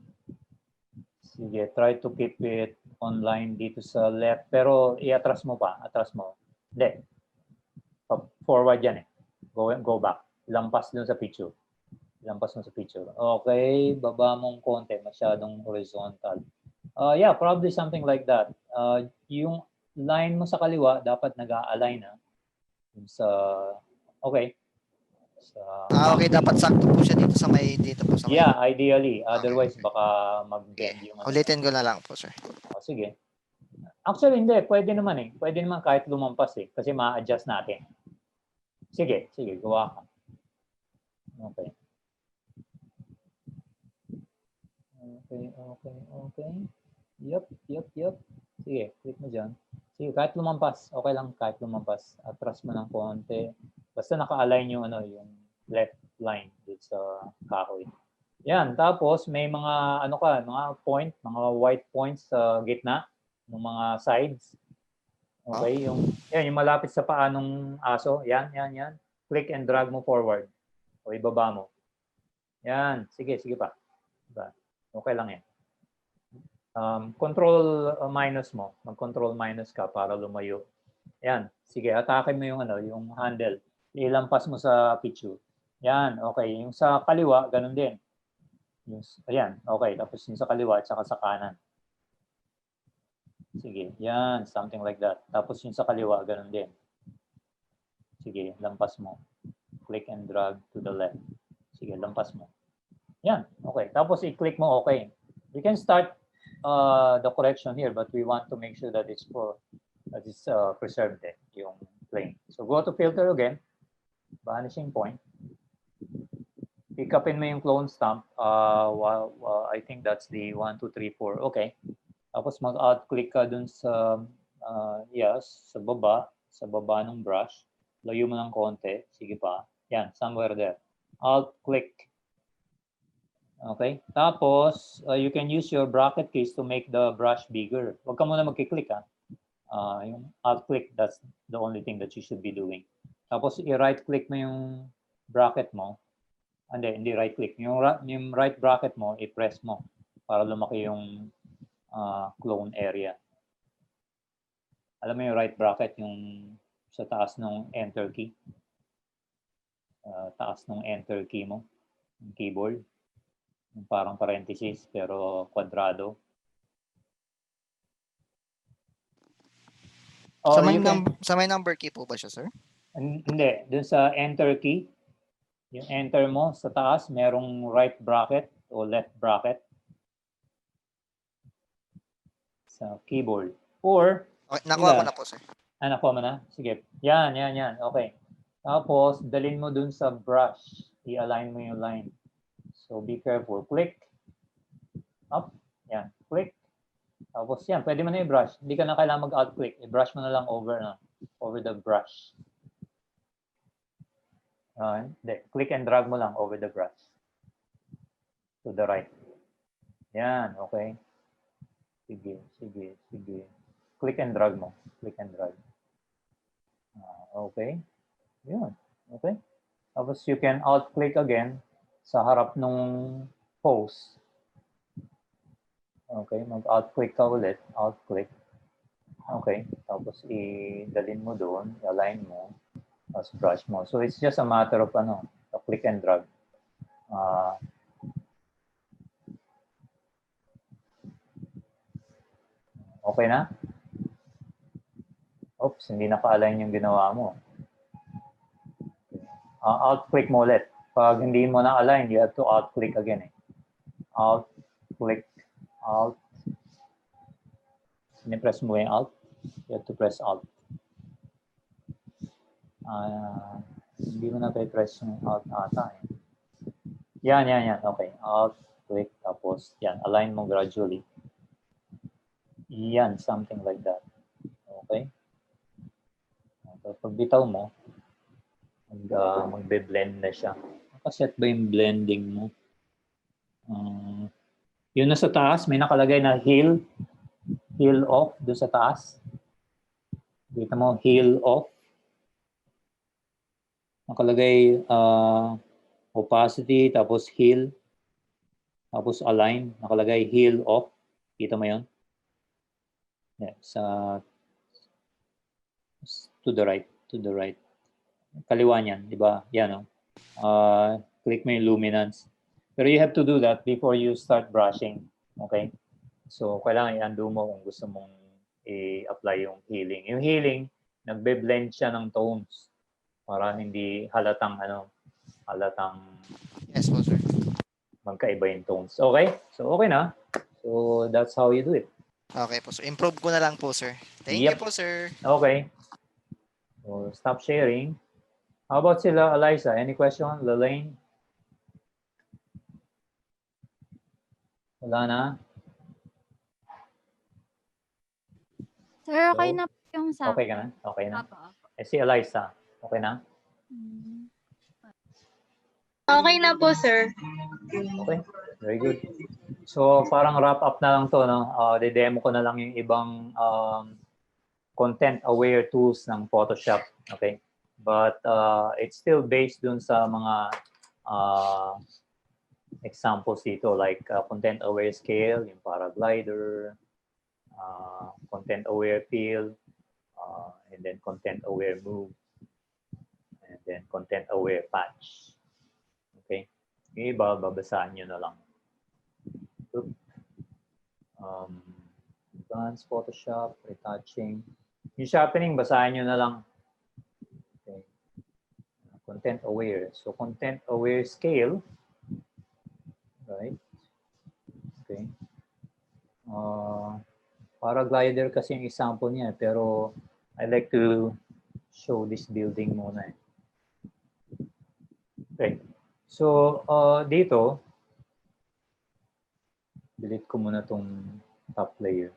Sige, try to keep it online dito sa left. Pero i-atras mo pa. Atras mo. Hindi. Forward yan eh. Go back. Lampas dun sa picture. Okay, baba mong konti. Masyadong horizontal. Yeah, probably something like that. Yung line mo sa kaliwa, dapat nag-a-align na. Okay. Okay, dapat sakto po siya dito sa may Yeah, ideally. Otherwise, baka mag-bend yung... Ulitin ko na lang po, sir. Sige. Actually, hindi. Pwede naman eh. Pwede naman kahit lumampas eh. Kasi ma-adjust natin. Sige. Gawa ka. Okay. Yup. Sige, click mo dyan. Sige, kahit lumampas. Okay lang kahit lumampas. Atras mo ng konti. Basta naka-align yung yung left line dito sa kahoy. Yan, tapos may mga mga white points sa gitna ng mga sides. Okay, yung malapit sa paa ng aso. Yan. Click and drag mo forward. O ibaba mo. Yan, sige pa. Diba? Okay lang yan. Control minus mo. Mag-control minus ka para lumayo. Yan, sige, atakin mo yung handle. Ilampas mo sa picture. Yan, okay. Yung sa kaliwa, ganun din. Ayan, okay. Tapos yung sa kaliwa at saka sa kanan. Sige, yan. Something like that. Tapos yung sa kaliwa, ganun din. Sige, lampas mo. Click and drag to the left. Sige, lampas mo. Yan, okay. Tapos i-click mo, okay. You can start the correction here, but we want to make sure that it's preserved yung plane. So go to filter again. Vanishing point. Pick up in mo yung clone stamp. I think that's the 1, 2, 3, 4. Okay. Tapos mag-alt-click ka dun sa sa baba ng brush. Layo mo ng konti. Sige pa. Yan, somewhere there. Alt-click. Okay. Tapos, you can use your bracket keys to make the brush bigger. Huwag ka muna magkiklik ha. Yung alt-click, that's the only thing that you should be doing. Tapos, i-right-click mo yung bracket mo. Hindi right-click. Yung right bracket mo, i-press mo para lumaki yung clone area. Alam mo yung right bracket, yung sa taas ng enter key. Taas ng enter key mo, yung keyboard. Yung parang parenthesis, pero kwadrado. Sa may number key po ba siya, sir? Hindi. Dun sa enter key, yung enter mo sa taas, merong right bracket o left bracket sa keyboard. Or, Okay, nakuha ko na po, sir. Nakuha mo na? Sige. Yan. Okay. Tapos, dalhin mo dun sa brush. I-align mo yung line. So, be careful. Click. Up. Yan. Click. Tapos, yan. Pwede mo na i-brush. Hindi ka na kailangan mag-alt-click. I-brush mo na lang over the brush. Hindi. Click and drag mo lang over the brush. To the right. Yan, okay. Sige. Click and drag mo. Click and drag. Okay. Yun. Okay. Tapos you can alt-click again sa harap nung pose. Okay, mag-alt-click ka ulit. Alt-click. Okay. Tapos idalin mo doon, align mo, tapos brush mo. So it's just a matter of click and drag. Okay na? Oops, hindi naka-align yung ginawa mo. Alt-click mo ulit. Pag hindi mo na-align, you have to alt-click again. Alt-click. Alt. Sinipress mo yung alt. You have to press alt. Hindi mo na press yung alt ata. Yan. Okay. Alt-click. Tapos, yan. Align mo gradually. Yan. Something like that. Okay. Pag bitaw mo, magbe-blend na siya. Nakaset ba yung blending mo? Yun na sa taas, may nakalagay na heal off doon sa taas. Dito mo, heal off. Nakalagay opacity, tapos heal, tapos align. Nakalagay heal off. Kita mo yun? Yeah, to the right. Kaliwa niyan, di ba? Yan, click mo yung luminance. Pero you have to do that before you start brushing. Okay? So, kailangan i-undo mo kung gusto mong i-apply yung healing. Yung healing, nagbe-blend siya ng tones para hindi halatang Yes po, sir. magkaiba yung tones. Okay? So, okay na. So, that's how you do it. Okay po, sir. Improve ko na lang po, sir. Thank you po, sir. Okay. So, stop sharing. How about sila, Eliza? Any question? Lalaine? Wala na? Sir, okay Hello? na po yung sa Okay ka na? Okay na? Apo. Si Eliza, okay na? Okay na po, sir. Okay, very good. So parang wrap up na lang to, no? De-demo ko na lang yung ibang content-aware tools ng Photoshop, okay? But it's still based dun sa mga examples dito like content-aware scale, yung paraglider, content-aware fill, and then content-aware move, and then content-aware patch. Okay? Yung iba, babasaan nyo na lang. Advanced Photoshop, retouching. Yung sharpening, basahin nyo na lang. Okay. Content-aware. So, content-aware scale. Right? Okay. Paraglider kasi yung example niya, pero I like to show this building muna. Okay. So, dito, delete ko muna tong top layer.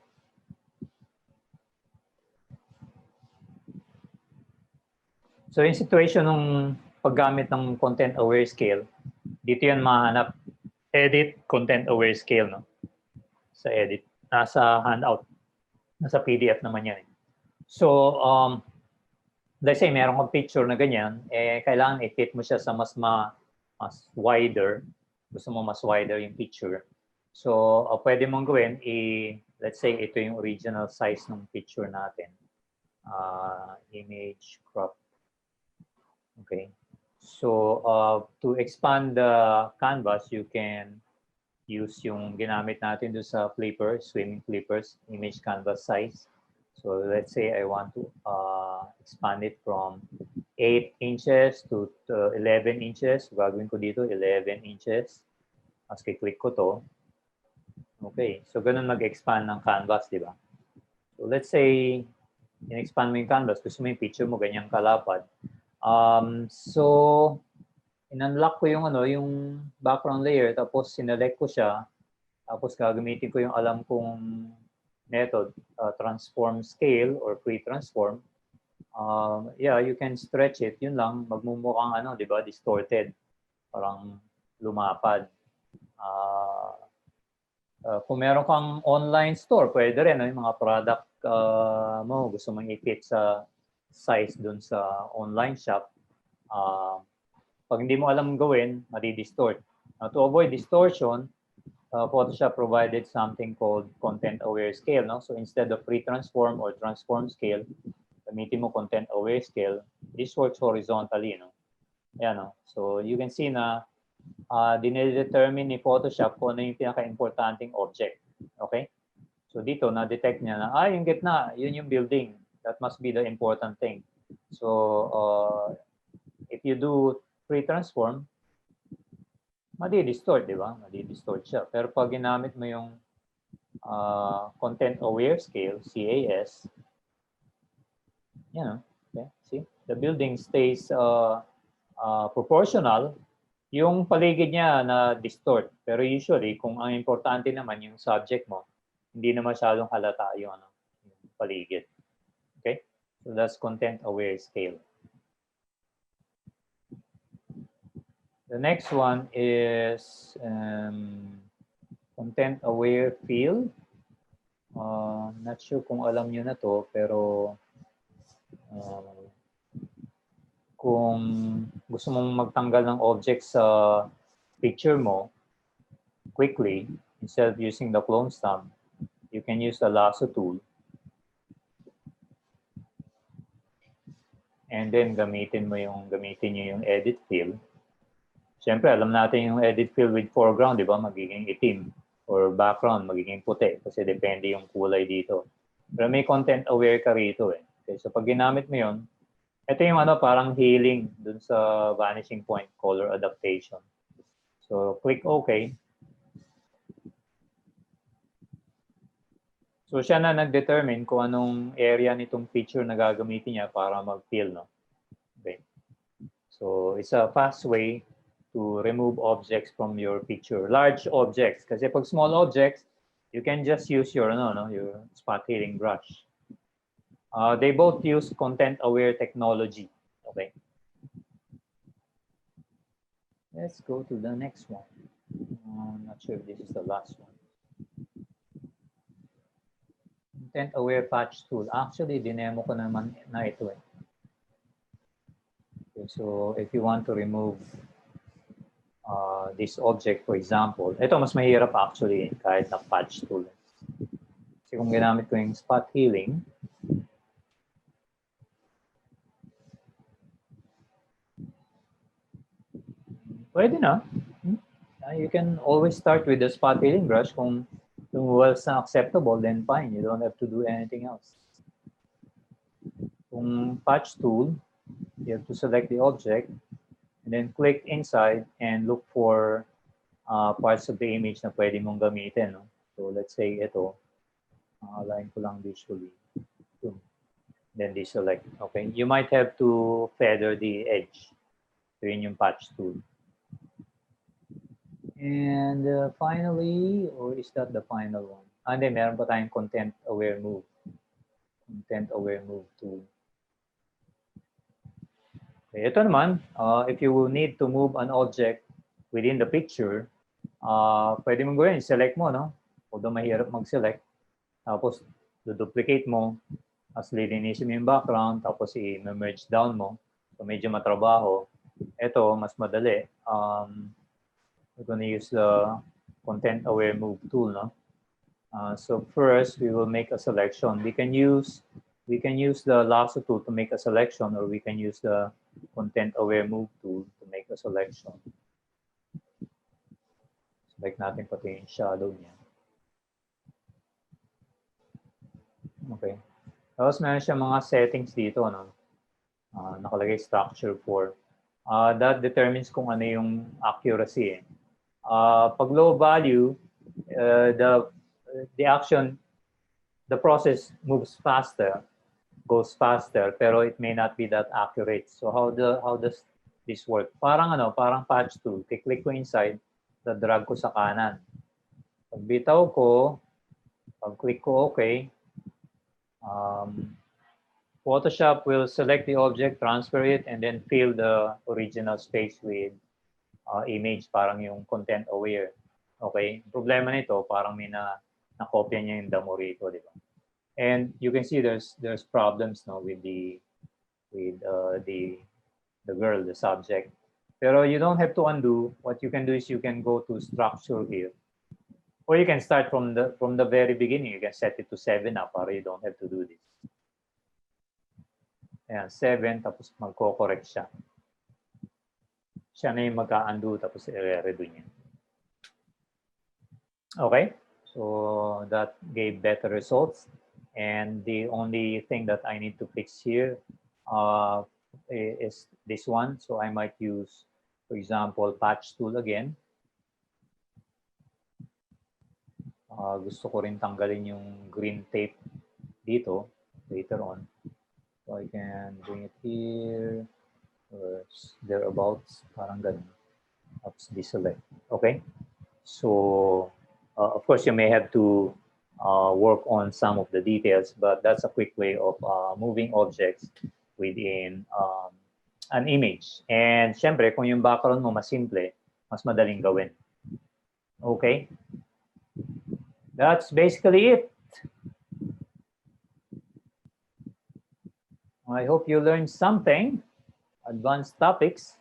So, yung situation ng paggamit ng content-aware scale, dito yan mahanap. Edit, content-aware scale, no? Sa edit. Nasa handout. Nasa PDF naman yan. So, let's say meron kang picture na ganyan, kailangan i-fit mo siya sa mas wider. Gusto mo mas wider yung picture. So, pwede mong gawin, let's say ito yung original size ng picture natin. Image crop. Okay. So, to expand the canvas, you can use yung ginamit natin doon sa flipper, swimming flippers, image canvas size. So, let's say I want to expand it from 8 inches to 11 inches. Gagawin ko dito, 11 inches. Tapos click ko to. Okay. So, ganun mag-expand ng canvas, di ba? So, let's say, in-expand mo yung canvas. Gusto mo yung picture mo, ganyang kalapad. So, in-unlock ko yung background layer. Tapos, sinelect ko siya. Tapos, gagamitin ko yung alam kong method, transform scale or pre-transform. Yeah, you can stretch it. Yun lang, magmumukhang ano, di ba, distorted. Parang lumapad. Kung meron kang online store, pwede rin, yung mga product mo, gusto mong i-fit sa size dun sa online shop. Pag hindi mo alam gawin, madi-distort. To avoid distortion, Photoshop provided something called content-aware scale. No? So instead of pre-transform or transform scale, gamitin mo content-aware scale. This works horizontally. No? Yan, no? So you can see na dinedetermine ni Photoshop kung ano yung pinaka-importanting object. Okay? So dito, na-detect niya na, yung gitna, yun yung building. That must be the important thing. So if you do pre-transform, madi-distort, di ba? Madi-distort siya. Pero pag ginamit mo yung content-aware scale, CAS, okay? See? The building stays proportional. Yung paligid niya na-distort. Pero usually, kung ang importante naman yung subject mo, hindi na masyadong halata yung paligid. Okay? So that's content-aware scale. The next one is content-aware fill. Not sure kung alam niyo na to, pero kung gusto mong magtanggal ng object sa picture mo quickly, instead of using the clone stamp, you can use the lasso tool. And then gamitin niyo yung edit fill. Siyempre, alam natin yung edit fill with foreground, di ba? Magiging itim. Or background, magiging puti. Kasi depende yung kulay dito. Pero may content-aware ka rito eh. Okay, so pag ginamit mo yun, ito yung parang healing dun sa vanishing point, color adaptation. So, click OK. So, siya na nag-determine kung anong area nitong feature na gagamitin niya para mag-fill, no? Okay. So, it's a fast way to remove objects from your picture. Large objects. Kasi pag small objects, you can just use your spot healing brush. They both use content-aware technology. Okay. Let's go to the next one. I'm not sure if this is the last one. Content-aware patch tool. Actually, dinemo ko naman na ito eh. Okay, so if you want to remove this object, for example, ito mas mahirap actually kahit na patch tool. Kasi kung ginamit ko yung spot healing, pwede na. You can always start with the spot healing brush. Kung was acceptable, then fine. You don't have to do anything else. Kung patch tool, you have to select the object and then click inside and look for parts of the image na pwede mong gamitin. No? So let's say ito, align ko lang visually. Then deselect. Okay, you might have to feather the edge. So yun yung patch tool. And finally, or is that the final one? Hindi, meron pa tayong content-aware move. Content-aware move tool. Okay, ito naman, if you will need to move an object within the picture, pwede mong gawin, select mo, no? Although mahirap mag-select. Tapos, duplicate mo, as lilinisin mo yung background, tapos i-merge down mo. So, medyo matrabaho. Ito, mas madali. We're going to use the content-aware move tool, no? So first, we will make a selection. We can use the lasso tool to make a selection, or we can use the content-aware move tool to make a selection. Select natin pati yung shadow niya. Okay. Tapos meron siya mga settings dito, no? Nakalagay structure 4. That determines kung ano yung accuracy. Pag low value, the action, the process moves faster, goes faster, pero it may not be that accurate. So how does this work? Parang patch tool. Click ko inside, drag ko sa kanan. Pag bitaw ko, pag click ko OK, Photoshop will select the object, transfer it, and then fill the original space with image, parang yung content aware. Okay? Problema nito, parang may nakopya niya yung damo rito, di ba? And you can see there's problems no with the girl, the subject. Pero you don't have to undo. What you can do is you can go to structure here. Or you can start from the very beginning. You can set it to 7 na para you don't have to do this. Ayan, 7, tapos magko-correct siya. Siya na yung magka-undo, tapos i-redo niya. Okay? So that gave better results. And the only thing that I need to fix here is this one. So I might use, for example, patch tool again. Gusto ko rin tanggalin yung green tape dito later on. So I can bring it here, or thereabouts, parang ganun. Tapos deselect. Okay? So, of course, you may have to work on some of the details, but that's a quick way of moving objects within an image. And syempre, kung yung background mo mas simple, mas madaling gawin. Okay? That's basically it. I hope you learned something. Advanced topics.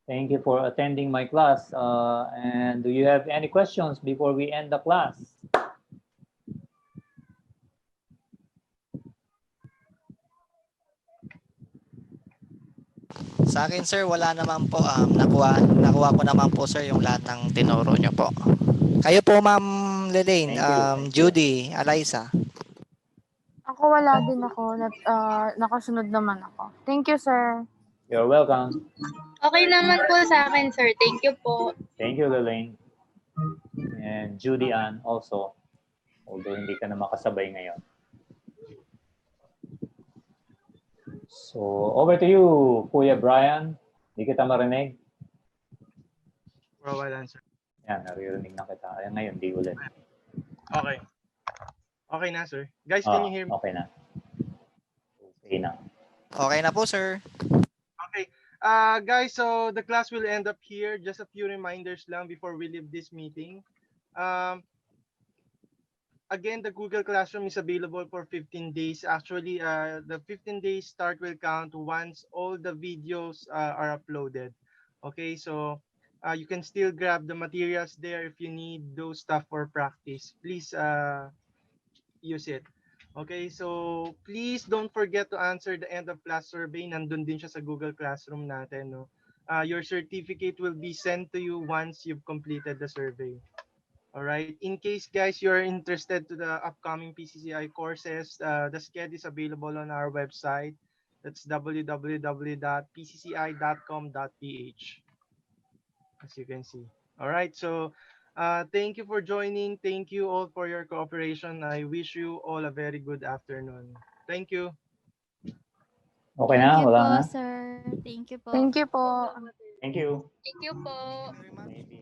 Thank you for attending my class. And do you have any questions before we end the class? Sa akin, sir, wala naman po. Nakuha ko naman po, sir, yung lahat ng tinuro nyo po. Kayo po, Ma'am Lelaine, Thank you. Thank you. Judy, Eliza. Ako wala din ako. Nakasunod naman ako. Thank you, sir. You're welcome. Okay naman po sa akin, sir. Thank you po. Thank you, Lelaine. And Judy Ann also, although hindi ka na makasabay ngayon. So, over to you, Kuya Brian. Hindi kita marinig. Wala, sir. Yan, naririnig na kita. Ayan, ngayon, di ulit. Okay. Okay na, sir. Guys, can you hear me? Okay na. Okay na. Okay na po, sir. Okay. Guys, so the class will end up here. Just a few reminders lang before we leave this meeting. Again, the Google Classroom is available for 15 days. Actually, the 15 days start will count once all the videos are uploaded. Okay, so you can still grab the materials there if you need those stuff for practice. Please use it. Okay, so please don't forget to answer the end of class survey. Nandun din siya sa Google Classroom natin. No? Your certificate will be sent to you once you've completed the survey. All right. In case, guys, you're interested to the upcoming PCCI courses, the schedule is available on our website. That's www.pcci.com.ph. As you can see. All right. So thank you for joining. Thank you all for your cooperation. I wish you all a very good afternoon. Thank you. Okay na? Wala na? Sir. Thank you po. Thank you po. Thank you. Thank you po. Maybe